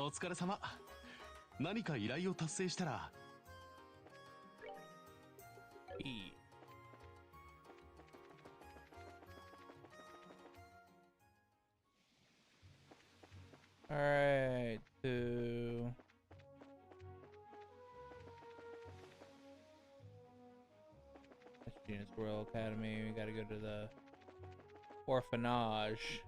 H: お疲れ様。何か依頼を達成したら。
A: E. Alright, to Genius Royal Academy. We gotta go to the orphanage.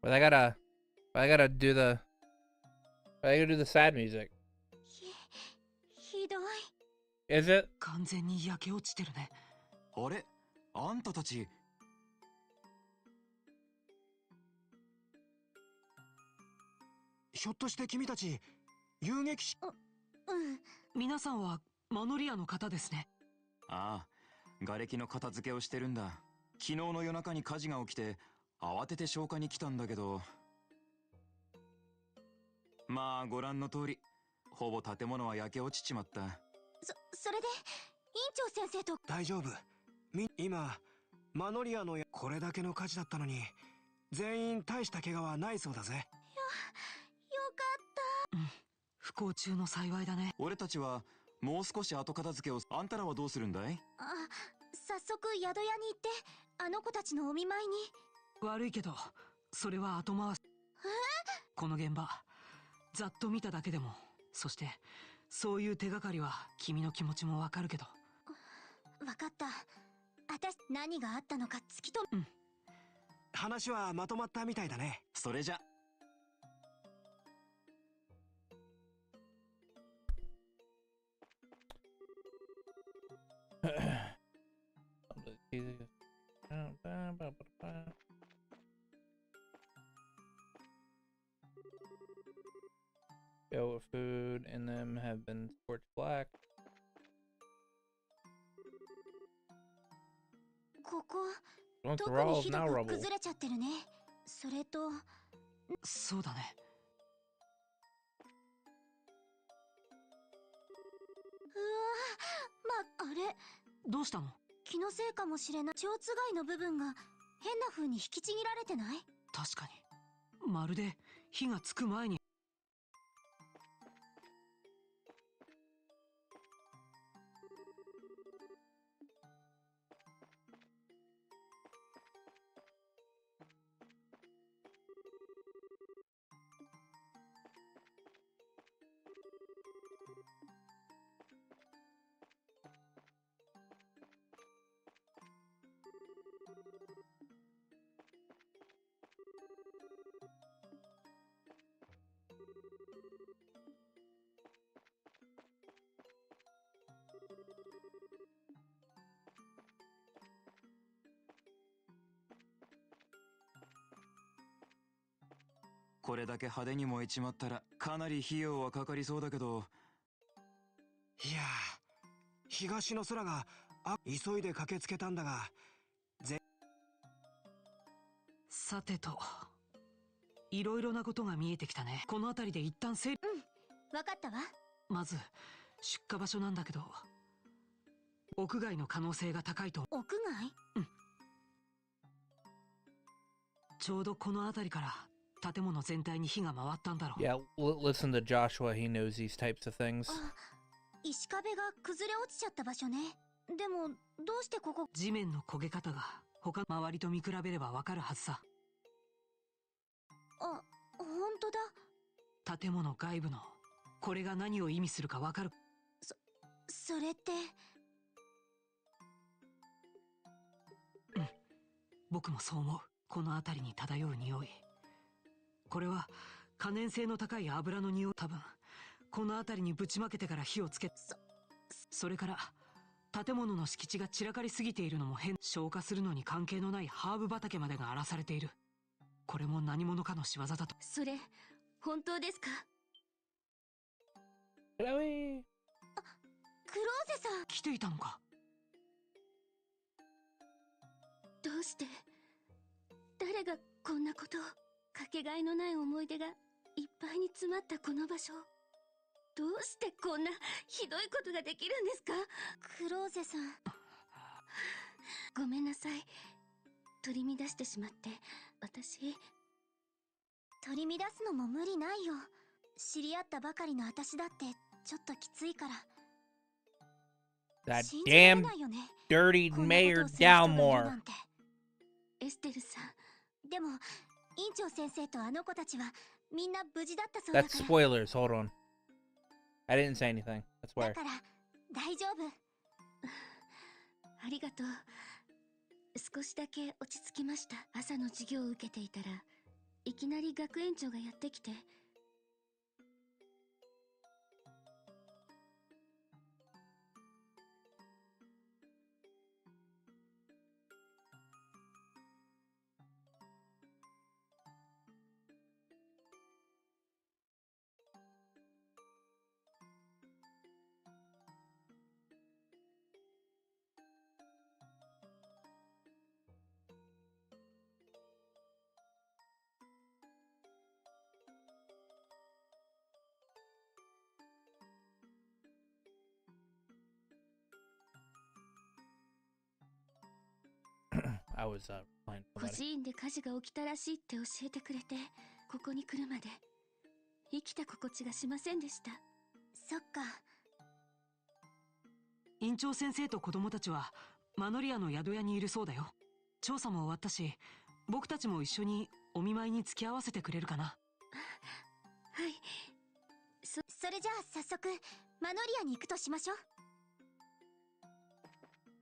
A: But I gotta do the sad music.
C: ひどい。
A: Is it?
B: 完全に焼け落ちてるね。
M: あれ、あんたたち。
I: ひょっとして君たち遊撃士。
B: 皆さんはマノリアの方ですね。
M: ああ、瓦礫の片付けをしてるんだ。昨日の夜中に火事が起きて慌てて消火に来たんだけど、まあご覧の通りほぼ建物は焼け落ちちまった。
C: それで院長先生と。
I: 大丈夫。今マノリアのこれだけの火事だったのに全員大した怪我はないそうだぜ。
C: よかった。
B: 不幸中の幸いだね。
M: 俺たちはもう少し後片付けを。あんたらはどうするんだい？
C: 早速宿屋に行ってあの子たちのお見舞いに。
B: 悪いけどそれは後回し。この現場ざっと見ただけでも、そしてそういう手がかりは君の気持ちもわかるけど。
C: わかった。私何があったのか突き止め。
I: 話はまとまったみたいだね。
M: それじゃ。
A: Your food and them have been scorched black.
C: ここ
A: Once
C: 特
A: the
C: に
A: wall is
C: ひど
A: now
C: く
A: rubble.
C: 崩れちゃってるね。それと
B: そうだね。
C: あれ
B: どうしたの？
C: 気のせいかもしれない。蝶つがいの部分が変な風に引きちぎられてない？
B: 確かにまるで火がつく前に。
M: これだけ派手に燃えちまったらかなり費用はかかりそうだけど。
I: いやー、東の空が急いで駆けつけたんだが、
B: さてと、いろいろなことが見えてきたね。この辺りで一旦整理。
C: わかったわ。
B: まず出火場所なんだけど、屋外の可能性が高いと。
C: 屋外？
B: ちょうどこの辺りから建物全体に火が回ったんだろう。
A: Yeah, listen to Joshua. He knows these types of things.
C: 石壁が崩れ落ちちゃった場所ね。でもどうしてここ？
B: 地面の焦げ方が他周りと見比べればわかるはずさ。
C: あ、本当だ。
B: 建物外部のこれが何を意味するかわかる。
C: それって。
B: 僕もそう思う。この辺りに漂う匂い、これは可燃性の高い油の匂い。多分この辺りにぶちまけてから火をつけ。それから建物の敷地が散らかりすぎているのも変。消火するのに関係のないハーブ畑までが荒らされている。これも何者かの仕業だと。
E: それ本当ですか？
C: クローゼさん
B: 来ていたのか？
E: どうして誰がこんなことを。かけがえのない思い出がいっぱいに詰まったこの場所、どうしてこんなひどいことができるんですか？
C: クローゼさん。
E: ごめんなさい、取り乱してしまって。私
C: 取り乱すのも無理ないよ。知り合ったばかりの私だってちょっときついから。
A: That
C: 信じられ
A: damn
C: ないよね。
A: dirty
C: こんなこと
A: Mayor
C: をする人がいる
A: Dalmore.
C: なんて。
E: エステルさん。
C: でも院長先生とあの子たちはみんな無事だったそうだ
A: That's
C: から。
A: spoilers. Hold on. I didn't say anything. That's
C: だ
A: why.
C: から大丈夫。
E: ありがとう。少しだけ落ち着きました。朝の授業を受けていたらいきなり学園長がやってきて。
A: I was playing
E: 孤
A: somebody.
E: 児院で火事が起きたらしいって教えてくれて、ここに来るまで生きた心地がしませんでした。
C: そっか。
B: 院長先生と子供たちはマノリアの宿屋にいるそうだよ。調査も終わったし、僕たちも一緒にお見舞いに付き合わせてくれるかな？
E: はい。
C: それじゃあ早速マノリアに行くとしましょ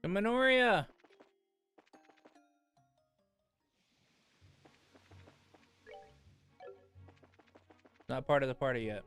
C: う。
A: Minoria. Not part of the party yet.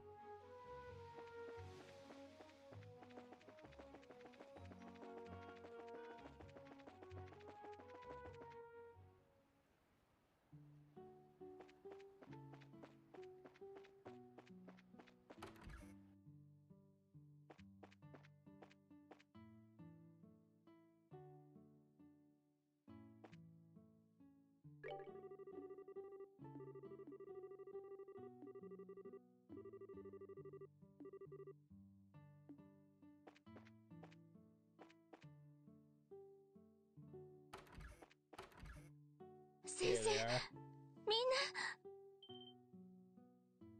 A: There
C: 先生、
A: they are.
C: みんな。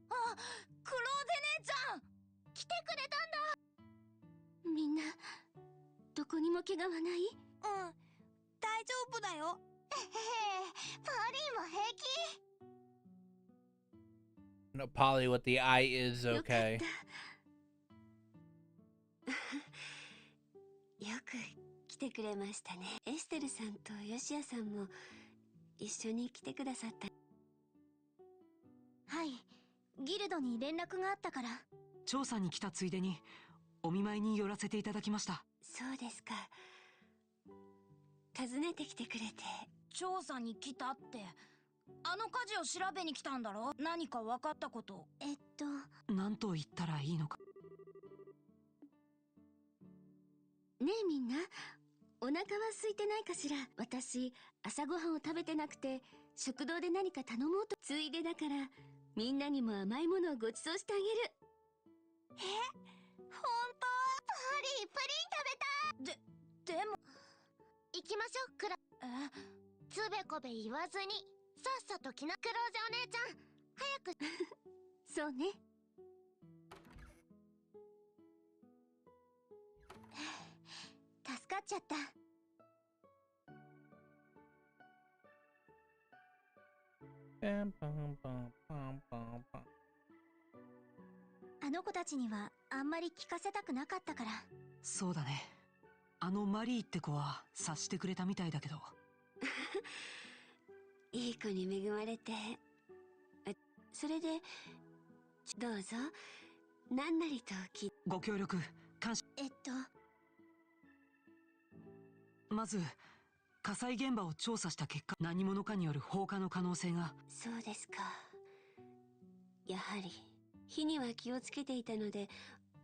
C: あ、クローゼ姉ちゃん来てくれたんだ。
E: みんなどこにも怪我はない？
C: 大丈夫だよ。パリーも平気。
A: No, Polly with the eye is
E: よかった。
A: okay.
E: よく来てくれましたね。エステルさんとヨシアさんも一緒に来てくださった。
C: はい、ギルドに連絡があったから。
B: 調査に来たついでにお見舞いに寄らせていただきました。
E: そうですか。訪ねてきてくれて。
D: 調査に来たってあの火事を調べに来たんだろ。何か分かったこと。
B: 何と言ったらいいのか。
E: ねえみんな、お腹は空いてないかしら。私、朝ごはんを食べてなくて、食堂で何か頼もうと。ついでだから、みんなにも甘いものをご馳走してあげる。
C: ほんと？パリー、プリン食べたい。
D: でも
C: 行きましょう、つべこべ言わずにさっさと来な。クローゼお姉ちゃん、早く。
E: そうね。
C: 助かっちゃった。あの子たちにはあんまり聞かせたくなかったから。
B: そうだね。あのマリーって子は察してくれたみたいだけど。
E: いい子に恵まれて。それで、どうぞ、何なりと
B: ご協力、感謝。まず、火災現場を調査した結果、何者かによる放火の可能性が。
E: そうですか。やはり、火には気をつけていたので、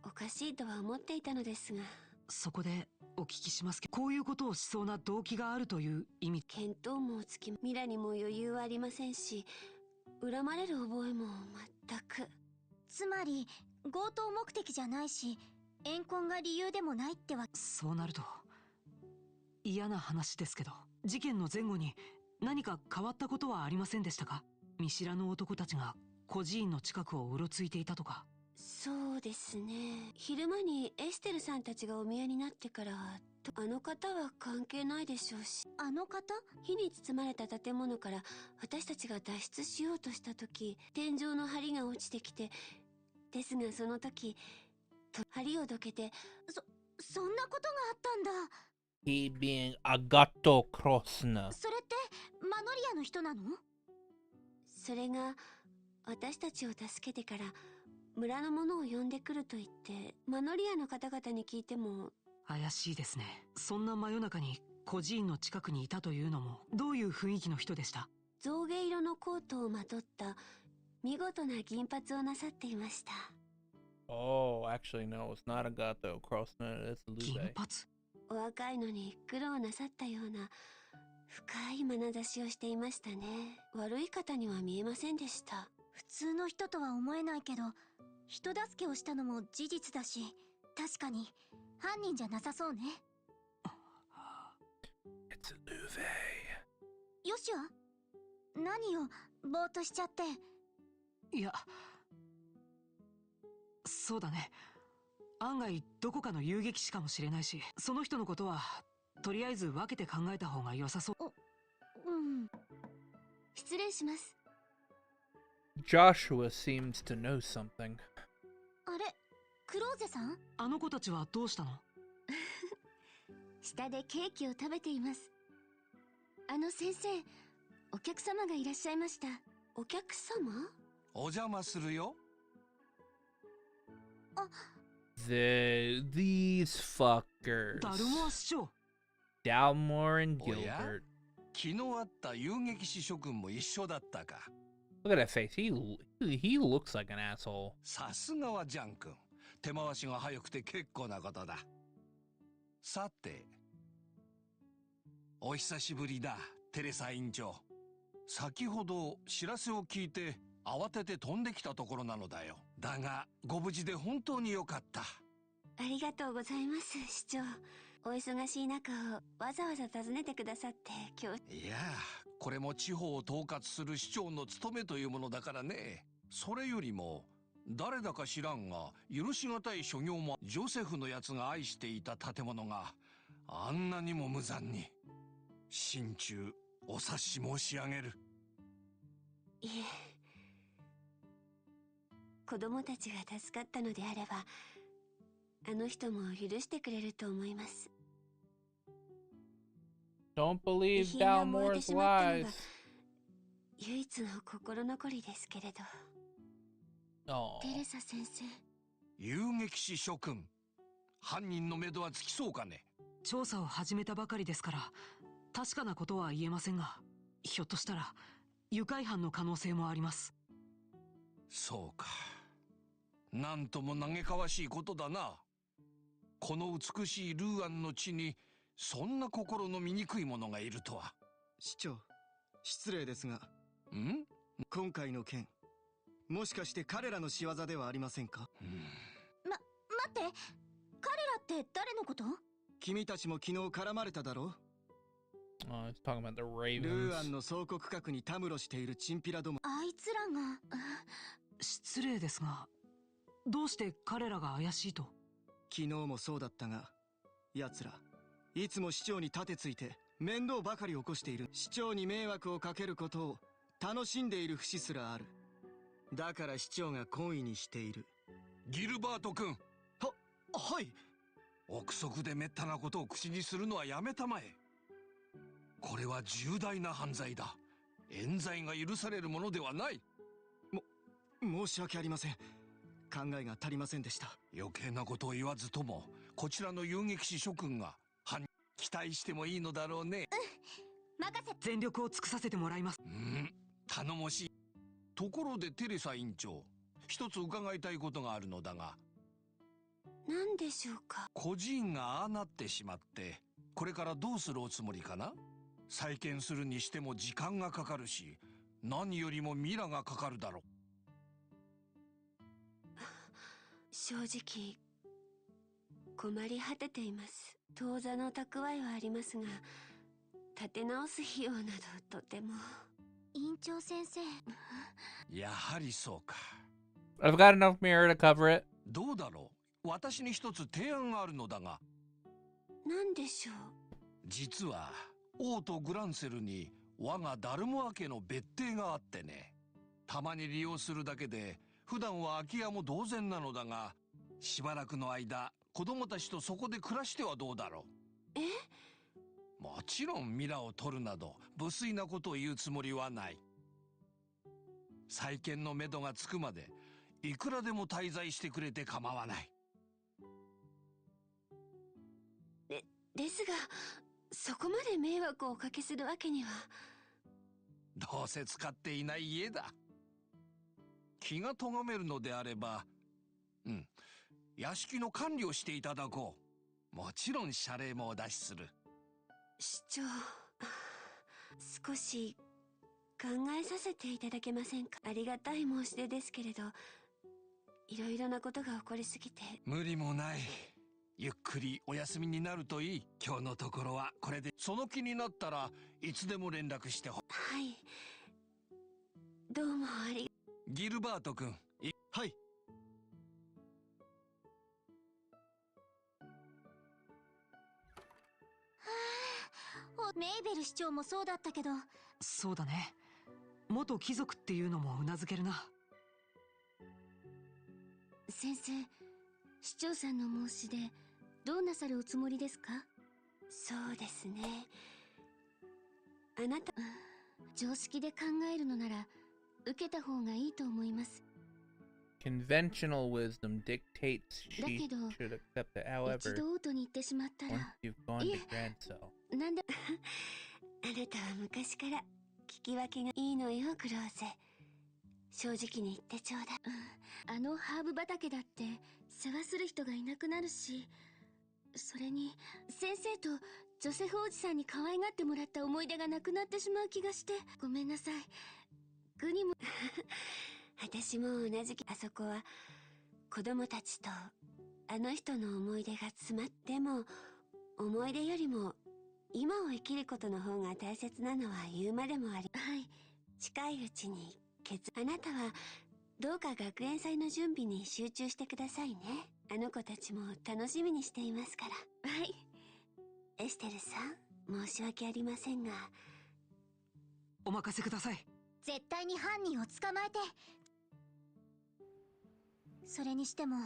E: おかしいとは思っていたのですが。
B: そこで、お聞きしますけど、こういうことをしそうな動機があるという意味。
E: 見当もつき、ミラにも余裕はありませんし、恨まれる覚えも全く。
C: つまり、強盗目的じゃないし、怨恨が理由でもないってわ。
B: そうなると、嫌な話ですけど、事件の前後に何か変わったことはありませんでしたか？見知らぬ男たちが孤児院の近くをうろついていたとか。
E: そうですね。昼間にエステルさんたちがお見えになってから、あの方は関係ないでしょうし。
C: あの方？
E: 火に包まれた建物から私たちが脱出しようとした時、天井の梁が落ちてきて、ですがその時、梁をどけて。
C: そんなことがあったんだ。
A: He being Agato Krosna.
C: それってマノリアの人なの？
E: それが私たちを助けてから村の者を呼んでくると言って、マノリアの方々に聞いても。
B: 怪しいですね。そんな真夜中に孤児院の近くにいたというのも。どういう雰囲気の人でした？
E: 象牙色のコートをまとった見事な銀髪をなさっていました。
A: Oh, actually, no, it's not Agato Krosna, it's Lube.
B: 銀髪？
E: お若いのに苦労なさったような深い眼差しをしていましたね。悪い方には見えませんでした。
C: 普通の人とは思えないけど、人助けをしたのも事実だし、確かに犯人じゃなさそうね。
A: It's Lube.
C: よしは？何よ、ぼーっとしちゃって。
B: いや、そうだね。案外どこかの遊撃士かもしれないし、その人のことはとりあえず分けて考えた方が良さそう。
E: 失礼します。
A: Joshua seems to know something.
C: あれ、クローゼさん？
B: あの子たちはどうしたの？
E: 下でケーキを食べています。先生、お客様がいらっしゃいました。お客様？
J: お邪魔するよ。
A: These fuckers.
B: ダルモア市長。
A: Dalmor and
J: おや？
A: Gilbert.
J: 昨日会った遊撃士諸君も一緒だったか。
A: Look at that face. He looks like an asshole.
J: さすがはジャン君。手回しが早くて結構なことだ。さて、お久しぶりだ、テレサ院長。先ほど知らせを聞いて慌てて飛んできたところなのだよ。だがご無事で本当によかった。
E: ありがとうございます、市長。お忙しい中をわざわざ訪ねてくださって今日。
J: いやあ、これも地方を統括する市長の務めというものだからね。それよりも誰だか知らんが許しがたい所業も、ジョセフのやつが愛していた建物があんなにも無残に。心中お察し申し上げる。
E: いえ、子供たちが助かったのであれば、あの人も許してくれると思います。
A: Don't believe
E: 遺品が燃えて
A: Dalmor's
E: しまったの
A: lies.
E: が唯一の心残りですけれど。
A: Oh.
E: テレサ先生。
J: 遊撃士諸君、犯人の目処はつきそうかね。
B: 調査を始めたばかりですから確かなことは言えませんが、ひょっとしたら愉快犯の可能性もあります。
J: そうか。なんとも嘆かわしいことだな。この美しいルーアンの地にそんな心の醜い者がいるとは。
I: 市長、失礼ですが。
J: ん？
I: 今回の件、もしかして彼らの仕業ではありませんか？
C: 待って、彼らって誰のこと？
I: 君たちも昨日絡まれただろう。
A: Oh, he's talking about the
I: ルーアン
A: Ravens.
I: の総国閣にたむろしているチンピラども。
C: あいつらが。
B: 失礼ですが、どうして彼らが怪しいと？
I: 昨日もそうだったが、奴らいつも市長に盾ついて面倒ばかり起こしている。市長に迷惑をかけることを楽しんでいる節すらある。だから市長が懇意にしている。
J: ギルバート君。
I: はい。
J: 憶測でめったなことを口にするのはやめたまえ。これは重大な犯罪だ。冤罪が許されるものではない。
I: 申し訳ありません。考えが足りませんでした。
J: 余計なことを言わずとも、こちらの遊撃士諸君が期待してもいいのだろうね。
C: 任せ。
B: 全力を尽くさせてもらいます。
J: 頼もしい。ところでテレサ院長、一つ伺いたいことがあるのだが。
E: 何でしょうか？
J: 孤児院がああなってしまって、これからどうするおつもりかな？再建するにしても時間がかかるし、何よりもミラがかかるだろう。
E: 正直困り果てています。当座の蓄えはありますが、立て直す費用などとても。
C: 院長先生。
J: やはりそうか。
A: I've got enough mirror to cover it.
J: どうだろう。私に一つ提案があるのだが。
E: 何でしょう？
J: 実は王とグランセルに我がダルモア家の別邸があってね。たまに利用するだけで普段は空き家も同然なのだが、しばらくの間子供たちとそこで暮らしてはどうだろう。もちろんミラを取るなど無粋なことを言うつもりはない。再建のめどがつくまでいくらでも滞在してくれて構わない。
E: ですが、そこまで迷惑をおかけするわけには。
J: どうせ使っていない家だ。気が咎めるのであれば、屋敷の管理をしていただこう。もちろん謝礼もお出しする。
E: 市長、少し考えさせていただけませんか？ありがたい申し出ですけれど、いろいろなことが起こりすぎて。
J: 無理もない。ゆっくりお休みになるといい。今日のところはこれで。その気になったらいつでも連絡して
E: はい。どうも
J: ギルバート君。
I: はい。
C: メイベル市長もそうだったけど。
B: そうだね。元貴族っていうのもうなずけるな。
E: 先生、市長さんの申し出、どうなさるおつもりですか？そうですね。あなた、常識で考えるのなら受けた方がいいと思います。
A: Conventional wisdom dictates she
E: だけど、
A: should accept it.
E: 一
A: However,
E: 度オートに行ってしまったら。
A: once you've gone to Grand Cell.
E: なんだあなたは昔から聞き分けがいいのよ、クローゼ。正直に言ってちょうだい。あのハーブ畑だって世話する人がいなくなるし、それに先生とジョセフおじさんに可愛がってもらった思い出がなくなってしまう気がして。ごめんなさい。グニも私も同じ。あそこは子供たちとあの人の思い出が詰まって、も思い出よりも今を生きることの方が大切なのは言うまでもあり。はい、近いうちにあなたはどうか学園祭の準備に集中してくださいね。あの子たちも楽しみにしていますから。はい。エステルさん、申し訳ありませんが。
B: お任せください。
C: 絶対に犯人を捕まえて。それにしても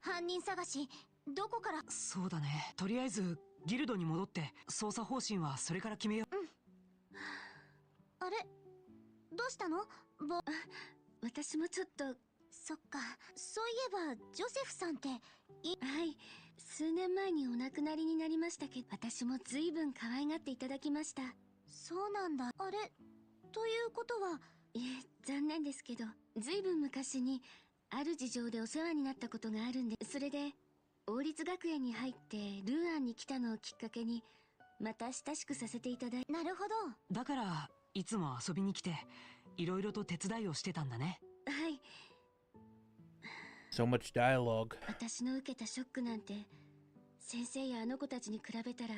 C: 犯人探しどこから。
B: そうだね。とりあえずギルドに戻って捜査方針はそれから決めよう。
C: あれ、どうしたの？
E: 私もちょっと。
C: そっか。そういえばジョセフさんってはい、
E: 数年前にお亡くなりになりましたけど、私も随分可愛がっていただきました。
C: そうなんだ。あれ、ということは、
E: いえ、残念ですけど、ずいぶん昔にある事情でお世話になったことがあるんで、それで王立学園に入ってルーアンに来たのをきっかけにまた親しくさせていただい。
C: なるほど。
B: だからいつも遊びに来ていろいろと手伝いをしてたんだね。
E: はい。
A: So much dialogue.
E: 私の受けたショックなんて先生やあの子たちに比べたら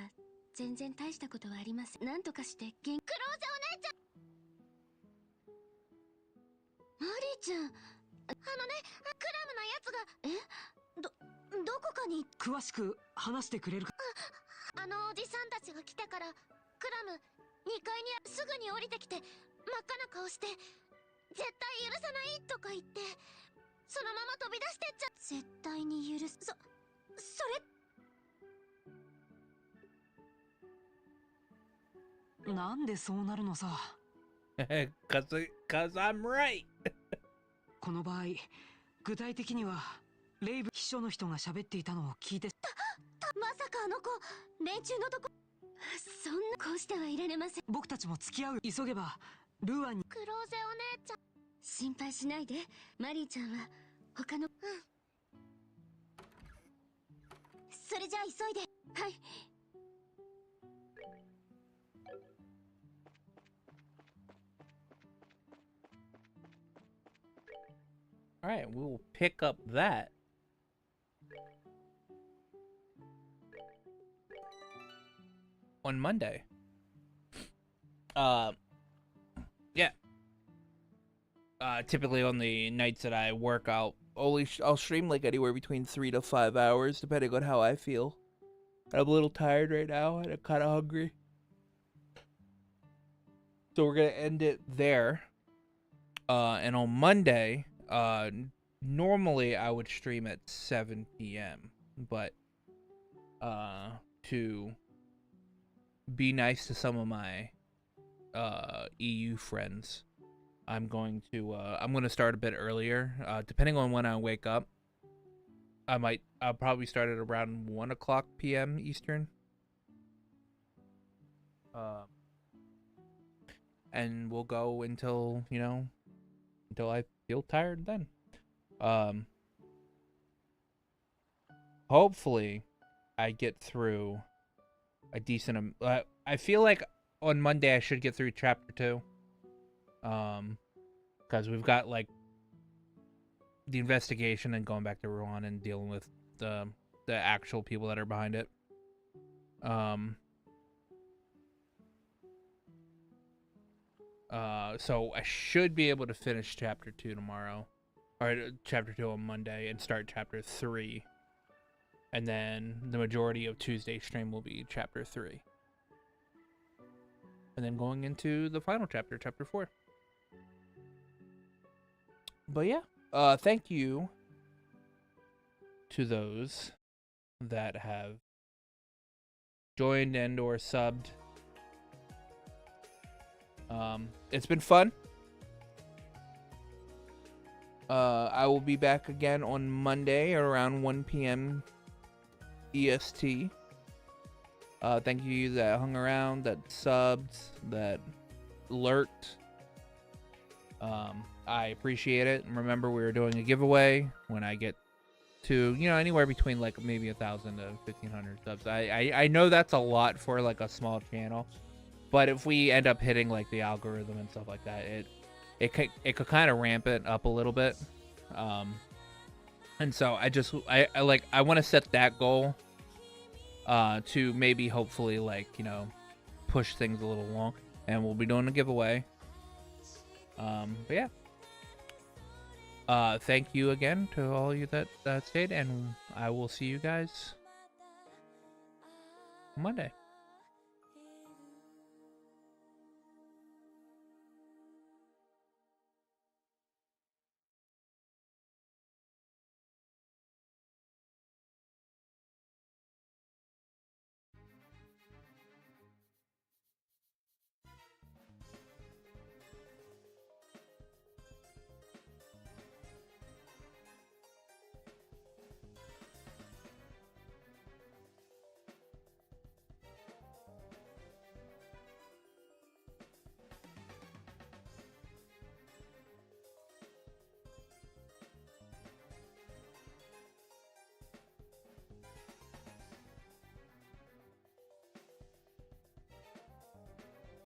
E: 全然大したことはありません。なんとかしてクローゼお姉ちゃん、マリーちゃん。
C: クラムのやつが、どこかに。
B: 詳しく話してくれるか。
C: あのおじさんたちが来たから、クラム2階にすぐに降りてきて、真っ赤な顔して絶対許さないとか言って、そのまま飛び出してっちゃ。絶対に許す。そ
B: れなんでそうなるのさ。
A: cause I'm right.
B: この場合、具体的にはレイブ秘書の人が喋っていたのを聞いて。
C: まさかあの子、連中のとこ。
E: そんな、こうしてはいられません。
B: 僕たちも付き合う。急げばルーアンに。
C: クローゼお姉ちゃん。
E: 心配しないで、マリーちゃんは他の。
C: それじゃあ急いで。
E: はい。
A: All right, we will pick up that on Monday. Yeah. Typically on the nights that I work, I'll stream like anywhere between 3 to 5 hours, depending on how I feel. I'm a little tired right now, and I'm kind of hungry. So we're gonna end it there. And on Monday, normally I would stream at 7 p.m. But to be nice to some of my EU friends, I'm going to start a bit earlier. Depending on when I wake up, I'll probably start at around 1 o'clock p.m. Eastern. And we'll go until I feel tired then. Hopefully I get through a decent I feel like on Monday I should get through chapter 2. Because we've got like the investigation and going back to Rouen and dealing with the actual people that are behind it. So I should be able to finish chapter 2 tomorrow, or chapter 2 on Monday, and start chapter 3. And then the majority of Tuesday's stream will be chapter 3. And then going into the final chapter, chapter 4. But yeah, thank you to those that have joined and or subbed. It's been fun. I will be back again on Monday around 1 p.m. EST. Thank you that hung around, that subbed, that lurked. I appreciate it. And remember, we were doing a giveaway when I get to, anywhere between like maybe 1,000 to 1,500 subs. I know that's a lot for like a small channel, but if we end up hitting like the algorithm and stuff like that, it could kind of ramp it up a little bit. And so I want to set that goal to maybe hopefully push things a little along, and we'll be doing a giveaway. But yeah. Thank you again to all you that stayed, and I will see you guys Monday.